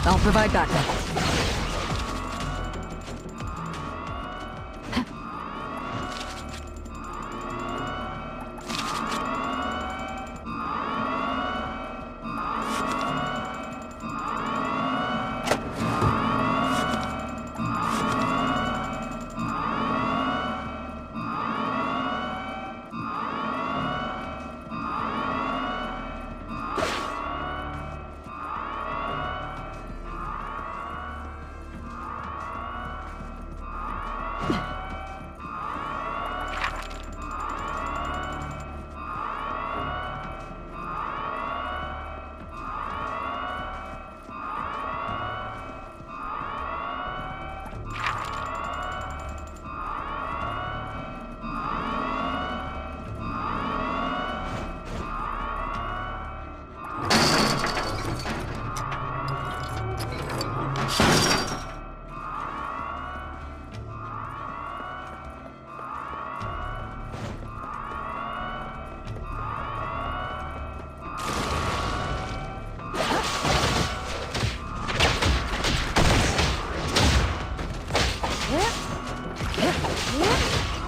I'll provide backup.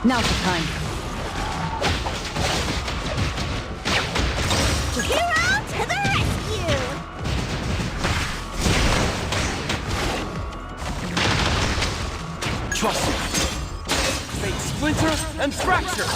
Now's the time. Hero to the rescue! Trust me. Fate splinter and fracture!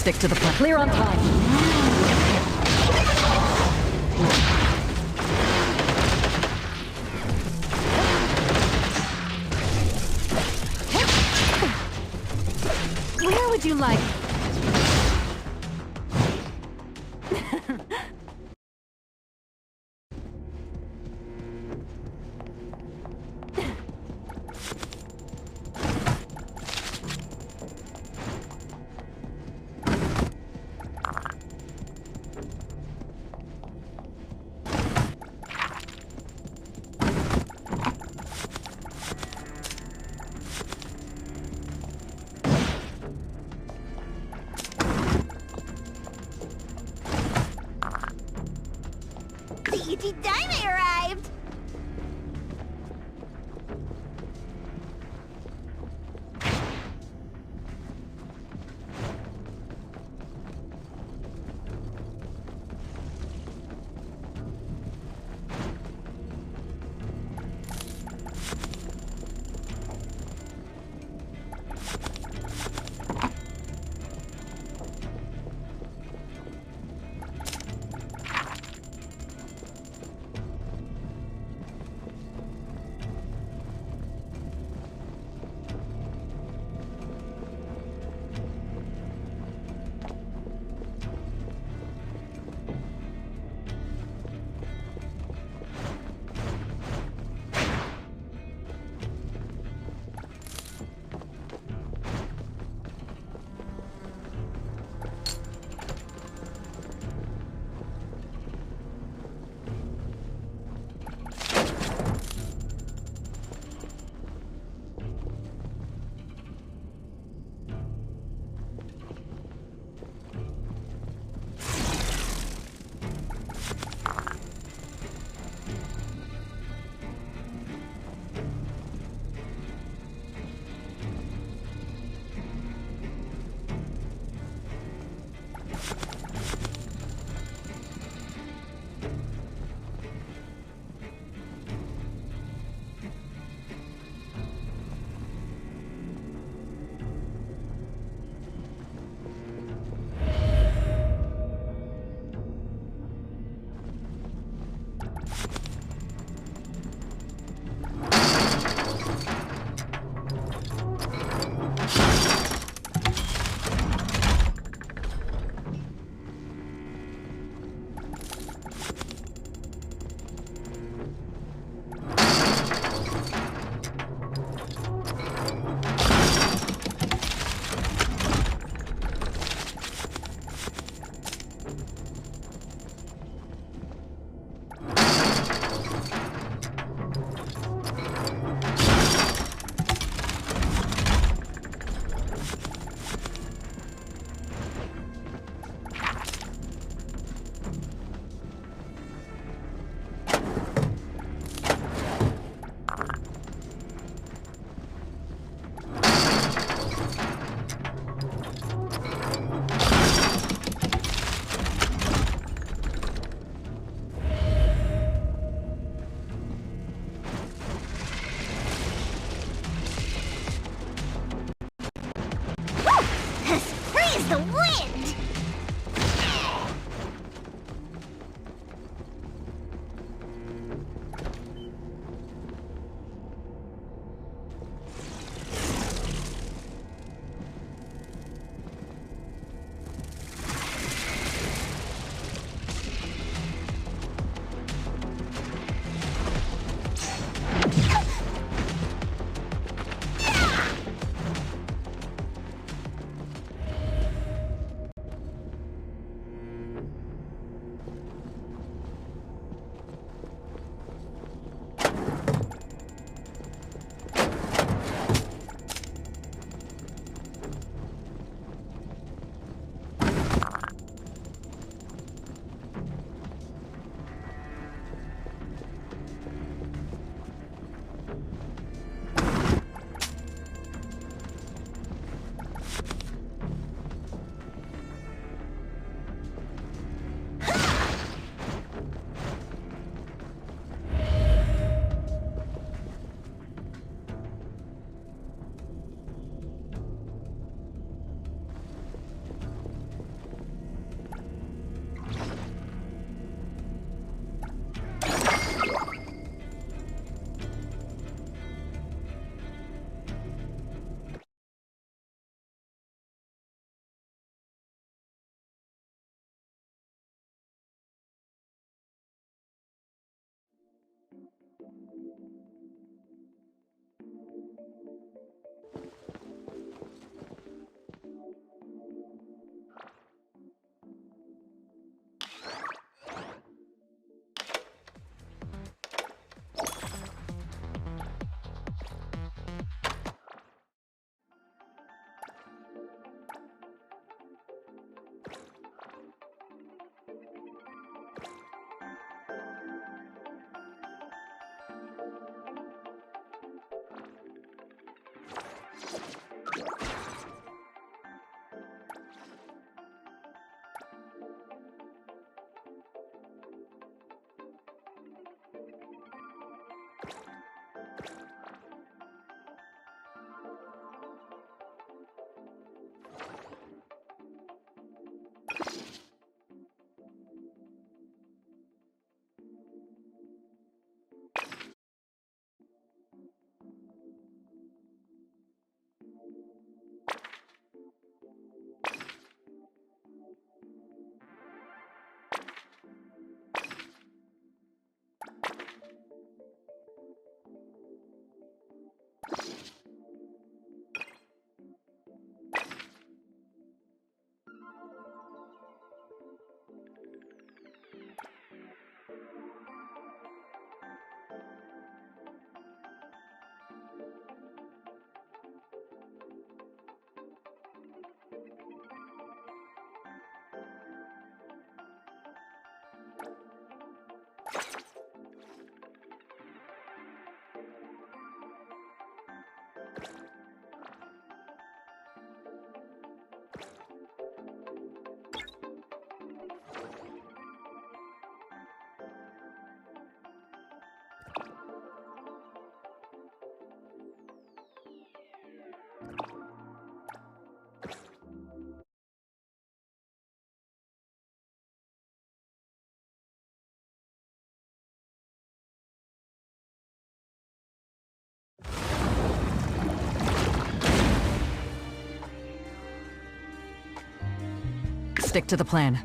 Stick to the plan. Clear on time. Where would you like? The UT Dynamite arrived! Stick to the plan.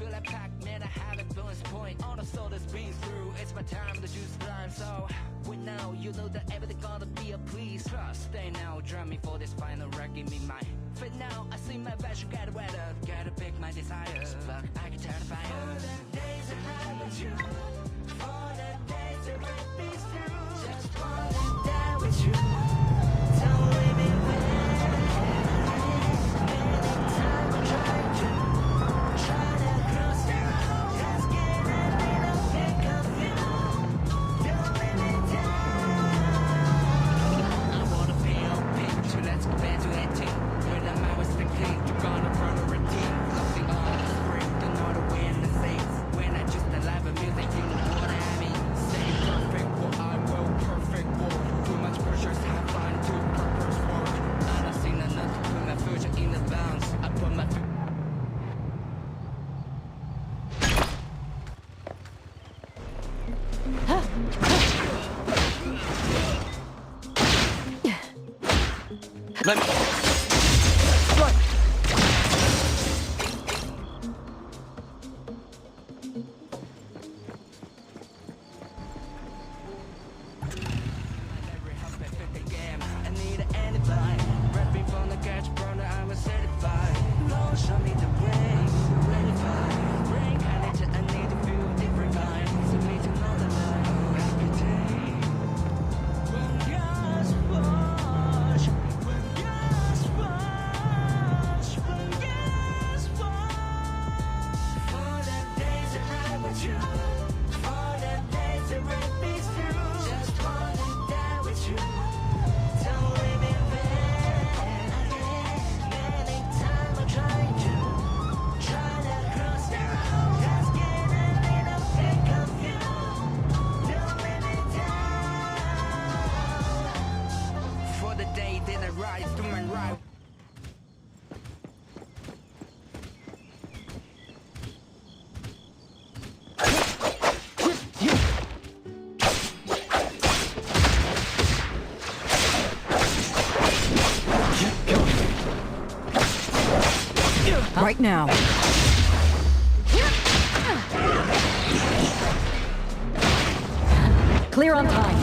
feel like Pac-Man, I have a bonus point. On the soul that's been through, it's my time to choose blind. So, we now, you know that everything gonna be a please. Trust, stay now, drumming for this final wreck, give me my fit now. I see my vision get wetter, gotta pick my desires. Look, I can turn the fire. For the days that I with you, for the days that we'll be through. Just wanna die with you. Don't leave me there. Many times I tried to cross the road. Just get a little pick of you. Don't let me down. I wanna be on big, so let's go back to 18. When I'm out with the king, you're gonna run a routine. Something on the spring, don't know the way in the saints. When I just alive a music, you know what I mean. Say perfect, well I will perfect world. Too much pressure, it's hard fun to purpose work. I don't see enough to put my future in the bounds. I put my Let me... I need an alibi. Rapping from the catch burner, I'm a certified. Lord, show me the way. Ready fire. Brain connection, I need to feel different kind. So me to know the line. Oh, every day. When gas wash. When gas wash. When gas wash. For the days that ride with you. For the days that ride me through. Just wanna die with you. Don't leave me there. Many times I tried to cross the road. Just get a little pick of you. Don't let me down. For the day that I rise to my right. Right now. Clear on time.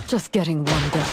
Just getting warmed up.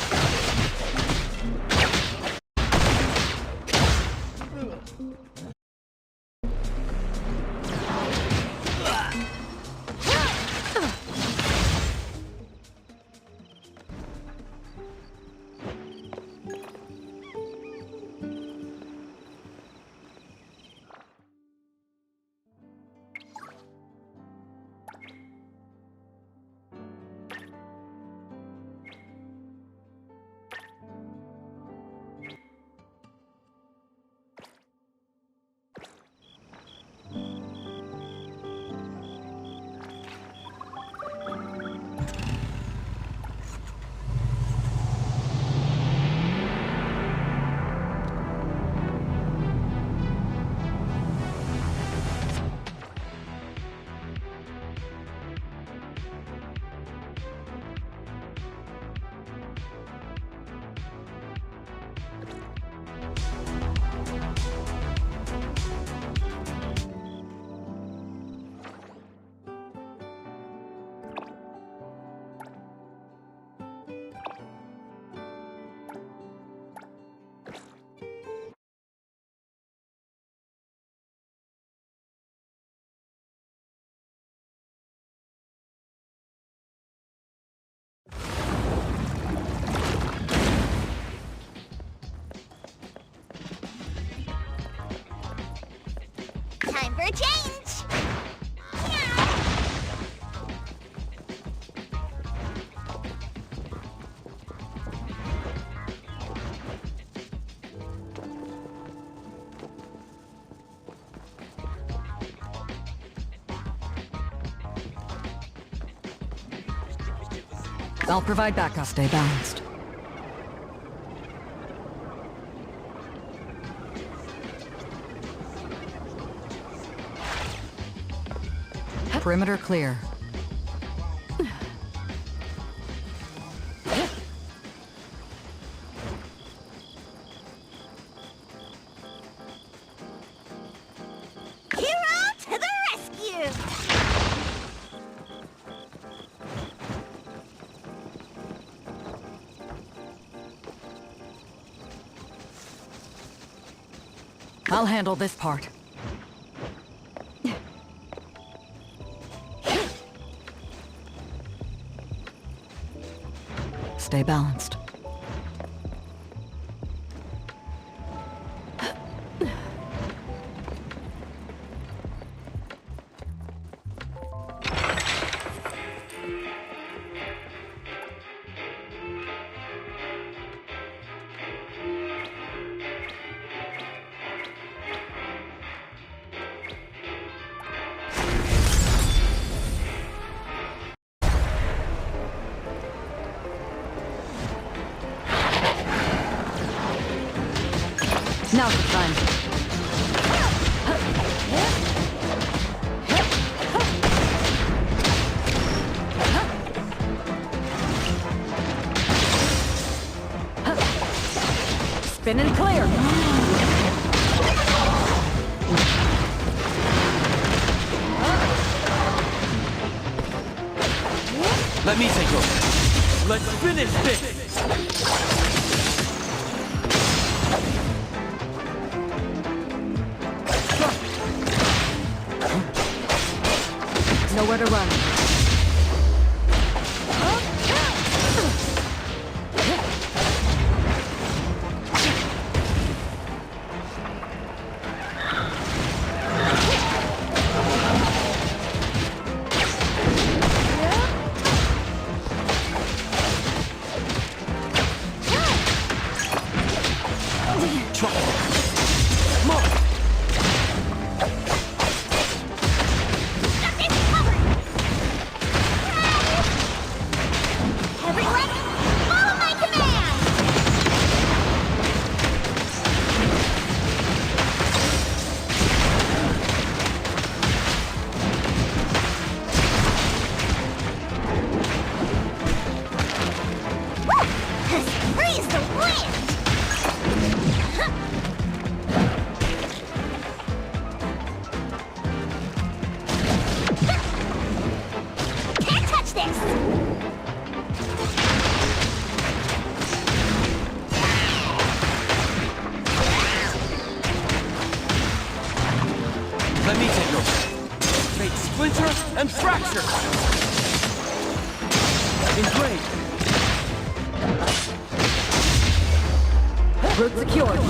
a change! I'll provide backup. Stay balanced. Perimeter clear. Hero to the rescue! I'll handle this part. Stay balanced. Now's the time. Spin and clear. Let me take over. Let's finish this! Nowhere to run. Let me take over. Fate splinter and fracture! Engrave! Route secured.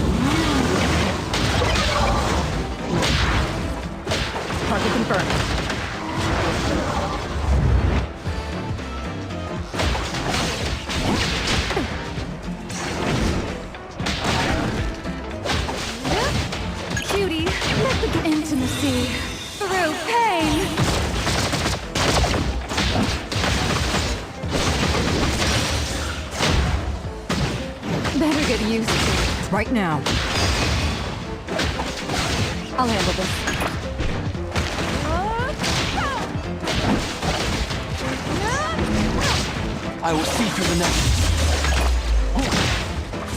Target confirmed. Cutie, let the intimacy through pain. Better get used to it. Right now. I'll handle this. I will see through the net.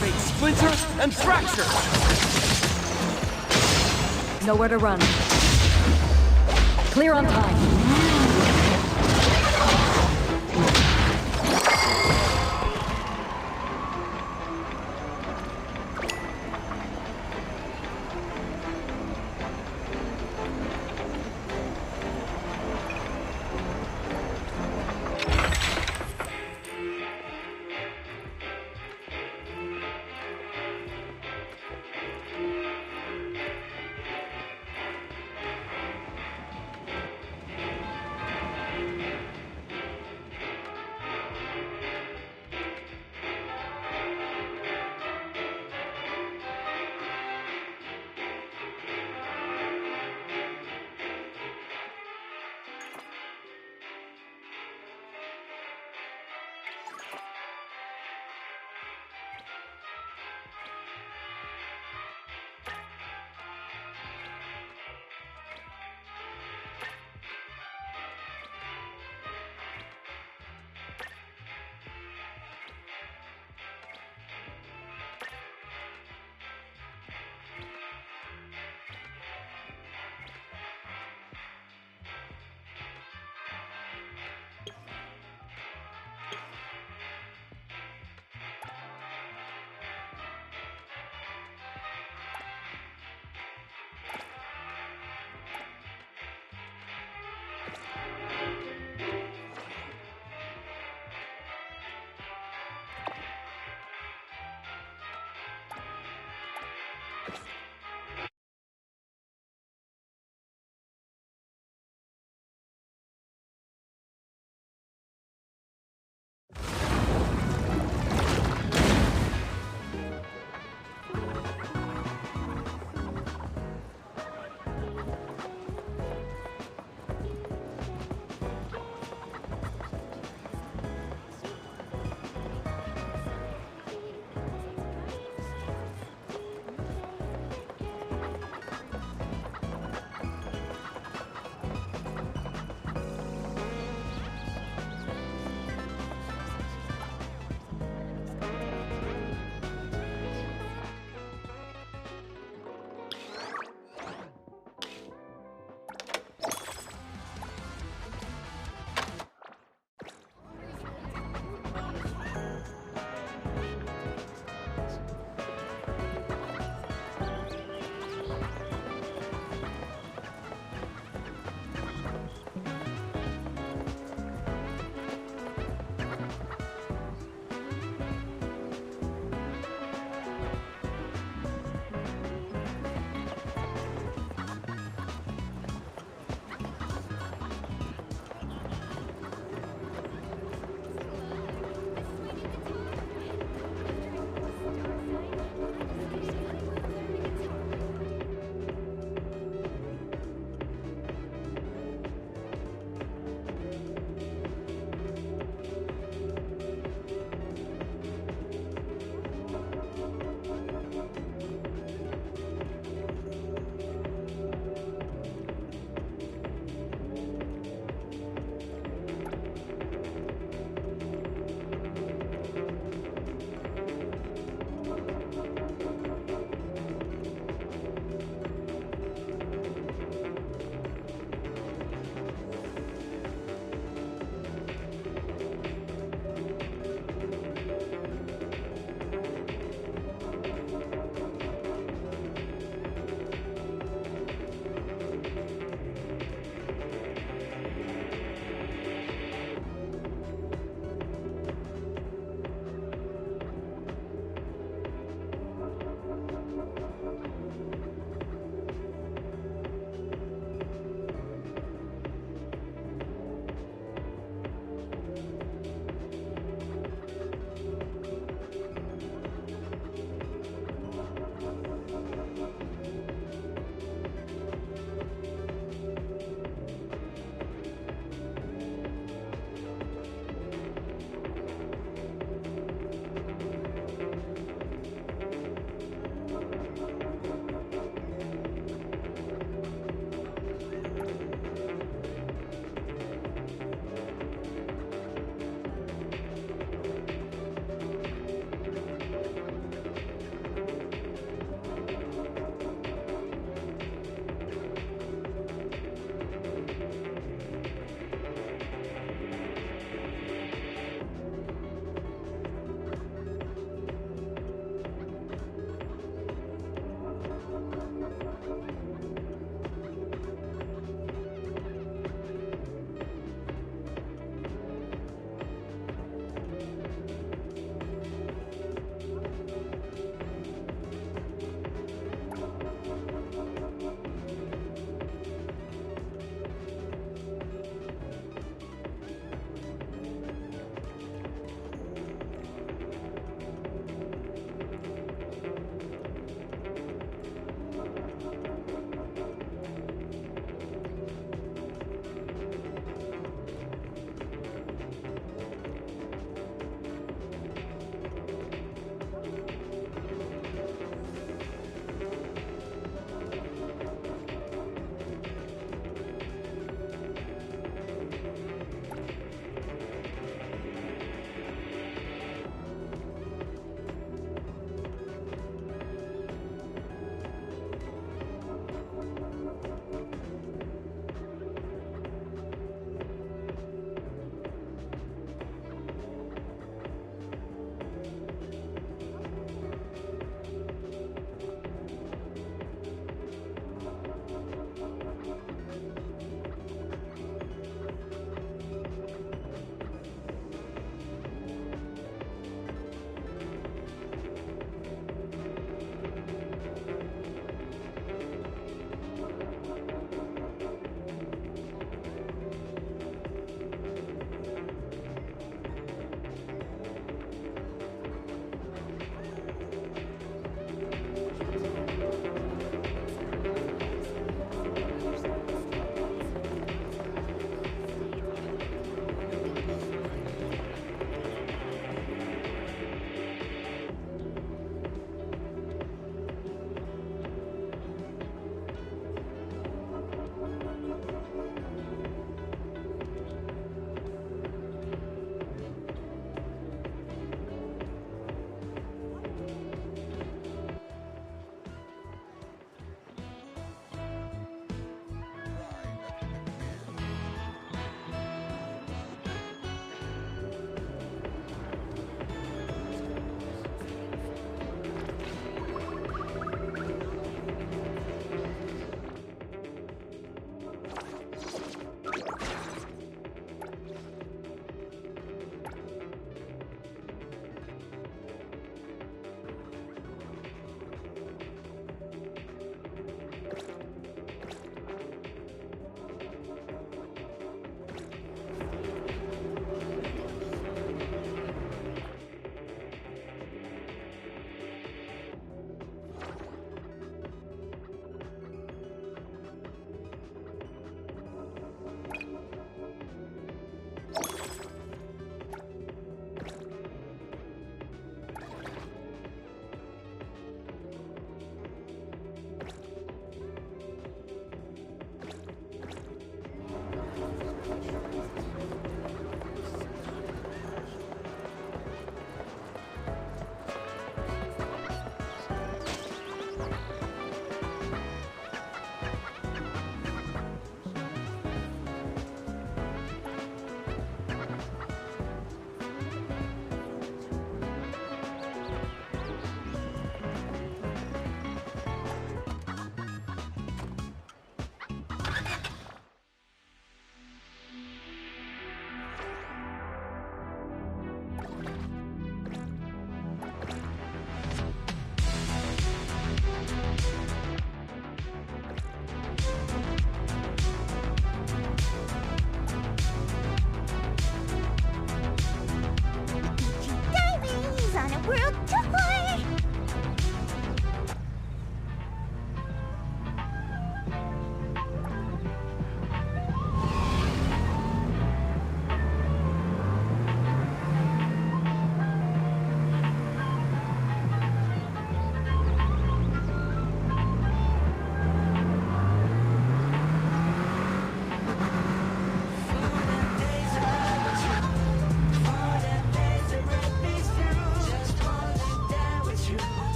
Fate splinter and fracture! Nowhere to run. Clear on time.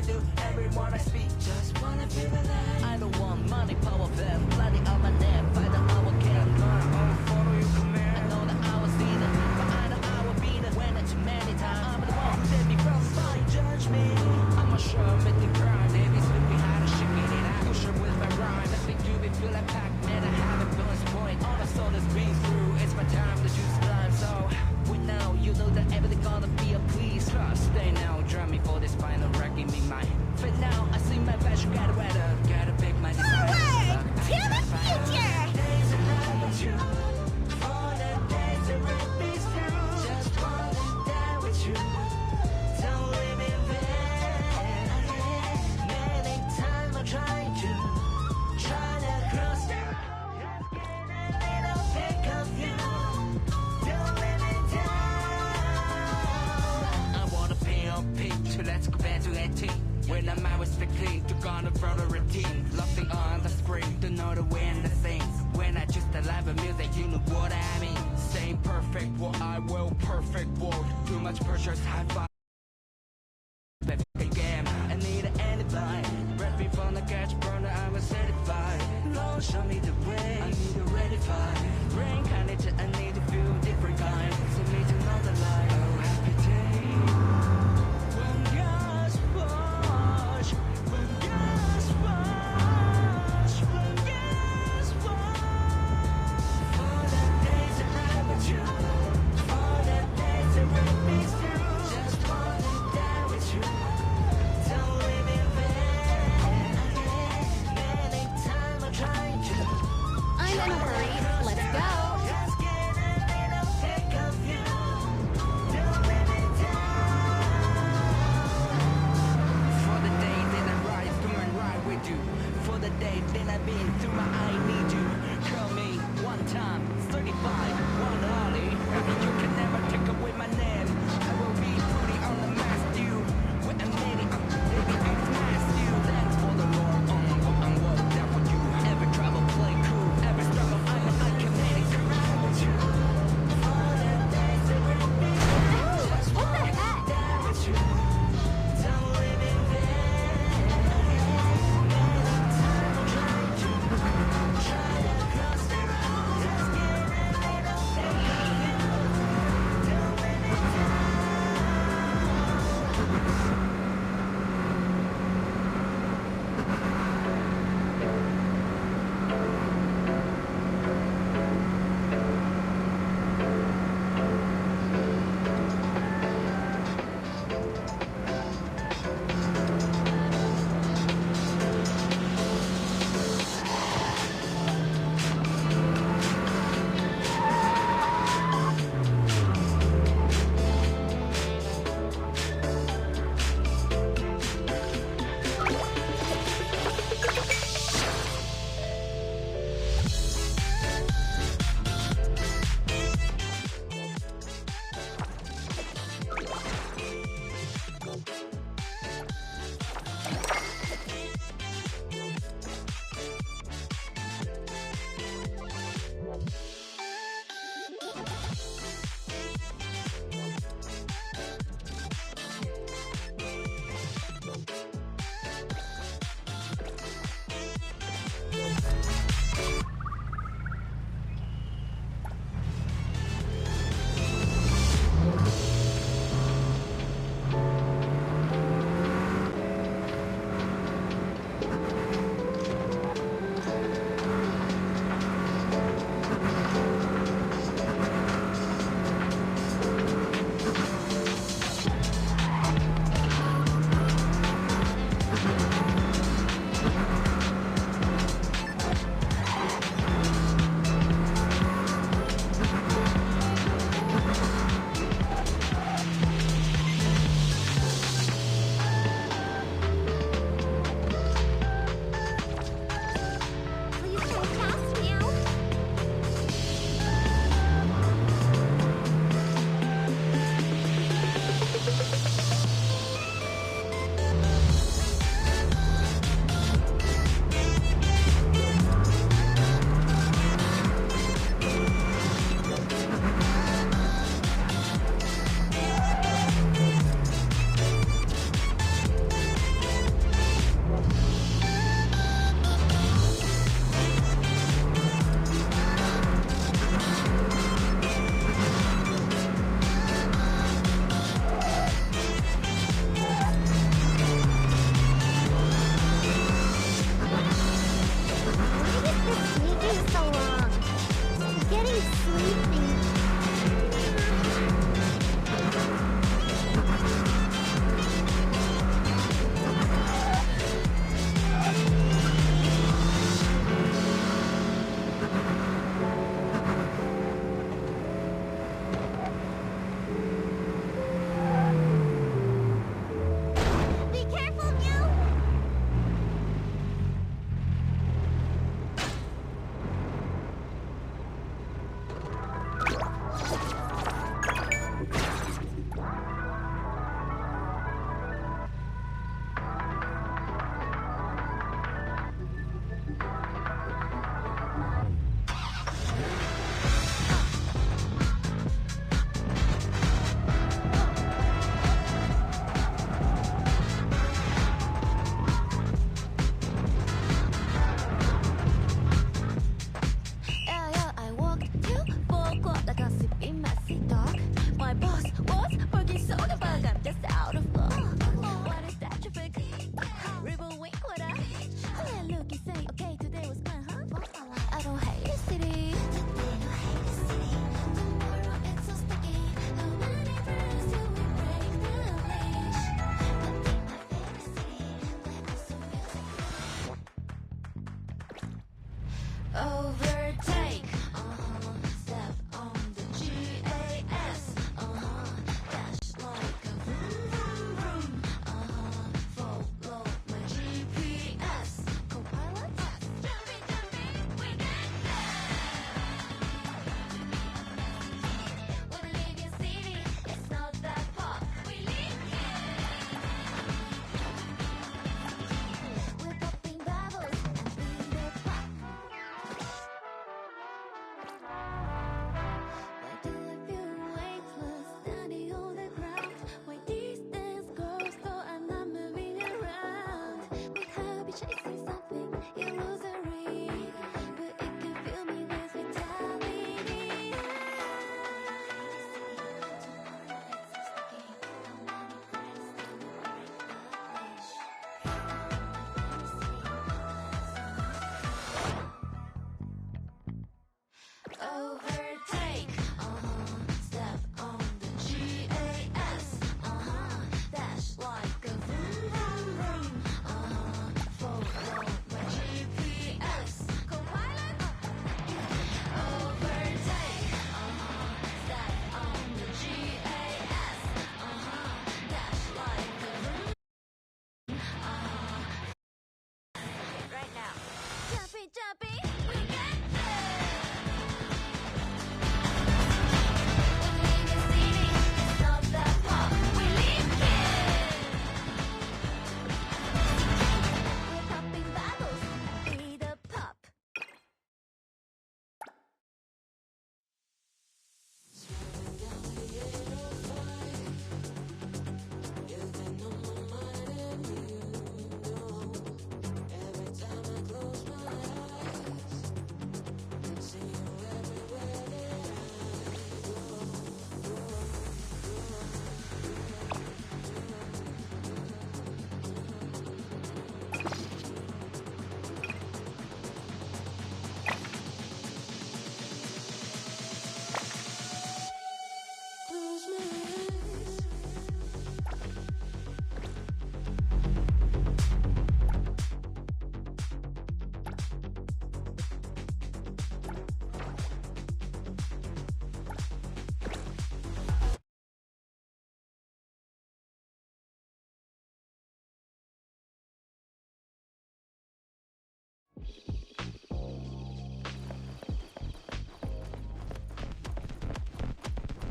do, everyone I speak. Just wanna feel alive. I don't want money, power, fame, bloody on my name. Fight the hour, can't learn, I'll follow your command. I know that I was in it, but I know I will be there when it's too many times. I'm the one who saved me from the fire, judge me. I'm a sure making crime, baby, sleeping hard and shaking it out. Push up with my rhyme, nothing to be feel like Pac-Man. I haven't bonus point, all the soul that's been through. It's my time to choose climb, so we know, you know that everything gonna be a please. Stay now, drum me for this final wreck, give me my fit now. I see my passion, gotta weather, gotta pick my desire. Forward to the future! Days and nights with you, for the days that bring me through. Just wanna die with you, don't live in vain. Many times I tried to cross down. Just get a little pick of you, don't let me down. I wanna pay up picture, let's go back to 18. When I'm out with the clean, to gonna follow the routine. Laughing on the screen, to know the way and the things. When I just alive with music, you know what I mean. Same perfect what I will, perfect world. Too much pressure's high five. Game, I need an alibi. Right before the catch burner, I was certified. Lord, show me the way, I need to rectify. Reincarnated, I need to feel different kind. So me to know the light. Oh, happy day. When gas wash, when gas wash, when gas wash. For the days that ride with you, for the days that bring me through. Just wanna die with you, don't live in vain. Many times I tried to. I'm in a hurry. Let's go. Just get a little pick of you, don't let me down. For the day that I rise, come and ride with you. For the day that I've been through my I need you. Call me one time, 35, one Ollie. You can never take away my name. I will be putting on the mask, you. When I'm needing, baby, I'm smashed you. Then for the Lord, I'm well down for you. Every trouble, play cool. Every struggle, I can make it right with you. For the days that bring me through. Just wanna die with you, don't live in vain. Many times I tried to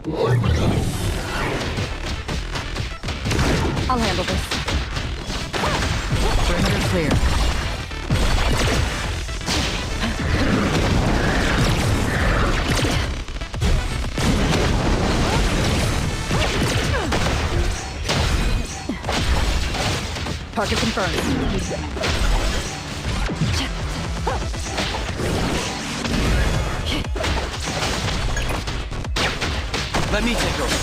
I'll handle this. Perimeter clear. Target confirmed. Let me take over.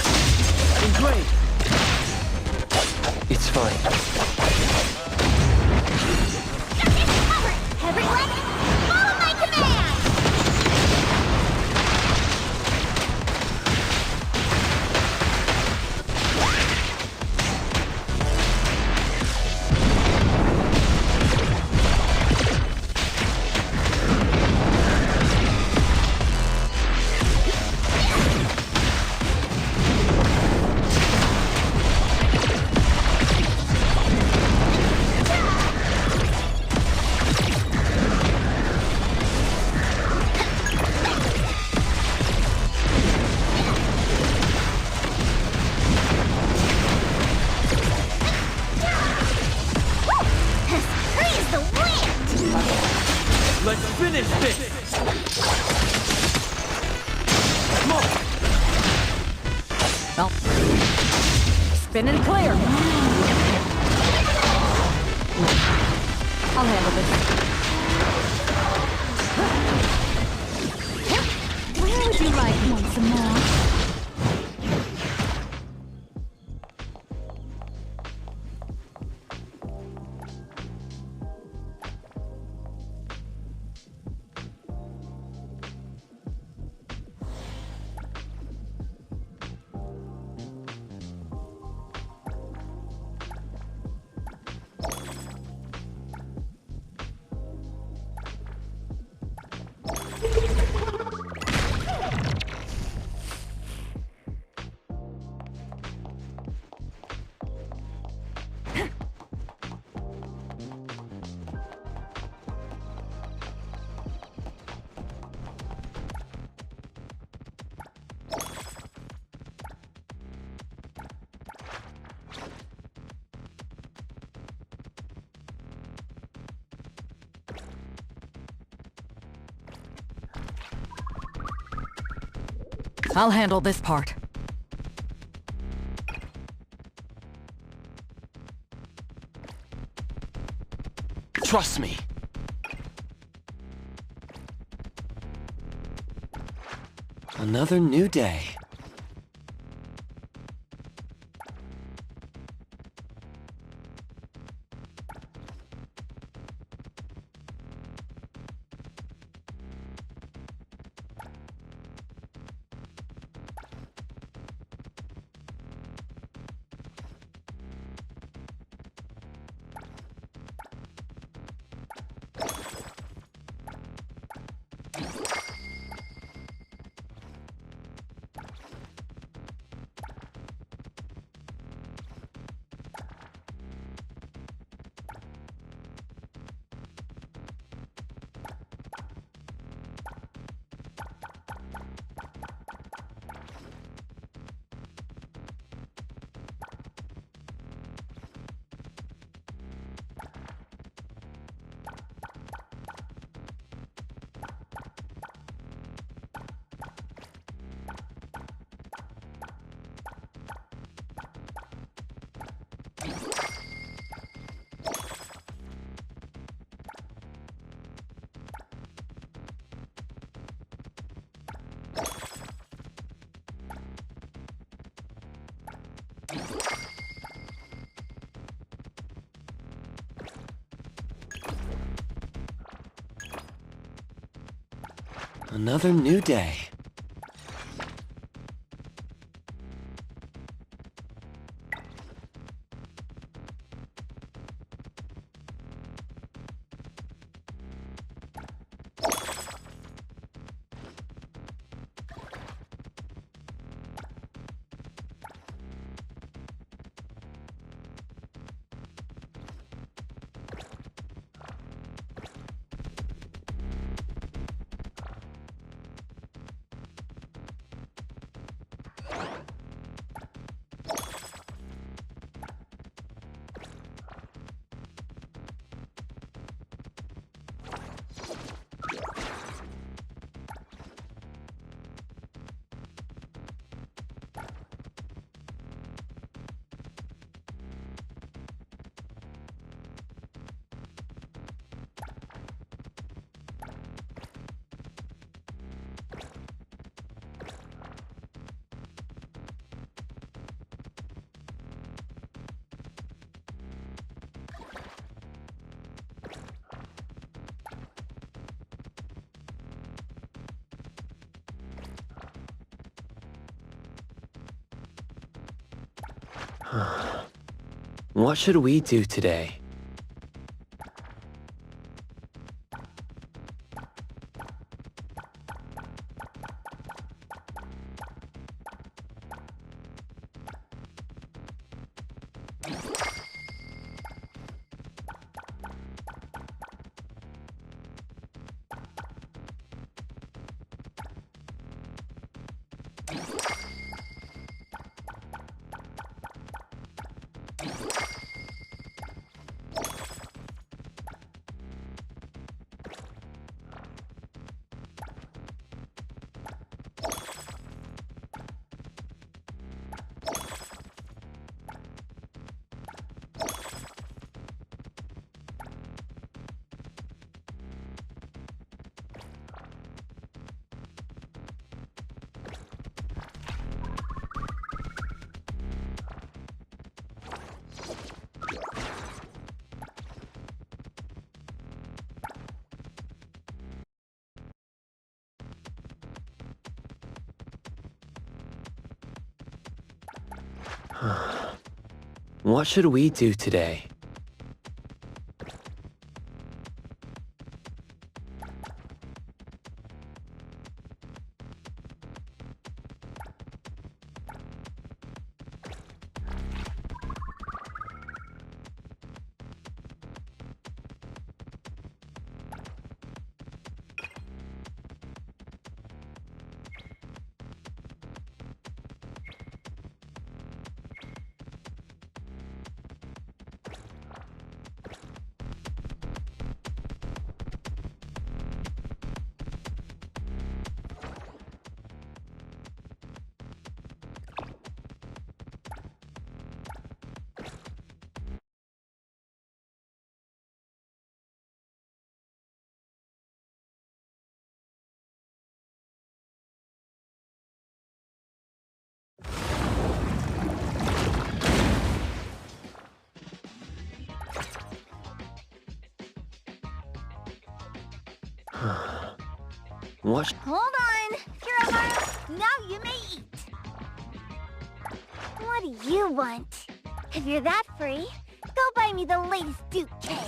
Engrave! It's fine. Everyone, follow my command! Let's finish this! Come on! Well, spin and clear. I'll handle this. Where would you like want some more? I'll handle this part. Trust me. Another new day. Another new day. What should we do today? What should we do today? What? Hold on, Kiraharu. Now you may eat. What do you want? If you're that free, go buy me the latest Duke cake.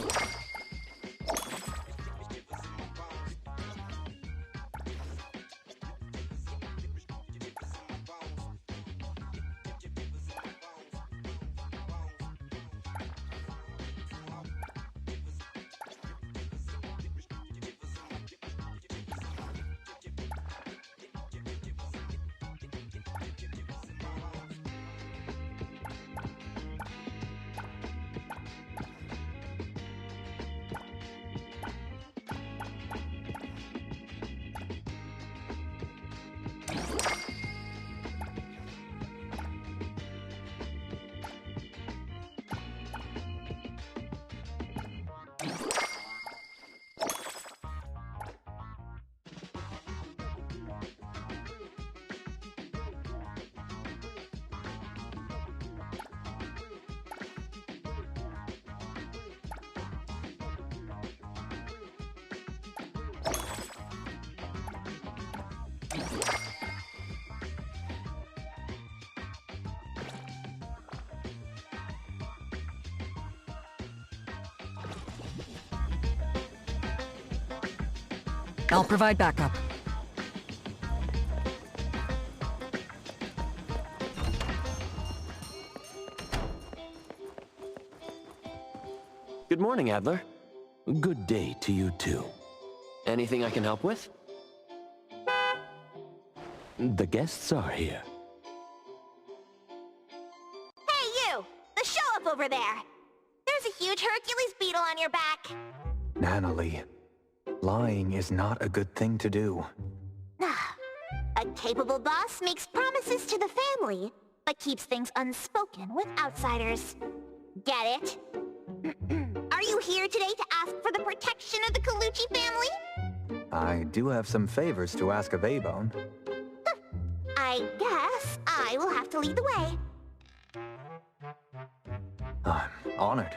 I'll provide backup. Good morning, Adler. Good day to you too. Anything I can help with? The guests are here. Hey you! The show-up over there! There's a huge Hercules beetle on your back. Natalie, lying is not a good thing to do. A capable boss makes promises to the family, but keeps things unspoken with outsiders. Get it? Are you here today to ask for the protection of the Colucci family? I do have some favors to ask of A-Bone. I guess I will have to lead the way. I'm honored.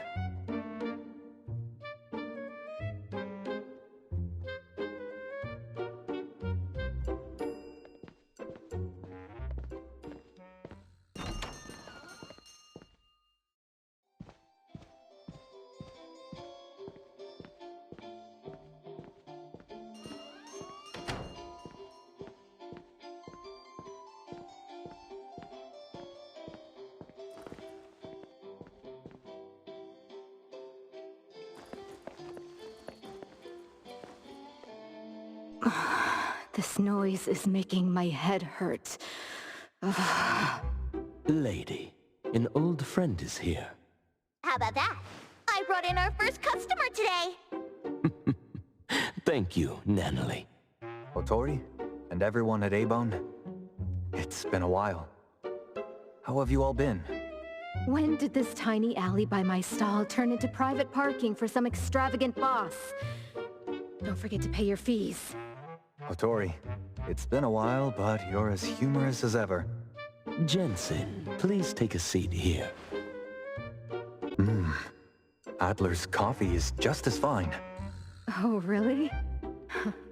This noise is making my head hurt. Lady, an old friend is here. How about that? I brought in our first customer today! Thank you, Nanalie. Otori, and everyone at Abone, it's been a while. How have you all been? When did this tiny alley by my stall turn into private parking for some extravagant boss? Don't forget to pay your fees. Otori, it's been a while, but you're as humorous as ever. Jensen, please take a seat here. Adler's coffee is just as fine. Oh, really?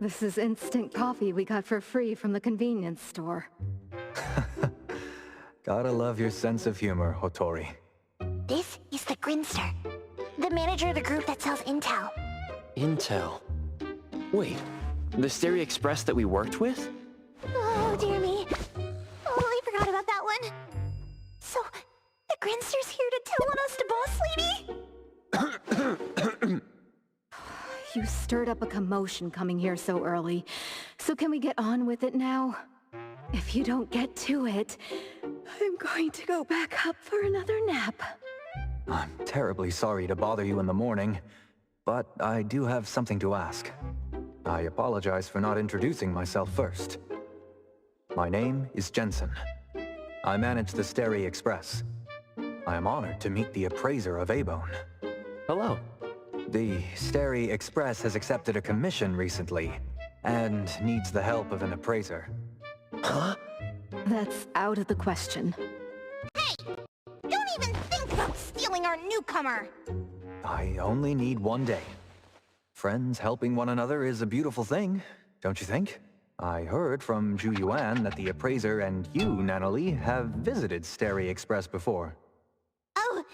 This is instant coffee we got for free from the convenience store. Gotta love your sense of humor, Otori. This is the Grinster, the manager of the group that sells intel. Intel. Wait, the Stereo Express that we worked with? Oh, dear me. Oh, I forgot about that one. So, the Grinster's here to tell on us to Boss Lady? You stirred up a commotion coming here so early. So can we get on with it now? If you don't get to it, I'm going to go back up for another nap. I'm terribly sorry to bother you in the morning, but I do have something to ask. I apologize for not introducing myself first. My name is Jensen. I manage the Stereo Express. I am honored to meet the appraiser of Abone. Hello. The Stereo Express has accepted a commission recently, and needs the help of an appraiser. Huh? That's out of the question. Hey! Don't even think about stealing our newcomer! I only need one day. Friends helping one another is a beautiful thing, don't you think? I heard from Zhu Yuan that the appraiser and you, Nanalie, have visited Stereo Express before. Oh,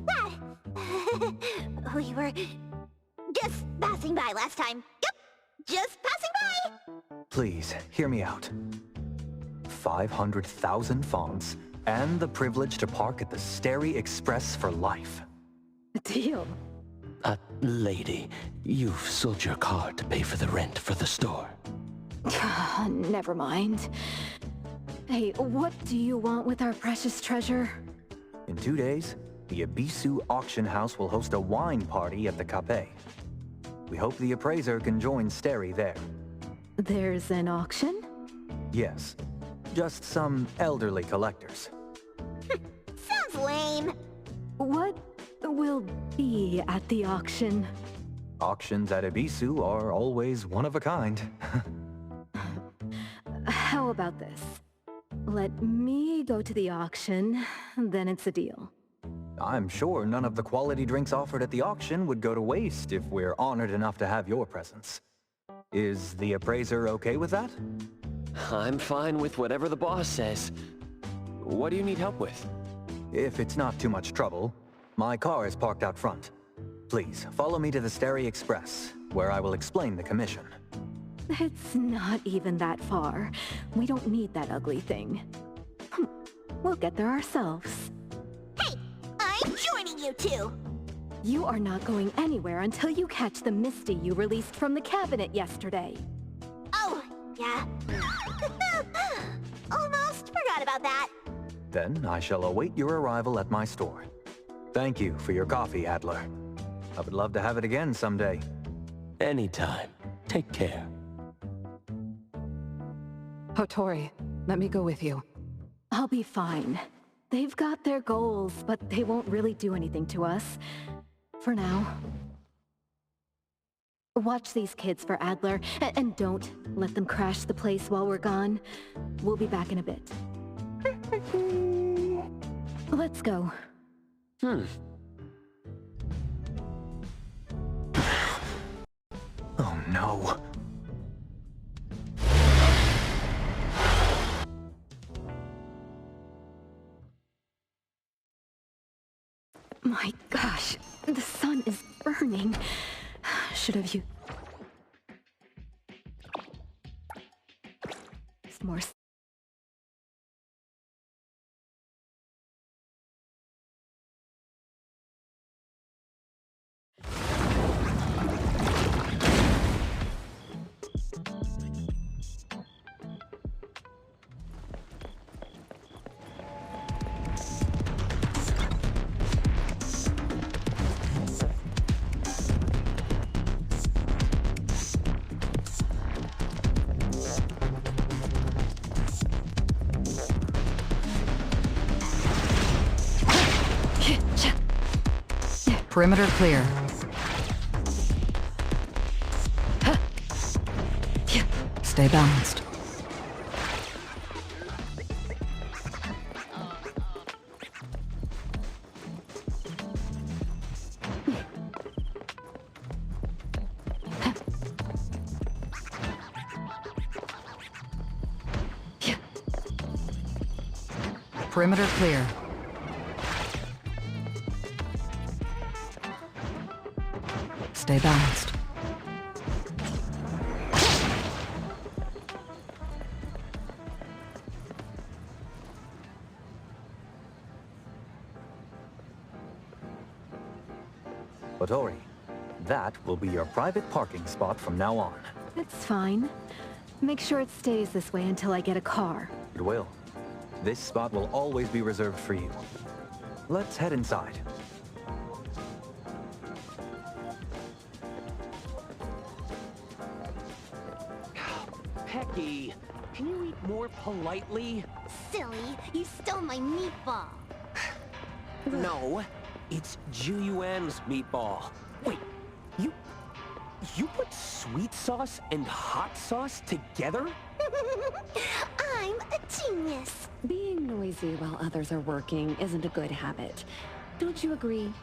that... we were just passing by last time. Yep, just passing by! Please, hear me out. 500,000 fonts, and the privilege to park at the Stereo Express for life. Deal. Lady, you've sold your car to pay for the rent for the store. Never mind. Hey, what do you want with our precious treasure? In 2 days, the Ebisu auction house will host a wine party at the Cafe. We hope the appraiser can join Stereo there. There's an auction? Yes, just some elderly collectors. Sounds lame. What will be at the auction? Auctions at Ebisu are always one of a kind. How about this? Let me go to the auction, then it's a deal. I'm sure none of the quality drinks offered at the auction would go to waste if we're honored enough to have your presence. Is the appraiser okay with that? I'm fine with whatever the boss says. What do you need help with? If it's not too much trouble, my car is parked out front. Please, follow me to the Stereo Express, where I will explain the commission. It's not even that far. We don't need that ugly thing. We'll get there ourselves. Hey, I'm joining you two! You are not going anywhere until you catch the Misty you released from the cabinet yesterday. Oh, yeah. Almost forgot about that. Then I shall await your arrival at my store. Thank you for your coffee, Adler. I would love to have it again someday. Anytime. Take care. Otori, let me go with you. I'll be fine. They've got their goals, but they won't really do anything to us. For now. Watch these kids for Adler, and don't let them crash the place while we're gone. We'll be back in a bit. Let's go. Oh no. My gosh, the sun is burning. Should have used more. Perimeter clear. Stay balanced. Perimeter clear. Stay balanced. Otori, that will be your private parking spot from now on. It's fine. Make sure it stays this way until I get a car. It will. This spot will always be reserved for you. Let's head inside. Pecky, can you eat more politely? Silly, you stole my meatball. No, it's Ju-Yuan's meatball. Wait, you put sweet sauce and hot sauce together? I'm a genius. Being noisy while others are working isn't a good habit. Don't you agree?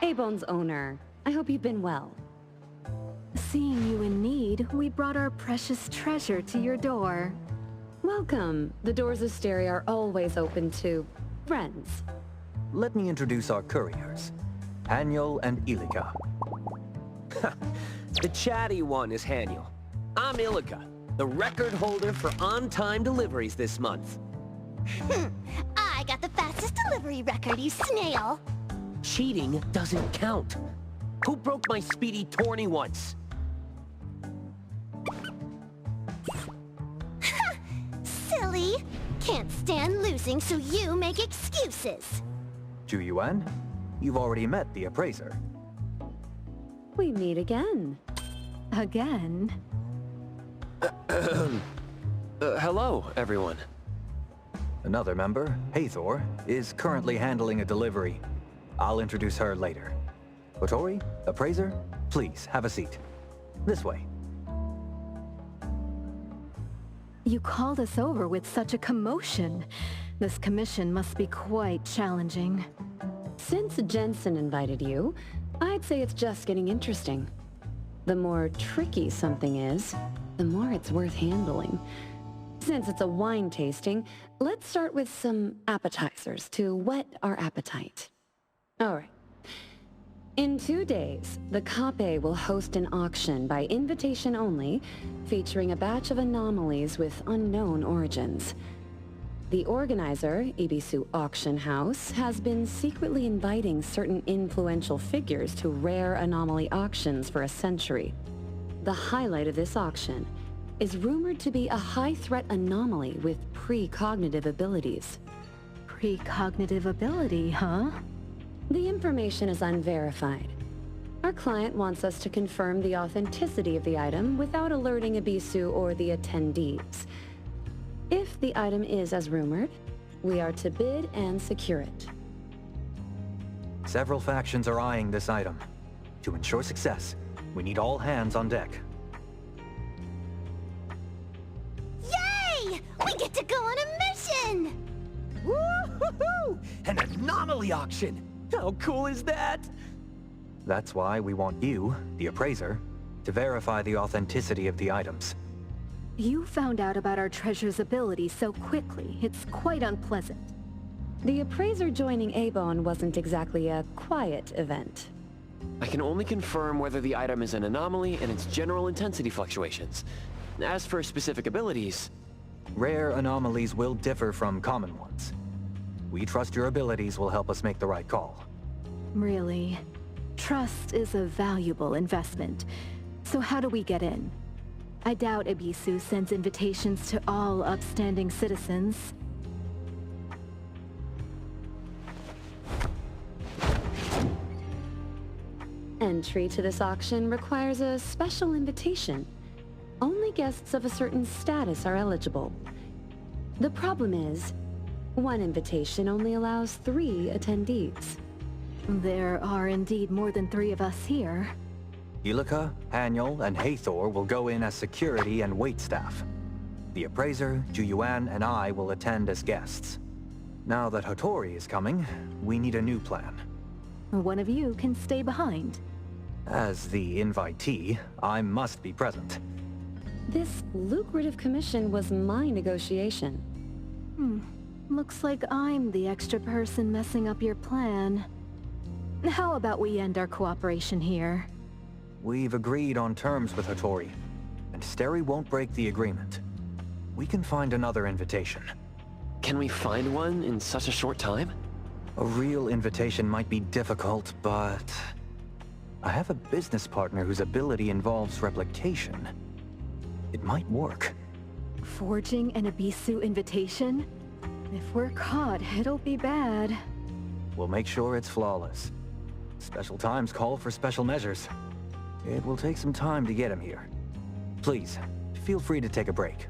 A-Bone's owner, I hope you've been well. Seeing you in need, we brought our precious treasure to your door. Welcome. The doors of Stereo are always open to friends. Let me introduce our couriers, Haniel and Ilika. The chatty one is Haniel. I'm Ilika, the record holder for on-time deliveries this month. I got the fastest delivery record, you snail. Cheating doesn't count. Who broke my speedy tourney once? Silly. Can't stand losing, so you make excuses. Ju-Yuan, you've already met the appraiser. We meet again. Again? Hello, everyone. Another member, Hathor, is currently handling a delivery. I'll introduce her later. Otori, appraiser, please have a seat. This way. You called us over with such a commotion. This commission must be quite challenging. Since Jensen invited you, I'd say it's just getting interesting. The more tricky something is, the more it's worth handling. Since it's a wine tasting, let's start with some appetizers to whet our appetite. All right. In 2 days, the Kape will host an auction by invitation only, featuring a batch of anomalies with unknown origins. The organizer, Ibisu Auction House, has been secretly inviting certain influential figures to rare anomaly auctions for a century. The highlight of this auction is rumored to be a high-threat anomaly with precognitive abilities. Precognitive ability, huh? The information is unverified. Our client wants us to confirm the authenticity of the item without alerting Ibisu or the attendees. If the item is as rumored, we are to bid and secure it. Several factions are eyeing this item. To ensure success, we need all hands on deck. Yay! We get to go on a mission! Woo-hoo-hoo! An anomaly auction! How cool is that? That's why we want you, the appraiser, to verify the authenticity of the items. You found out about our treasure's ability so quickly, it's quite unpleasant. The appraiser joining A-Bone wasn't exactly a quiet event. I can only confirm whether the item is an anomaly and its general intensity fluctuations. As for specific abilities... Rare anomalies will differ from common ones. We trust your abilities will help us make the right call. Really? Trust is a valuable investment. So how do we get in? I doubt Ibisu sends invitations to all upstanding citizens. Entry to this auction requires a special invitation. Only guests of a certain status are eligible. The problem is, One invitation only allows 3 attendees. There are indeed more than 3 of us here. Ilika, Haniel, and Hathor will go in as security and waitstaff. The appraiser, Juyuan, and I will attend as guests. Now that Hattori is coming, we need a new plan. One of you can stay behind. As the invitee, I must be present. This lucrative commission was my negotiation. Looks like I'm the extra person messing up your plan. How about we end our cooperation here? We've agreed on terms with Hattori, and Steri won't break the agreement. We can find another invitation. Can we find one in such a short time? A real invitation might be difficult, but I have a business partner whose ability involves replication. It might work. Forging an Abisu invitation? If we're caught, it'll be bad. We'll make sure it's flawless. Special times call for special measures. It will take some time to get him here. Please, feel free to take a break.